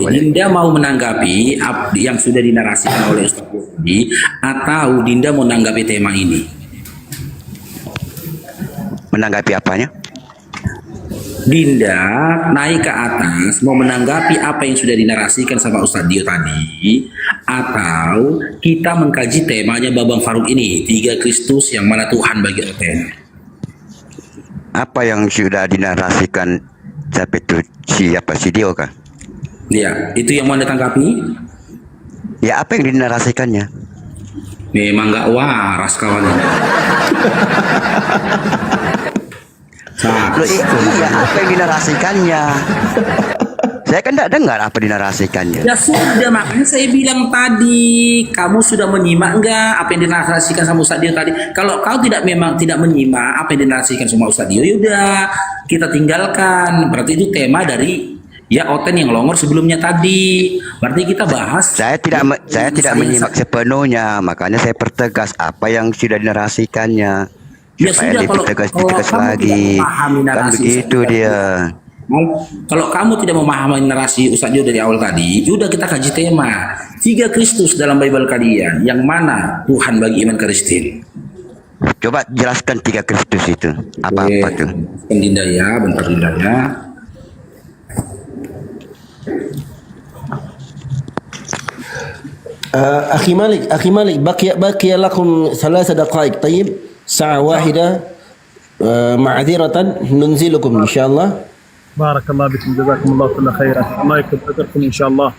Dinda mau menanggapi yang sudah dinarasikan oleh Ustaz tadi, atau Dinda mau menanggapi tema ini? menanggapi apanya? Dinda naik ke atas mau menanggapi apa yang sudah dinarasikan sama Ustadz Dio tadi, atau kita mengkaji temanya Babang Faruk ini, 3 Kristus yang mana Tuhan bagi Oten. Apa yang sudah dinarasikan siapa itu? Siapa si Dio kah? Ya, itu yang mau ditanggapi? Ya, apa yang dinarasikannya? Memang nggak waras kawannya. Loh, iya, apa yang dinarasikannya? Saya kan tidak dengar apa dinarasikannya. Ya sudah, makanya saya bilang tadi, kamu sudah menyimak enggak apa yang dinarasikan sama Ustadz Dio tadi? Kalau kau memang tidak menyimak apa yang dinarasikan sama Ustadz Dio, yaudah kita tinggalkan. Berarti itu tema dari ya Oten yang longor sebelumnya tadi. Berarti kita bahas. Saya tidak menyimak sepenuhnya, makanya saya pertegas apa yang sudah dinarasikannya. Ya Supaya sudah, lebih tegas lagi. Kan narasi begitu dia. Kalau kamu tidak memahami narasi Ustadz Dio dari awal tadi, udah kita kaji tema 3 Kristus dalam Bible kalian, yang mana Tuhan bagi iman Kristen. Coba jelaskan 3 Kristus itu. Apa tuh? Dinda ya, bentar Dinda ya. أخي مالك بقي لكم 3 دقائق. طيب ساعة واحدة معذرة ننزلكم إن شاء الله. بارك الله بكم جزاكم الله كل خير. الله يكتب أجركم إن شاء الله.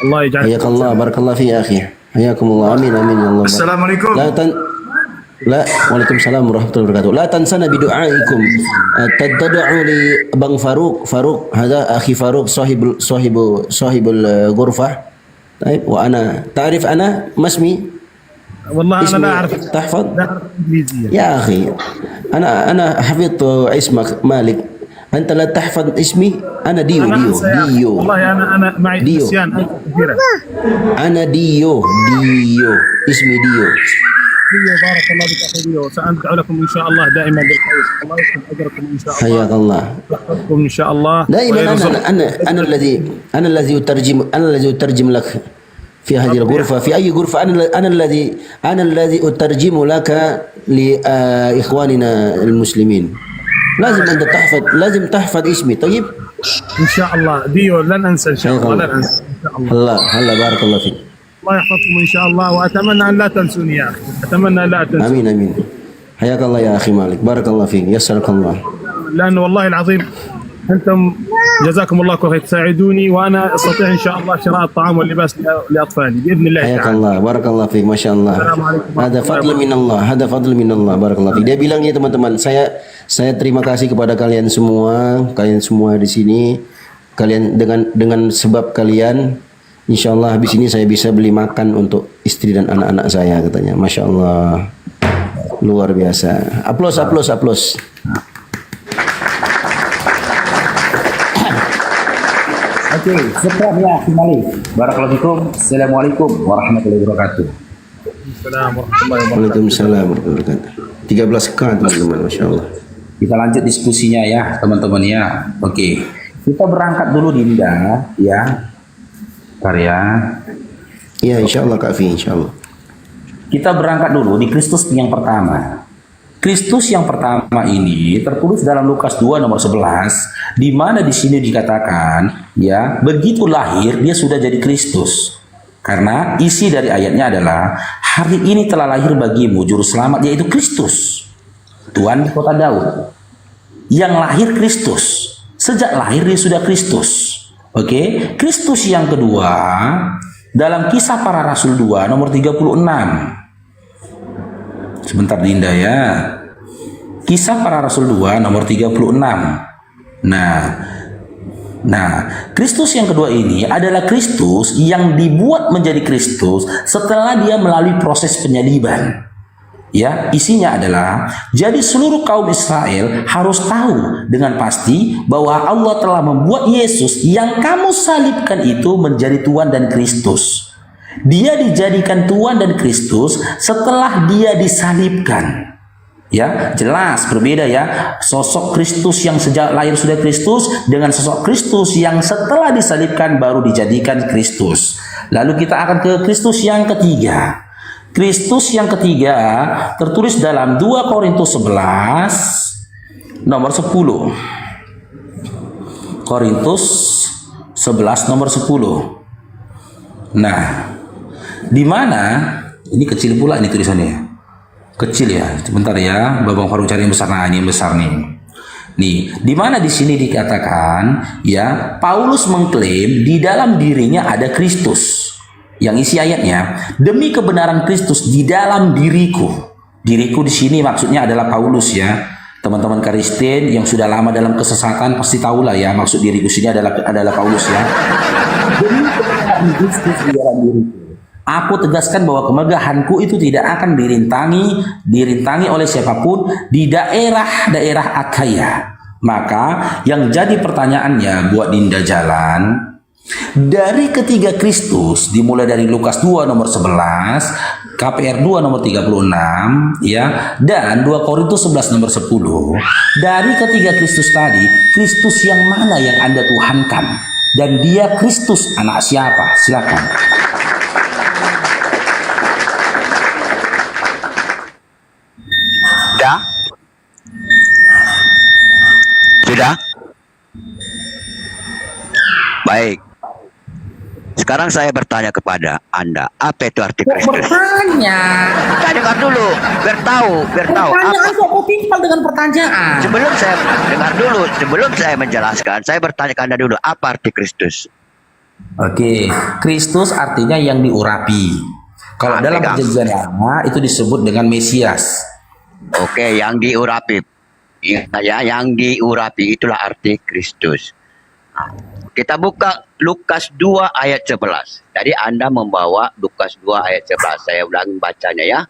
الله يجعل. حياك الله بارك الله فيك يا أخي. حياكم الله. آمين آمين يا الله. السلام عليكم. لا وعليكم السلام ورحمة الله وبركاته. لا تنسنا بدعائكم. تدعوا لبن فاروق هذا أخي فاروق صاحب الغرفة. طيب وأنا تعرف أنا ما اسمي؟ والله أنا لا أعرف. تحفظ؟ لا أعرف إنجليزية. يا أخي أنا حفظت اسمك مالك. أنت لا تحفظ اسمي. أنا ديو. والله أنا معي نسيان كثيرة. أنا ديو اسمي ديو. بارك الله بك أخي ديو. سأدعو لكم إن شاء الله دائما بالخير. الله يكتب أجركم إن شاء الله. حياك الله. يحفظكم إن شاء الله. دائما أنا الذي أترجم لك في هذه الغرفة. في أي غرفة أنا الذي أترجم لك لإخواننا المسلمين. لازم تحفظ اسمي. طيب إن شاء الله ديو لن أنسى إن شاء الله. لن أنسى إن شاء الله. هلا بارك الله فيك. الله يحفظكم إن شاء الله، وأتمنى أن لا تنسوني يا أخي. أتمنى أن لا تنسوني. آمين. حياك الله يا أخي مالك. بارك الله فيك. يسرك الله. لأنه والله العظيم أنتم جزاكم الله كل خير تساعدوني، وأنا أستطيع إن شاء الله شراء الطعام واللباس لأطفالي بإذن الله تعالى. حياك الله. بارك الله فيك. ما شاء الله. هذا فضل من الله. بارك الله فيك. Dia bilang ya teman-teman, saya terima kasih kepada kalian semua di sini. Kalian dengan sebab kalian, insya Allah habis ini saya bisa beli makan untuk istri dan anak-anak saya, katanya. Masya Allah, luar biasa. Aplaus. Oke, sekarang ya kembali. Barakallahu. Assalamualaikum warahmatullahi wabarakatuh. Waalaikumsalam warahmatullahi wabarakatuh. 13 kan teman-teman, Masya Allah. Kita lanjut diskusinya ya teman-teman ya. Oke, kita berangkat dulu Dinda ya. Karya. Ya insya Allah Kak Fi, insya Allah. Kita berangkat dulu di Kristus yang pertama. Kristus yang pertama ini tertulis dalam Lukas 2 nomor 11, di mana di sini dikatakan ya, begitu lahir dia sudah jadi Kristus. Karena isi dari ayatnya adalah, hari ini telah lahir bagimu juru selamat, yaitu Kristus, Tuhan di kota Daud. Yang lahir Kristus, sejak lahir dia sudah Kristus. Oke, Kristus yang kedua dalam Kisah Para Rasul 2 nomor 36. Sebentar Dinda ya. Kisah Para Rasul 2 nomor 36. Nah, Kristus yang kedua ini adalah Kristus yang dibuat menjadi Kristus setelah dia melalui proses penyaliban. Ya, isinya adalah, jadi seluruh kaum Israel harus tahu dengan pasti bahwa Allah telah membuat Yesus yang kamu salibkan itu menjadi Tuhan dan Kristus. Dia dijadikan Tuhan dan Kristus setelah dia disalibkan. Ya, jelas berbeda ya, sosok Kristus yang sejak lahir sudah Kristus dengan sosok Kristus yang setelah disalibkan baru dijadikan Kristus. Lalu kita akan ke Kristus yang ketiga. Kristus yang ketiga tertulis dalam 2 Korintus 11 nomor 10. Korintus 11 nomor 10. Nah, di mana ini kecil pula ini tulisannya. Kecil ya. Sebentar ya, Babang Faruk cari yang besar. Nah, ini yang besar nih. Nih, di mana di sini dikatakan ya, Paulus mengklaim di dalam dirinya ada Kristus. Yang isi ayatnya, demi kebenaran Kristus di dalam diriku. Diriku di sini maksudnya adalah Paulus ya. Teman-teman Kristen yang sudah lama dalam kesesatan pasti tahulah ya, maksud diriku sini adalah Paulus ya. Demi kebenaran Kristus di dalam diriku. Aku tegaskan bahwa kemegahanku itu tidak akan dirintangi oleh siapapun di daerah-daerah Akhaya. Maka yang jadi pertanyaannya buat Dinda Jalan, dari ketiga Kristus dimulai dari Lukas 2 nomor 11, KPR 2 nomor 36 ya, dan 2 Korintus 11 nomor 10. Dari ketiga Kristus tadi, Kristus yang mana yang Anda tuhankan? Dan dia Kristus anak siapa? Silakan. Sudah? Baik. Sekarang saya bertanya kepada Anda, apa itu arti Kristus? Bertanya. Saya dengar dulu, biar tahu. Pertanyaan kok kau timpal dengan pertanyaan? Sebelum saya dengar dulu, sebelum saya menjelaskan, saya bertanya ke Anda dulu, apa arti Kristus? Oke, Kristus artinya yang diurapi. Kalau dalam perjanjian lama itu disebut dengan Mesias. Oke, yang diurapi. Ya, yang diurapi itulah arti Kristus. Nah, kita buka Lukas 2 ayat 11. Tadi Anda membawa Lukas 2 ayat 11. Saya ulangi bacanya ya.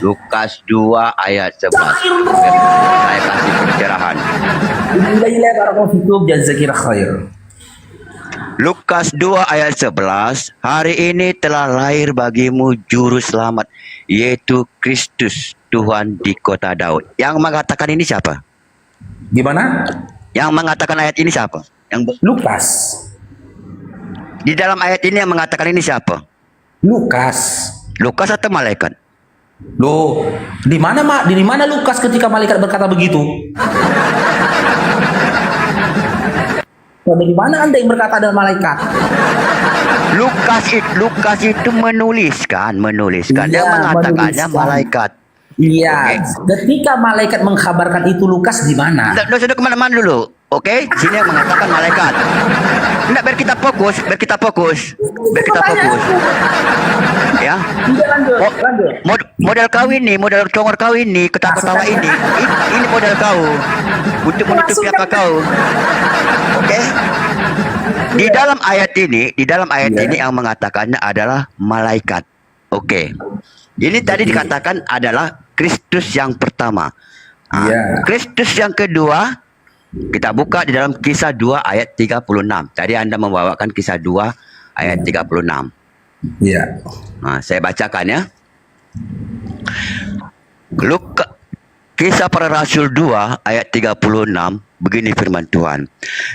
Lukas 2 ayat 11. Saya kasih pencerahan. Lukas 2 ayat 11. Hari ini telah lahir bagimu juru selamat, yaitu Kristus Tuhan di kota Daud. Yang mengatakan ini siapa? Gimana? Yang mengatakan ayat ini siapa? Lukas. Di dalam ayat ini yang mengatakan ini siapa? Lukas. Lukas atau malaikat? Loh, di mana Lukas ketika malaikat berkata begitu? Dari mana Anda yang berkata ada malaikat? Lukas itu menuliskan. Dia mengatakannya malaikat. Iya. Ketika malaikat mengkabarkan itu Lukas di mana? Sudah kemana-mana dulu. Oke, sini yang mengatakan malaikat. Tidak, biar kita fokus. Ya. Model kau ini, model congor kau ini, ketawa-ketawa ini model kau untuk menutupi apa kau. Oke. Di dalam ayat ini yang mengatakannya adalah malaikat. Oke. Ini tadi dikatakan adalah Kristus yang pertama. Kristus yang kedua, kita buka di dalam Kisah 2 ayat 36. Tadi Anda membawakan Kisah 2 ayat 36. Iya. Nah, saya bacakan ya. Kisah Para Rasul 2 ayat 36. Begini firman Tuhan.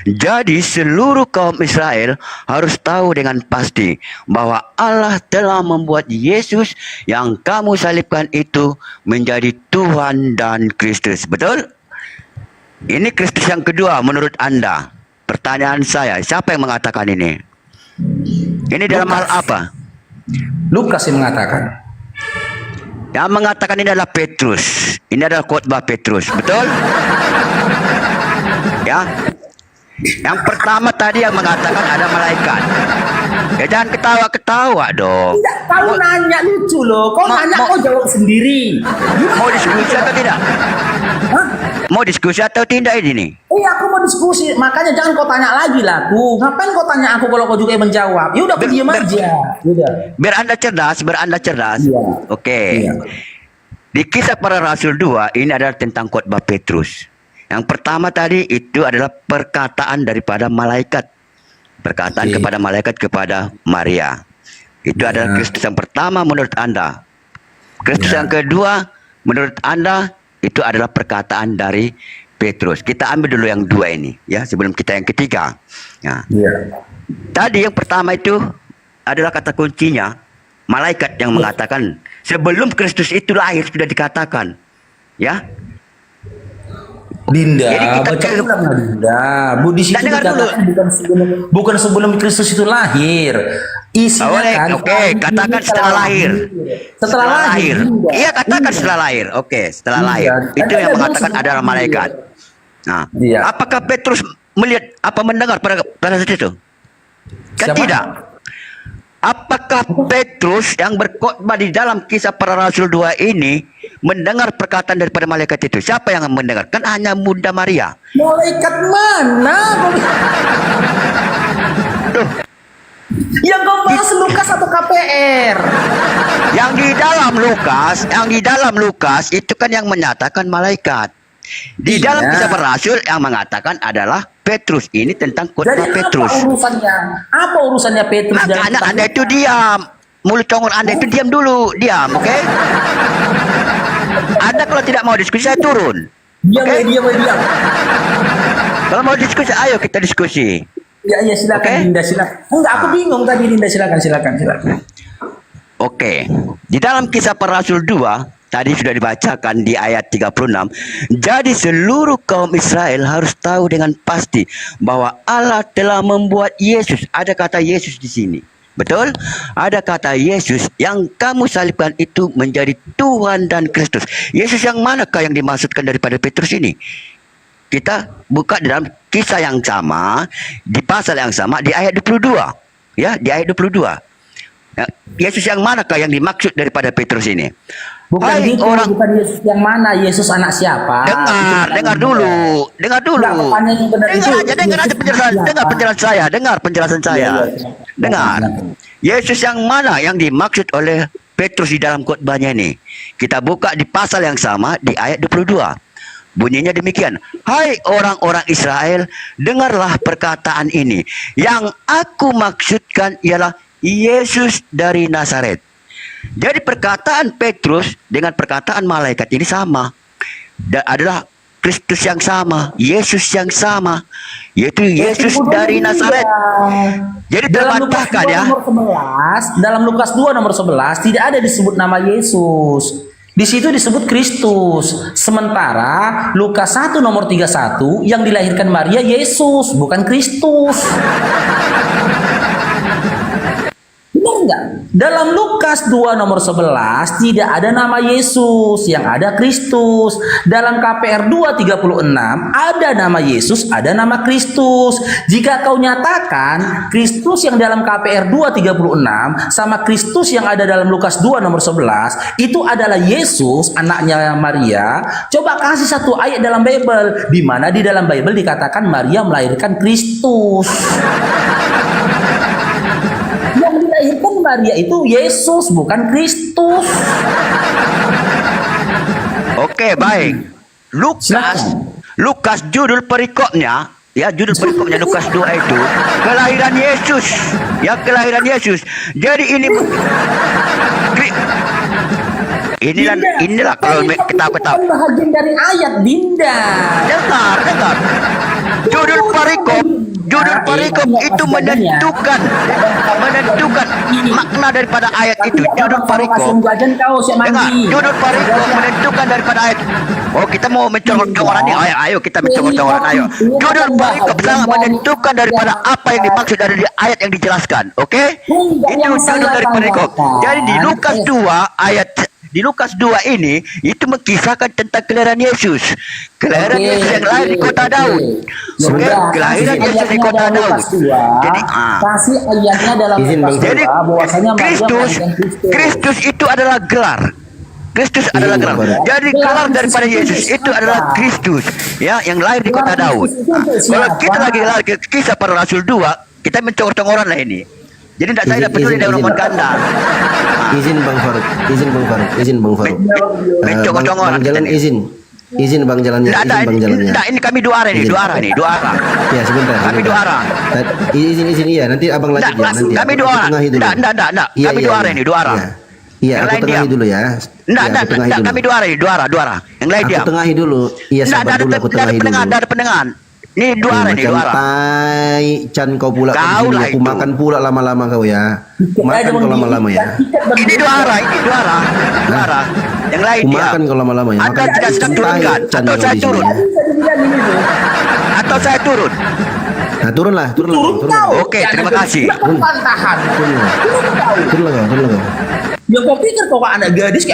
Jadi seluruh kaum Israel harus tahu dengan pasti bahwa Allah telah membuat Yesus yang kamu salibkan itu menjadi Tuhan dan Kristus. Betul? Ini Kristus yang kedua menurut Anda. Pertanyaan saya, siapa yang mengatakan ini? Ini dalam hal apa? Lukas yang mengatakan. Yang mengatakan ini adalah Petrus. Ini adalah khotbah Petrus. Betul? Ya. Yang pertama tadi yang mengatakan ada malaikat. Ya jangan ketawa-ketawa dong. Tidak, kau nanya lucu loh. Kau nanya kau jawab sendiri. Mau diskusi atau tidak? Hah? Mau diskusi atau tidak ini nih? Iya, aku mau diskusi. Makanya jangan kau tanya lagi lah aku. Ngapain kau tanya aku kalau kau juga yang menjawab? Ya udah, aku diam aja. Biar Anda cerdas. Iya. Oke. Iya. Di Kisah Para Rasul 2 ini adalah tentang khotbah Petrus. Yang pertama tadi itu adalah perkataan daripada malaikat. Perkataan kepada malaikat kepada Maria. Itu adalah Kristus yang pertama menurut Anda. Kristus yang kedua menurut Anda itu adalah perkataan dari Petrus. Kita ambil dulu yang dua ini ya sebelum kita yang ketiga. Ya. Tadi yang pertama itu adalah kata kuncinya malaikat yang mengatakan sebelum Kristus itu lahir sudah dikatakan Ya. Dinda, Jadi kita baca ulang lah Dinda. Bu di situ Nah, dengar dulu. dikatakan bukan sebelum Kristus itu lahir. Isinya Boleh, kan. oke, katakan setelah lahir. Setelah lahir. Dinda. Iya, katakan setelah lahir. Oke, setelah lahir. Itu yang mengatakan adalah malaikat. Nah, apakah Petrus melihat apa mendengar pada saat itu? Kan Siapa? tidak. Apakah Petrus yang berkhotbah di dalam Kisah Para Rasul 2 ini mendengar perkataan daripada malaikat itu? Siapa yang mendengar? Kan hanya Bunda Maria. Malaikat mana? Yang kau bahas Lukas atau KPR? Yang di dalam Lukas itu kan yang menyatakan malaikat. Di dalam Kisah Para Rasul yang mengatakan adalah Petrus. Ini tentang khotbah Petrus. Apa urusannya Petrus? Makanya Anda itu diam. Mulut congor Anda itu diam dulu. Diam, oke? Anda kalau tidak mau diskusi, saya turun. Diam. Kalau mau diskusi, ayo kita diskusi. Ya silakan Dinda, silakan. Enggak, aku bingung tadi Dinda, silakan. Oke. Di dalam Kisah Para Rasul 2 tadi sudah dibacakan di ayat 36. Jadi seluruh kaum Israel harus tahu dengan pasti bahwa Allah telah membuat Yesus. Ada kata Yesus di sini. Betul? Ada kata Yesus yang kamu salibkan itu menjadi Tuhan dan Kristus. Yesus yang manakah yang dimaksudkan daripada Petrus ini? Kita buka di dalam kisah yang sama, di pasal yang sama, di ayat 22. Ya, di ayat 22. Ya, Yesus yang manakah yang dimaksud daripada Petrus ini? Bukan Yesus yang mana, Yesus anak siapa? Dengar dulu. Dengar aja penjelasan saya. Dengar. Yesus yang mana yang dimaksud oleh Petrus di dalam khotbahnya ini? Kita buka di pasal yang sama di ayat 22. Bunyinya demikian. Hai orang-orang Israel, dengarlah perkataan ini. Yang aku maksudkan ialah Yesus dari Nazaret. Jadi perkataan Petrus dengan perkataan malaikat ini sama. Dan adalah Kristus yang sama, Yesus yang sama, yaitu Yesus dari Nazaret. Jadi terbantahkan ya. Dalam Lukas 2 nomor 11 tidak ada disebut nama Yesus. Di situ disebut Kristus. Sementara Lukas 1 nomor 31 yang dilahirkan Maria Yesus, bukan Kristus. Benar enggak? Dalam Lukas 2 nomor 11 tidak ada nama Yesus, yang ada Kristus. Dalam KPR 2:36 ada nama Yesus, ada nama Kristus. Jika kau nyatakan Kristus yang dalam KPR 2:36 sama Kristus yang ada dalam Lukas 2 nomor 11 itu adalah Yesus, anaknya Maria, coba kasih satu ayat dalam Bible di mana di dalam Bible dikatakan Maria melahirkan Kristus. Dilahirkan Maria itu Yesus, bukan Kristus. Oke, baik. Lukas judul perikopnya, ya judul perikopnya Lukas 2 itu kelahiran Yesus. Ya, kelahiran Yesus. Jadi inilah kalau kita tahu. Bahagian dari ayat Dinda. Dengar. Judul perikop itu menentukan makna daripada ayat itu. Judul perikop. Dengar, judul perikop menentukan daripada ayat. Oh, kita mau mencolok-colokan ini. Ayo kita mencolok-colokan, ayo. Judul perikop sangat menentukan daripada apa yang dimaksud dari ayat yang dijelaskan. Oke? Itu judul dari perikop. Jadi di Lukas 2 ini itu mengisahkan tentang kelahiran Yesus. Kelahiran Yesus yang lahir di kota Daud. Oke, kelahiran Yesus di kota Daud. Jadi kasih ayatnya dalam jadi Kristus itu adalah gelar. Kristus adalah gelar. Jadi gelar daripada Yesus itu adalah Kristus, ya, yang lahir di kota Daud. Kalau kita lagi ke Kisah Para Rasul 2, kita mencongor-congoran lah ini. Jadi tidak saya peduli dengan nomor ganda. Izin Bang Faruk. Bang Jalan izin Bang jalannya. Tidak, ini kami dua arah. Ya, sebentar. Kami dua arah. Izin iya, nanti Abang lanjut ya nanti. Kami dua arah. Tidak. Kami dua arah. Iya, aku tengahi dulu ya. Tidak, kami dua arah. Yang lain diam. Aku tengahi dulu. Iya, sabar dulu, aku tengahi dulu. Ada pendengar. Ini dua arah, nih Macam dua arah. tai, Chan kau pula Kau kan sini. lah Aku itu. makan pula lama-lama kau ya. Makan kau lama-lama ya. Ini dua arah, ini dua arah. Dua arah. Yang lain Aku dia. makan kau lama-lama ya. Anda Makan tidak sedang tai, turunkan Chan atau kau saya di sini turun? ya. Atau saya turun? Nah turunlah, turunlah. Turunlah. Oke, terima kasih. Tahan. Turunlah kau. Ya kau pikir kau kayak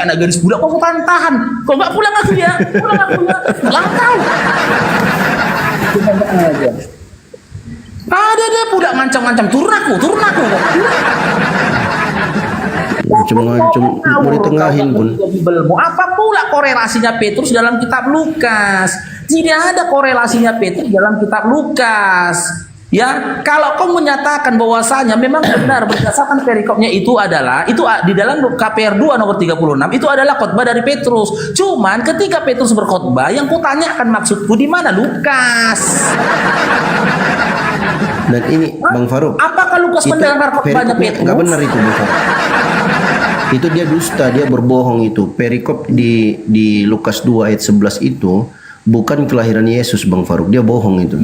anak gadis pula kau tahan. Kau nggak pulang aku ya, pulang kau. Ada dia pula ngancam-ngancam turun aku. Macam-macam mau ditengahin pun. Mau apa pula korelasinya Petrus dalam kitab Lukas? Tidak ada korelasinya Petrus dalam kitab Lukas. Ya, kalau kau menyatakan bahwasanya memang benar berdasarkan perikopnya itu di dalam KPR 2 nomor 36 itu adalah khotbah dari Petrus. Cuman ketika Petrus berkhotbah, yang kutanyakan maksudku di mana Lukas? Dan ini Bang Faruk. Apakah Lukas mendengar khotbahnya Petrus? Enggak benar itu Bang Faruk. Itu dia dusta, dia berbohong itu. Perikop di Lukas 2 ayat 11 itu bukan kelahiran Yesus Bang Faruk. Dia bohong itu.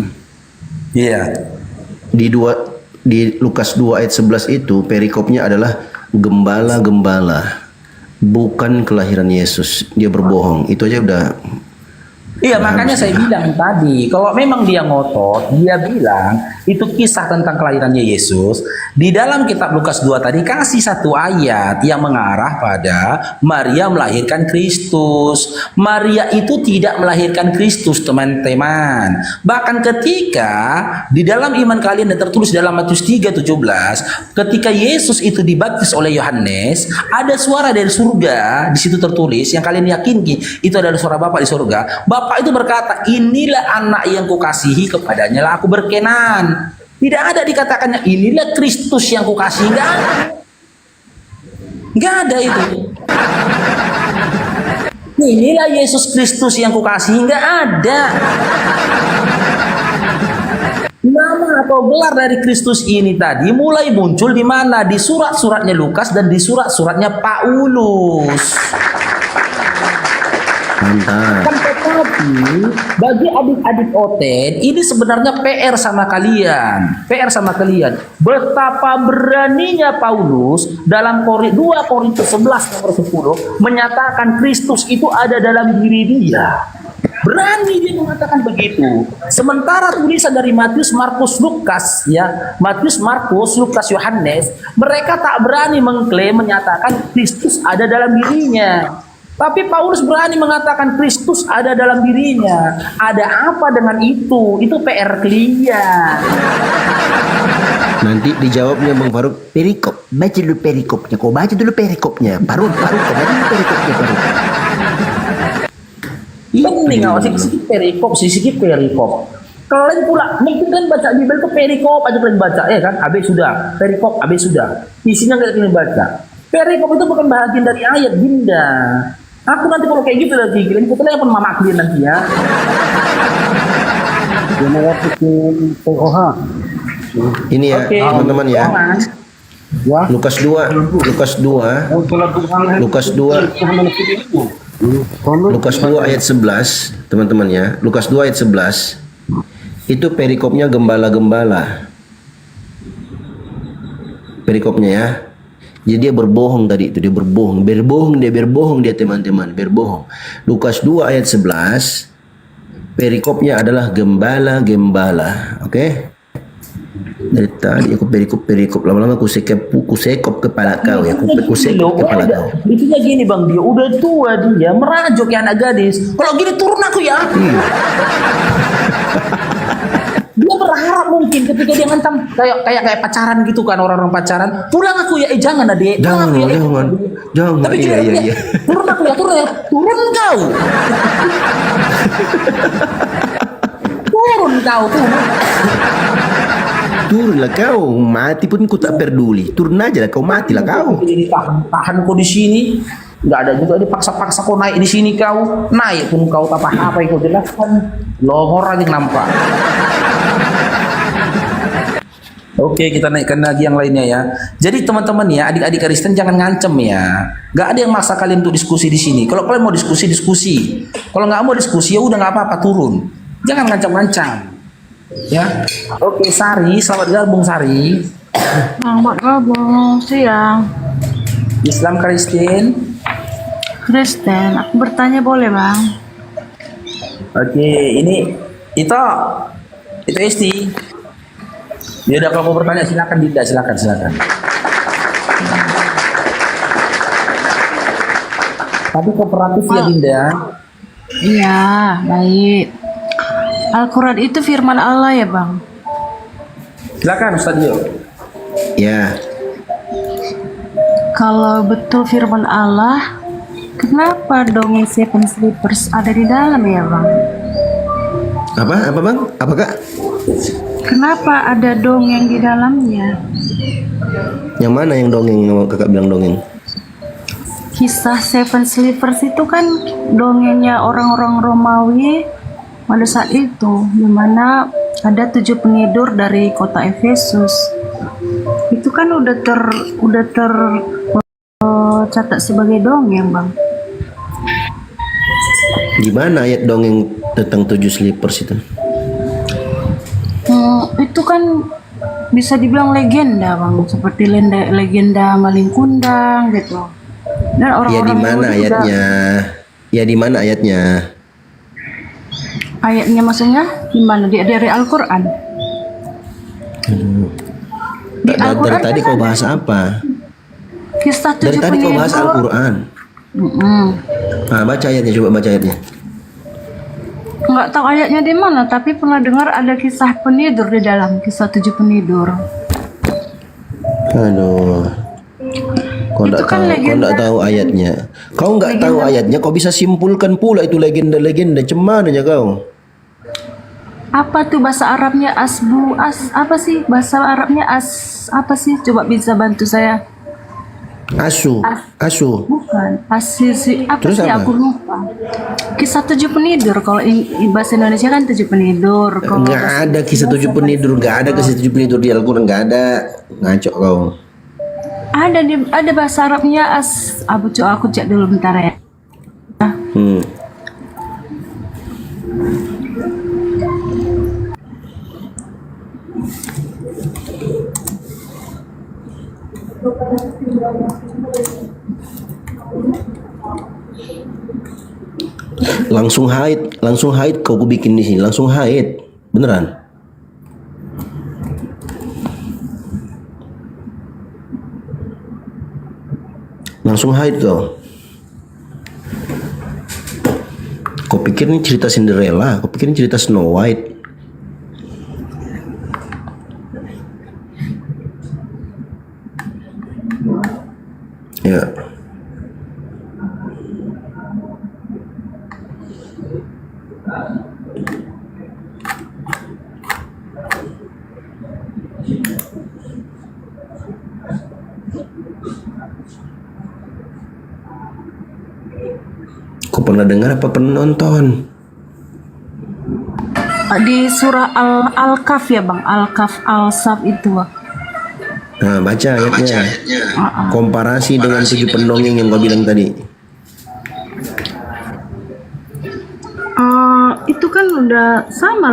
Iya. Di Lukas 2 ayat 11 itu perikopnya adalah gembala-gembala, bukan kelahiran Yesus. Dia berbohong. Itu aja udah. Iya, makanya saya bilang tadi, kalau memang dia ngotot, dia bilang itu kisah tentang kelahirannya Yesus. Di dalam kitab Lukas 2 tadi kasih satu ayat yang mengarah pada Maria melahirkan Kristus. Maria itu tidak melahirkan Kristus, teman-teman. Bahkan ketika di dalam iman kalian yang tertulis dalam Matius 3:17, ketika Yesus itu dibaptis oleh Yohanes, ada suara dari surga di situ tertulis yang kalian yakini itu adalah suara Bapa di surga. Bapak itu berkata, inilah anak yang kukasihi, kepadanya lah aku berkenan. Tidak ada dikatakannya inilah Kristus yang kukasihi. Enggak ada itu. Inilah Yesus Kristus yang kukasihi, enggak ada. Nama atau gelar dari Kristus ini tadi mulai muncul di mana? Di surat-suratnya Lukas dan di surat-suratnya Paulus. Mantap. Tetapi bagi adik-adik Oten ini sebenarnya PR sama kalian. Betapa beraninya Paulus dalam 2 Korintus 11 nomor 10 menyatakan Kristus itu ada dalam diri dia. Berani dia mengatakan begitu. Sementara tulisan dari Matius, Markus, Lukas, ya, Matius, Markus, Lukas, Yohanes, mereka tak berani mengklaim menyatakan Kristus ada dalam dirinya. Tapi Paulus berani mengatakan Kristus ada dalam dirinya. Ada apa dengan itu? Itu PR kalian. Nanti dijawabnya Bang Faruk, perikop. Baca dulu perikopnya. Kau baca dulu perikopnya. Baru kau baca dulu perikopnya. Penting sedikit perikop. Kalian pula mungkin kan baca Bible itu perikop aja kalian baca, ya kan? Habis sudah. Perikop habis sudah. Isinya nggak kalian baca. Perikop itu bukan bagian dari ayat, Dinda. Aku nanti kalau kayak gitu lagi, kalian putih pun mama kalian nanti ya. Ini ya, teman-teman ya. Lukas 2 ayat 11, teman-teman ya. Lukas 2 ayat 11. Itu perikopnya gembala-gembala. Perikopnya ya. Jadi dia berbohong tadi itu, dia berbohong dia teman-teman, berbohong. Lukas 2 ayat 11 perikopnya adalah gembala-gembala, oke? Dari tadi aku perikop lama-lama aku sekop kepala kau ya, aku sekop kepala kau. Itunya gini Bang, dia udah tua, dia merajuk ya anak gadis. Kalau gini turun aku ya. Dia berharap mungkin ketika dia ngancam kayak pacaran gitu kan, orang-orang pacaran, pulang aku ya, jangan adek, jangan. Tapi iya. Turun aku ya, turun kau. Turunlah kau, mati pun ku tak peduli. Turun aja lah kau, matilah kau. Jadi tahan kau di sini. Nggak ada juga dipaksa-paksa kau naik di sini kau. Naik pun kau tak apa yang kau jelaskan. Lohor aja nampak. Oke, kita naikkan lagi yang lainnya ya. Jadi teman-teman ya, adik-adik Kristen jangan ngancem ya. Nggak ada yang maksa kalian untuk diskusi di sini. Kalau kalian mau diskusi. Kalau nggak mau diskusi ya udah nggak apa-apa, turun. Jangan ngancam-ngancam. Ya. Oke, Sari, selamat gabung Sari. Selamat gabung siang. Islam Kristen. Kristen, aku bertanya boleh bang? Oke, ini itu Esti. Ya udah kalau mau bertanya silakan Dinda, silakan. Tapi kooperatif ya Dinda. Iya, baik. Al-Quran itu firman Allah ya bang? Silakan Ustaz Dio. Ya. Kalau betul firman Allah, kenapa dongeng Seven Sleepers ada di dalam ya bang? Apa bang? Apa kak? Kenapa ada dongeng di dalamnya? Yang mana yang dongeng? Yang kakak bilang dongeng? Kisah Seven Sleepers itu kan dongengnya orang-orang Romawi pada saat itu, di mana ada 7 penidur dari kota Efesus. Itu kan udah tercatat sebagai dongeng bang. Di mana ayat dongeng tentang 7 sleepers itu? Itu kan bisa dibilang legenda bang, seperti legenda maling kundang gitu. Dan Ya di mana ayatnya? Ya di mana ayatnya? Ayatnya maksudnya gimana? Dari Al-Quran. Dari tadi kau bahas apa? Kisah 7 Dari tadi kau bahas penidur. Al-Quran. Nah, baca ayatnya, coba baca ayatnya. Nggak tahu ayatnya di mana, tapi pernah dengar ada kisah penidur di dalam, kisah 7 penidur. Aduh. Kau nggak tahu ayatnya. Kau nggak tahu ayatnya, kau bisa simpulkan pula itu legenda-legenda. Cemananya kau? Apa tuh bahasa Arabnya apa sih bahasa Arabnya apa sih? Coba bisa bantu saya. Asu. Bukan. Asisi apa Terus sih? apa? Aku lupa. Kisah 7 penidur. Kalau bahasa Indonesia kan 7 penidur. Kalau Nggak ada kisah 7 penidur. Nggak ada kisah 7 penidur di Al-Quran. Nggak ada. Ngaco kau. ada bahasa Arabnya aku cek dulu bentar ya. Langsung haid kau bikin di sini. Langsung haid. Beneran. Langsung haid kau. Kau pikir ini cerita Cinderella? Kau pikir ini cerita Snow White? Ya. Kau pernah dengar apa pernah nonton? Di surah Al-Kahf ya bang, Al-Kahf Al-Saf itu. Nah, baca ayatnya. Komparasi dengan 7 pendongeng yang kau bilang tadi. Itu kan udah sama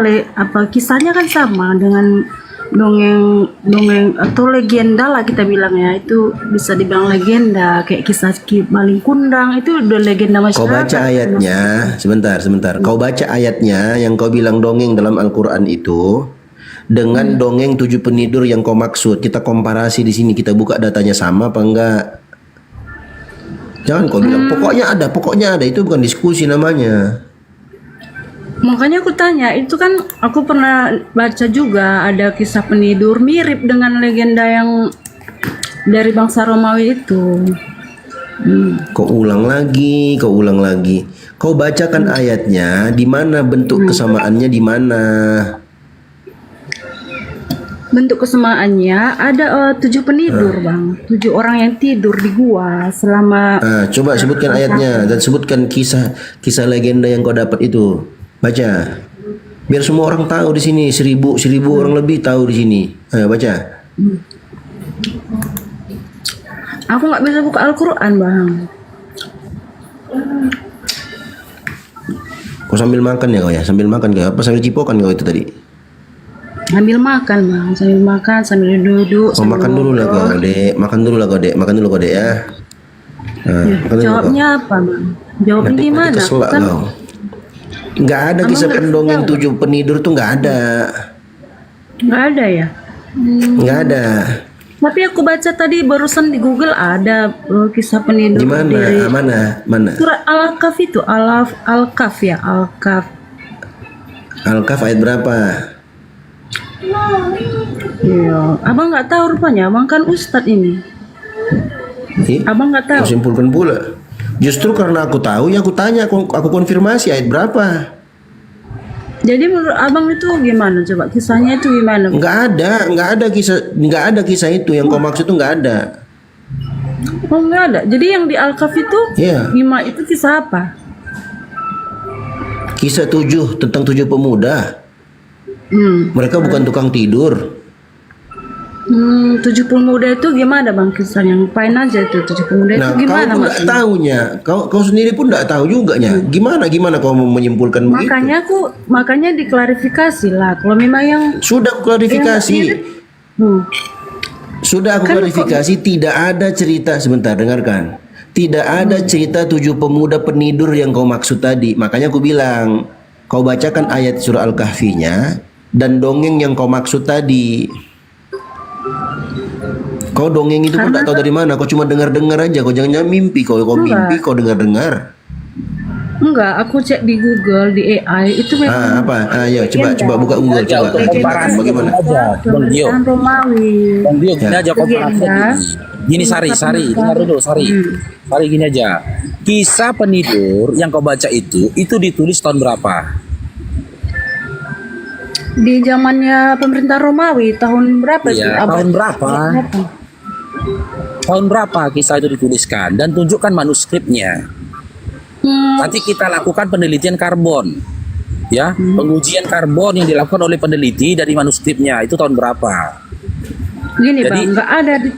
kisahnya kan sama dengan dongeng atau legenda lah kita bilang ya. Itu bisa dibilang legenda, kayak kisah maling kundang itu udah legenda masyarakat. Kau baca ayatnya, sebentar. Kau baca ayatnya yang kau bilang dongeng dalam Al-Quran itu dengan dongeng 7 penidur yang kau maksud. Kita komparasi di sini, kita buka datanya sama apa enggak. Jangan kau bilang pokoknya ada, itu bukan diskusi namanya. Makanya aku tanya, itu kan aku pernah baca juga ada kisah penidur mirip dengan legenda yang dari bangsa Romawi itu. Kau ulang lagi. Kau bacakan ayatnya, di mana bentuk kesamaannya di mana? Bentuk kesamaannya ada 7 penidur bang, 7 orang yang tidur di gua selama. Coba sebutkan ayatnya dan sebutkan kisah legenda yang kau dapat itu. Baca, biar semua orang tahu di sini. 1000 orang lebih tahu di sini. Ayo baca. Aku nggak bisa buka Al-Quran bang. Kau sambil makan ya kau ya? Sambil makan kau? Apa sambil cipokan kau itu tadi? Sambil makan bang, sambil duduk. Oh, makan dulu lah kau, Dek. Makan dulu lah kau, Dek. Makan dulu kau, Dek ya. Nah, makan dulu, Jawabnya apa bang? Jawabnya nanti gimana? keselak Kan kau. Nggak ada Abang kisah nggak pendongeng jawab. 7 penidur tuh nggak ada. nggak ada ya? Nggak ada. Tapi aku baca tadi barusan di Google ada kisah penidur Di mana? dari Mana? surat Al-Kahf itu, Al-Kahf ya, Al-Kahf. Al-Kahf ayat berapa? Iya, abang nggak tahu rupanya, abang kan ustadz ini. Abang nggak tahu. Kau simpulkan pula. Justru karena aku tahu ya aku tanya, aku konfirmasi ayat berapa. Jadi menurut abang itu gimana coba kisahnya itu gimana? Nggak ada kisah itu yang kau maksud itu nggak ada. Oh nggak ada. Jadi yang di Al-Kahf itu, Iya. itu kisah apa? Kisah 7 tentang 7 pemuda. Mereka bukan tukang tidur. 7 pemuda itu gimana bang kisah yang pain aja itu 7 pemuda Nah, itu gimana kau pun nggak tahunya. Kau sendiri pun nggak tahu juga nya. Gimana kau mau menyimpulkan begitu? Makanya diklarifikasi lah. Kalau memang yang sudah aku klarifikasi. Sudah aku klarifikasi, tidak ada cerita, sebentar dengarkan. Tidak ada cerita 7 pemuda penidur yang kau maksud tadi. Makanya aku bilang, kau bacakan ayat surah Al-Kahfinya dan dongeng yang kau maksud tadi. Kau dongeng itu pun tak tahu dari mana. Kau cuma dengar-dengar aja. Kau jangan mimpi. Kau mimpi, kau dengar-dengar. Enggak, aku cek di Google, di AI itu memang. Apa? Ayo coba buka Google coba. Bagaimana? Bang Dio. Romawi. Bang Dio, gini aja komparasinya. Gini Sari, dengar dulu Sari. Sari gini aja. Kisah penidur yang kau baca itu ditulis tahun berapa? Di zamannya pemerintah Romawi tahun berapa sih? Iya, tahun berapa? Tahun berapa kisah itu dituliskan dan tunjukkan manuskripnya. Nanti kita lakukan penelitian karbon, ya, pengujian karbon yang dilakukan oleh peneliti dari manuskripnya itu tahun berapa? Gini Jadi, bang,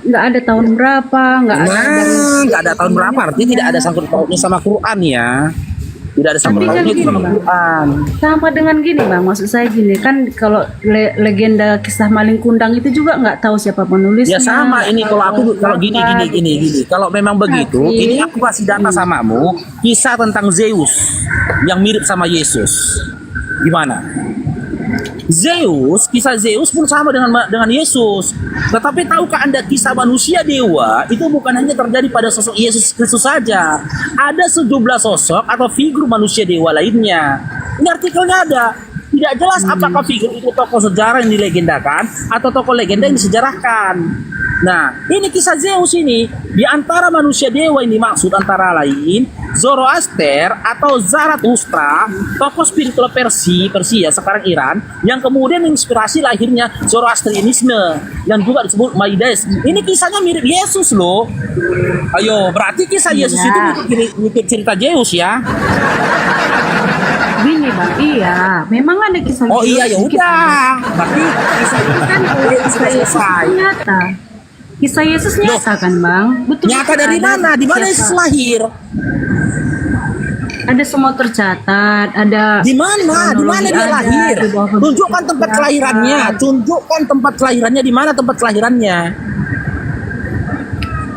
nggak ada tahun berapa, nggak ada tahun berapa, artinya tidak ada sangkut pautnya sama Quran ya. Tidak ada sangkut pautnya sama Quran. Sama dengan gini bang, maksud saya gini kan kalau legenda kisah maling kundang itu juga nggak tahu siapa penulisnya. Ya sama ini kalau gini. Kalau memang begitu, ini aku kasih data samamu, kisah tentang Zeus yang mirip sama Yesus. Gimana? Kisah Zeus pun sama dengan Yesus. Tetapi tahukah Anda kisah manusia dewa itu bukan hanya terjadi pada sosok Yesus Kristus saja. Ada 17 sosok atau figur manusia dewa lainnya. Ini artikelnya ada. Tidak jelas apakah figur itu tokoh sejarah yang dilegendakan atau tokoh legenda yang disejarahkan. Nah, ini kisah Zeus ini. Di antara manusia dewa yang dimaksud antara lain Zoroaster atau Zarathustra, tokoh spiritual Persia sekarang Iran, yang kemudian menginspirasi lahirnya Zoroastrianisme yang juga disebut Maides. Ini kisahnya mirip Yesus loh. Ayo, berarti kisah Yesus itu mirip cerita Zeus ya. Gini bang, iya, memang ada kisah. Oh iya ya udah, berarti kisah itu kan kisah Yesus nyata. Kisah Yesus nyata kan bang? Betul. Nyata dari mana? Di mana Yesus lahir? Ada semua tercatat, ada. Di mana? Di mana dia lahir? Tunjukkan tempat kelahirannya. Tunjukkan tempat kelahirannya. Di mana tempat kelahirannya?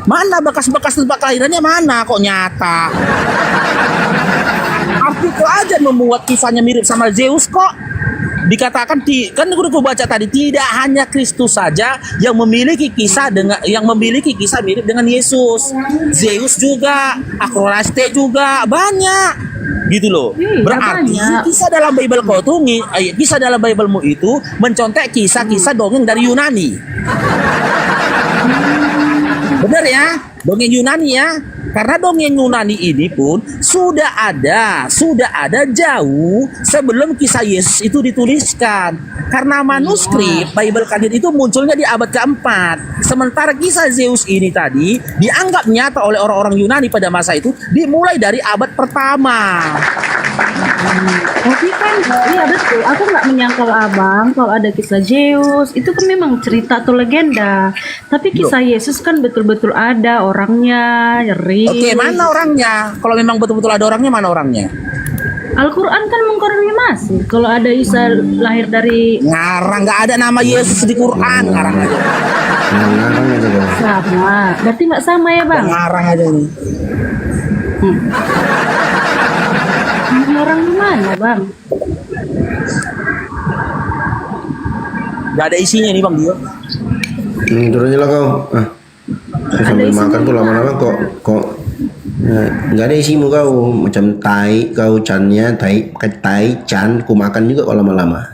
Mana bekas-bekas tempat kelahirannya mana? Kok nyata? Artikel aja membuat kisahnya mirip sama Zeus kok. Dikatakan kan aku baca tadi tidak hanya Kristus saja yang memiliki kisah mirip dengan Yesus. Zeus juga, Akrolaste juga banyak. Gitu loh. Berarti kisah dalam Bible kisah dalam Biblemu itu mencontek kisah-kisah dongeng dari Yunani. Benar ya? Dongeng Yunani ya. Karena dongeng Yunani ini pun sudah ada jauh sebelum kisah Yesus itu dituliskan. Karena manuskrip Bible Kandir itu munculnya di abad keempat. Sementara kisah Zeus ini tadi dianggap nyata oleh orang-orang Yunani pada masa itu dimulai dari abad pertama. Tapi kan, iya betul. Aku nggak menyangkal abang kalau ada kisah Zeus itu kan memang cerita atau legenda. Tapi kisah Yesus kan betul-betul ada orangnya, Oke, mana orangnya? Kalau memang betul-betul ada orangnya, mana orangnya? Al-Quran kan mengkonfirmasi kalau ada Isa lahir dari Ngarang, nggak ada nama Yesus di Quran. Ngarang aja. Ngarang aja kau. sama. Berarti nggak sama ya bang? Ngarang aja nih. Orang mana bang? Nggak ada isinya nih bang dia. Turun aja lah kau. Sambil makan tuh lama-lama kok nggak ada isimu kau, macam tai kau cannya tai pakai tai can, ku makan juga kalau lama-lama.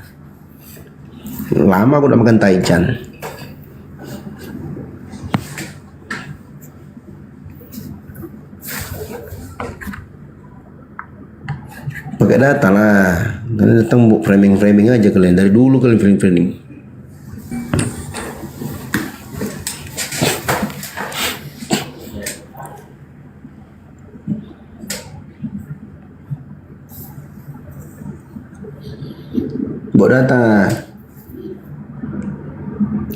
Lama aku udah makan tai can. Pakai data lah, kalian datang bu framing aja kalian dari dulu kalian framing. Buat data.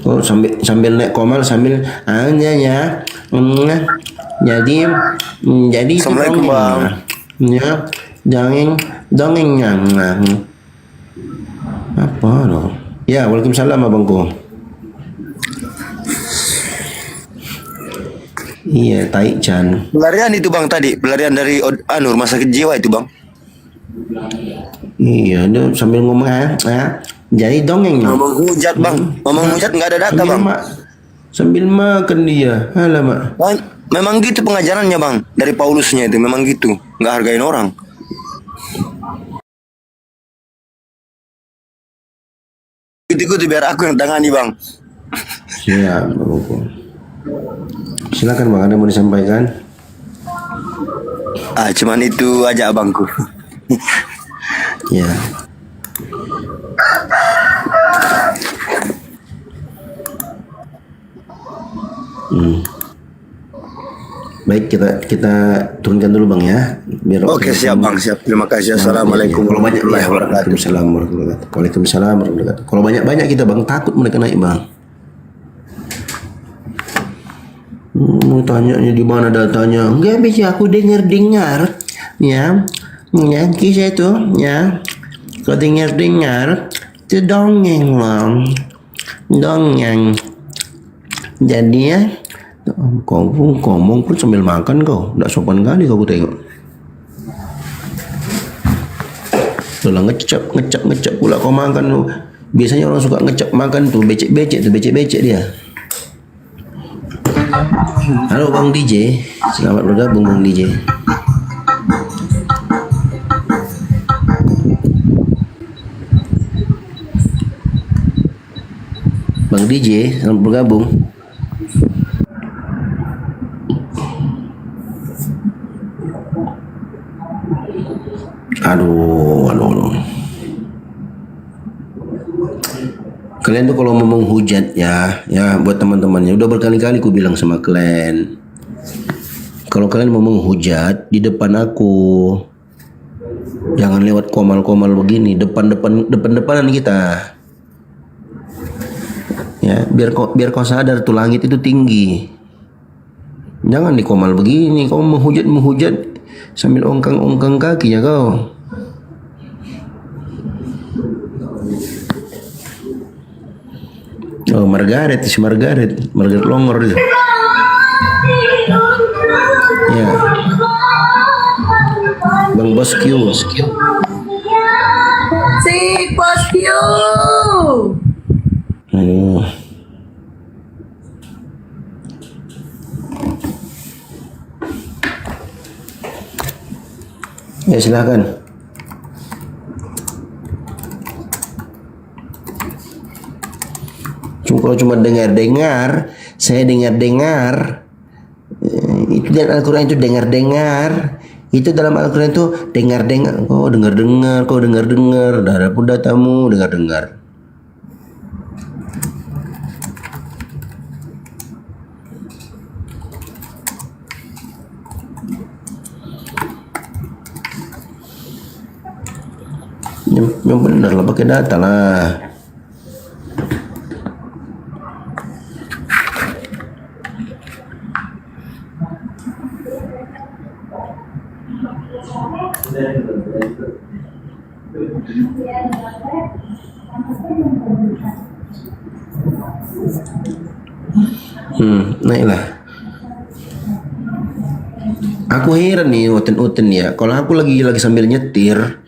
Oh sambil naik komal sambil ya. Jadi Assalamualaikum, Bang. Ya, dongeng apa loh? Ya, waalaikumsalam abangku. Iya, Tai Chan. Pelarian itu bang tadi, pelarian dari rumah sakit jiwa itu bang. Iya, dia sambil ngomong jadi dongeng. Ngomong hujat bang, ngomong hujat nggak ada data bang. Sambil makan dia, alamak. Memang gitu pengajarannya bang, dari Paulusnya itu memang gitu, nggak hargain orang. Gitu biar aku yang tangani bang. Siap, abangku. Silakan bang, ada mau disampaikan? Cuman itu aja abangku. Ya. Baik, kita turunkan dulu bang ya. Biar Oke siap bang, siap. Terima kasih. Assalamualaikum warahmatullahi wabarakatuh. Waalaikumsalam warahmatullahi wabarakatuh. Kalau banyak kita bang takut mereka naik bang. Mau tanyanya di mana datanya? Enggak bisa aku dengar ya kisah itu ya. Kau dengar itu dongeng loh, dongeng. Jadi ya kau ngomong pun sambil makan kau, tidak sopan kali kau tengok. Udah ngecap pula kau makan. Biasanya orang suka ngecap makan tuh becek dia. Halo Bang DJ, selamat bergabung Bang DJ. Bang DJ, selamat bergabung. Aduh. Kalian tuh kalau mau menghujat ya buat teman-temannya udah berkali-kali ku bilang sama kalian. Kalau kalian mau menghujat di depan aku, jangan lewat komal-komal begini, depan-depanan kita. Ya, biar kau sadar tuh langit itu tinggi. Jangan di komal begini, kau menghujat sambil ongkang kaki ya kau. Oh, Margaret Longor itu. Ya. Bang Bosku. Si Bosku. Aduh. Ya silakan. Kalau cuma dengar, saya dengar. Itu dalam Al-Quran itu dengar. Itu dalam Al-Quran itu dengar. Kau dengar. Darah pun datamu dengar. Yang benar lah, pakai data lah. Naiklah. Aku heran nih Uten ya. Kalau aku lagi sambil nyetir,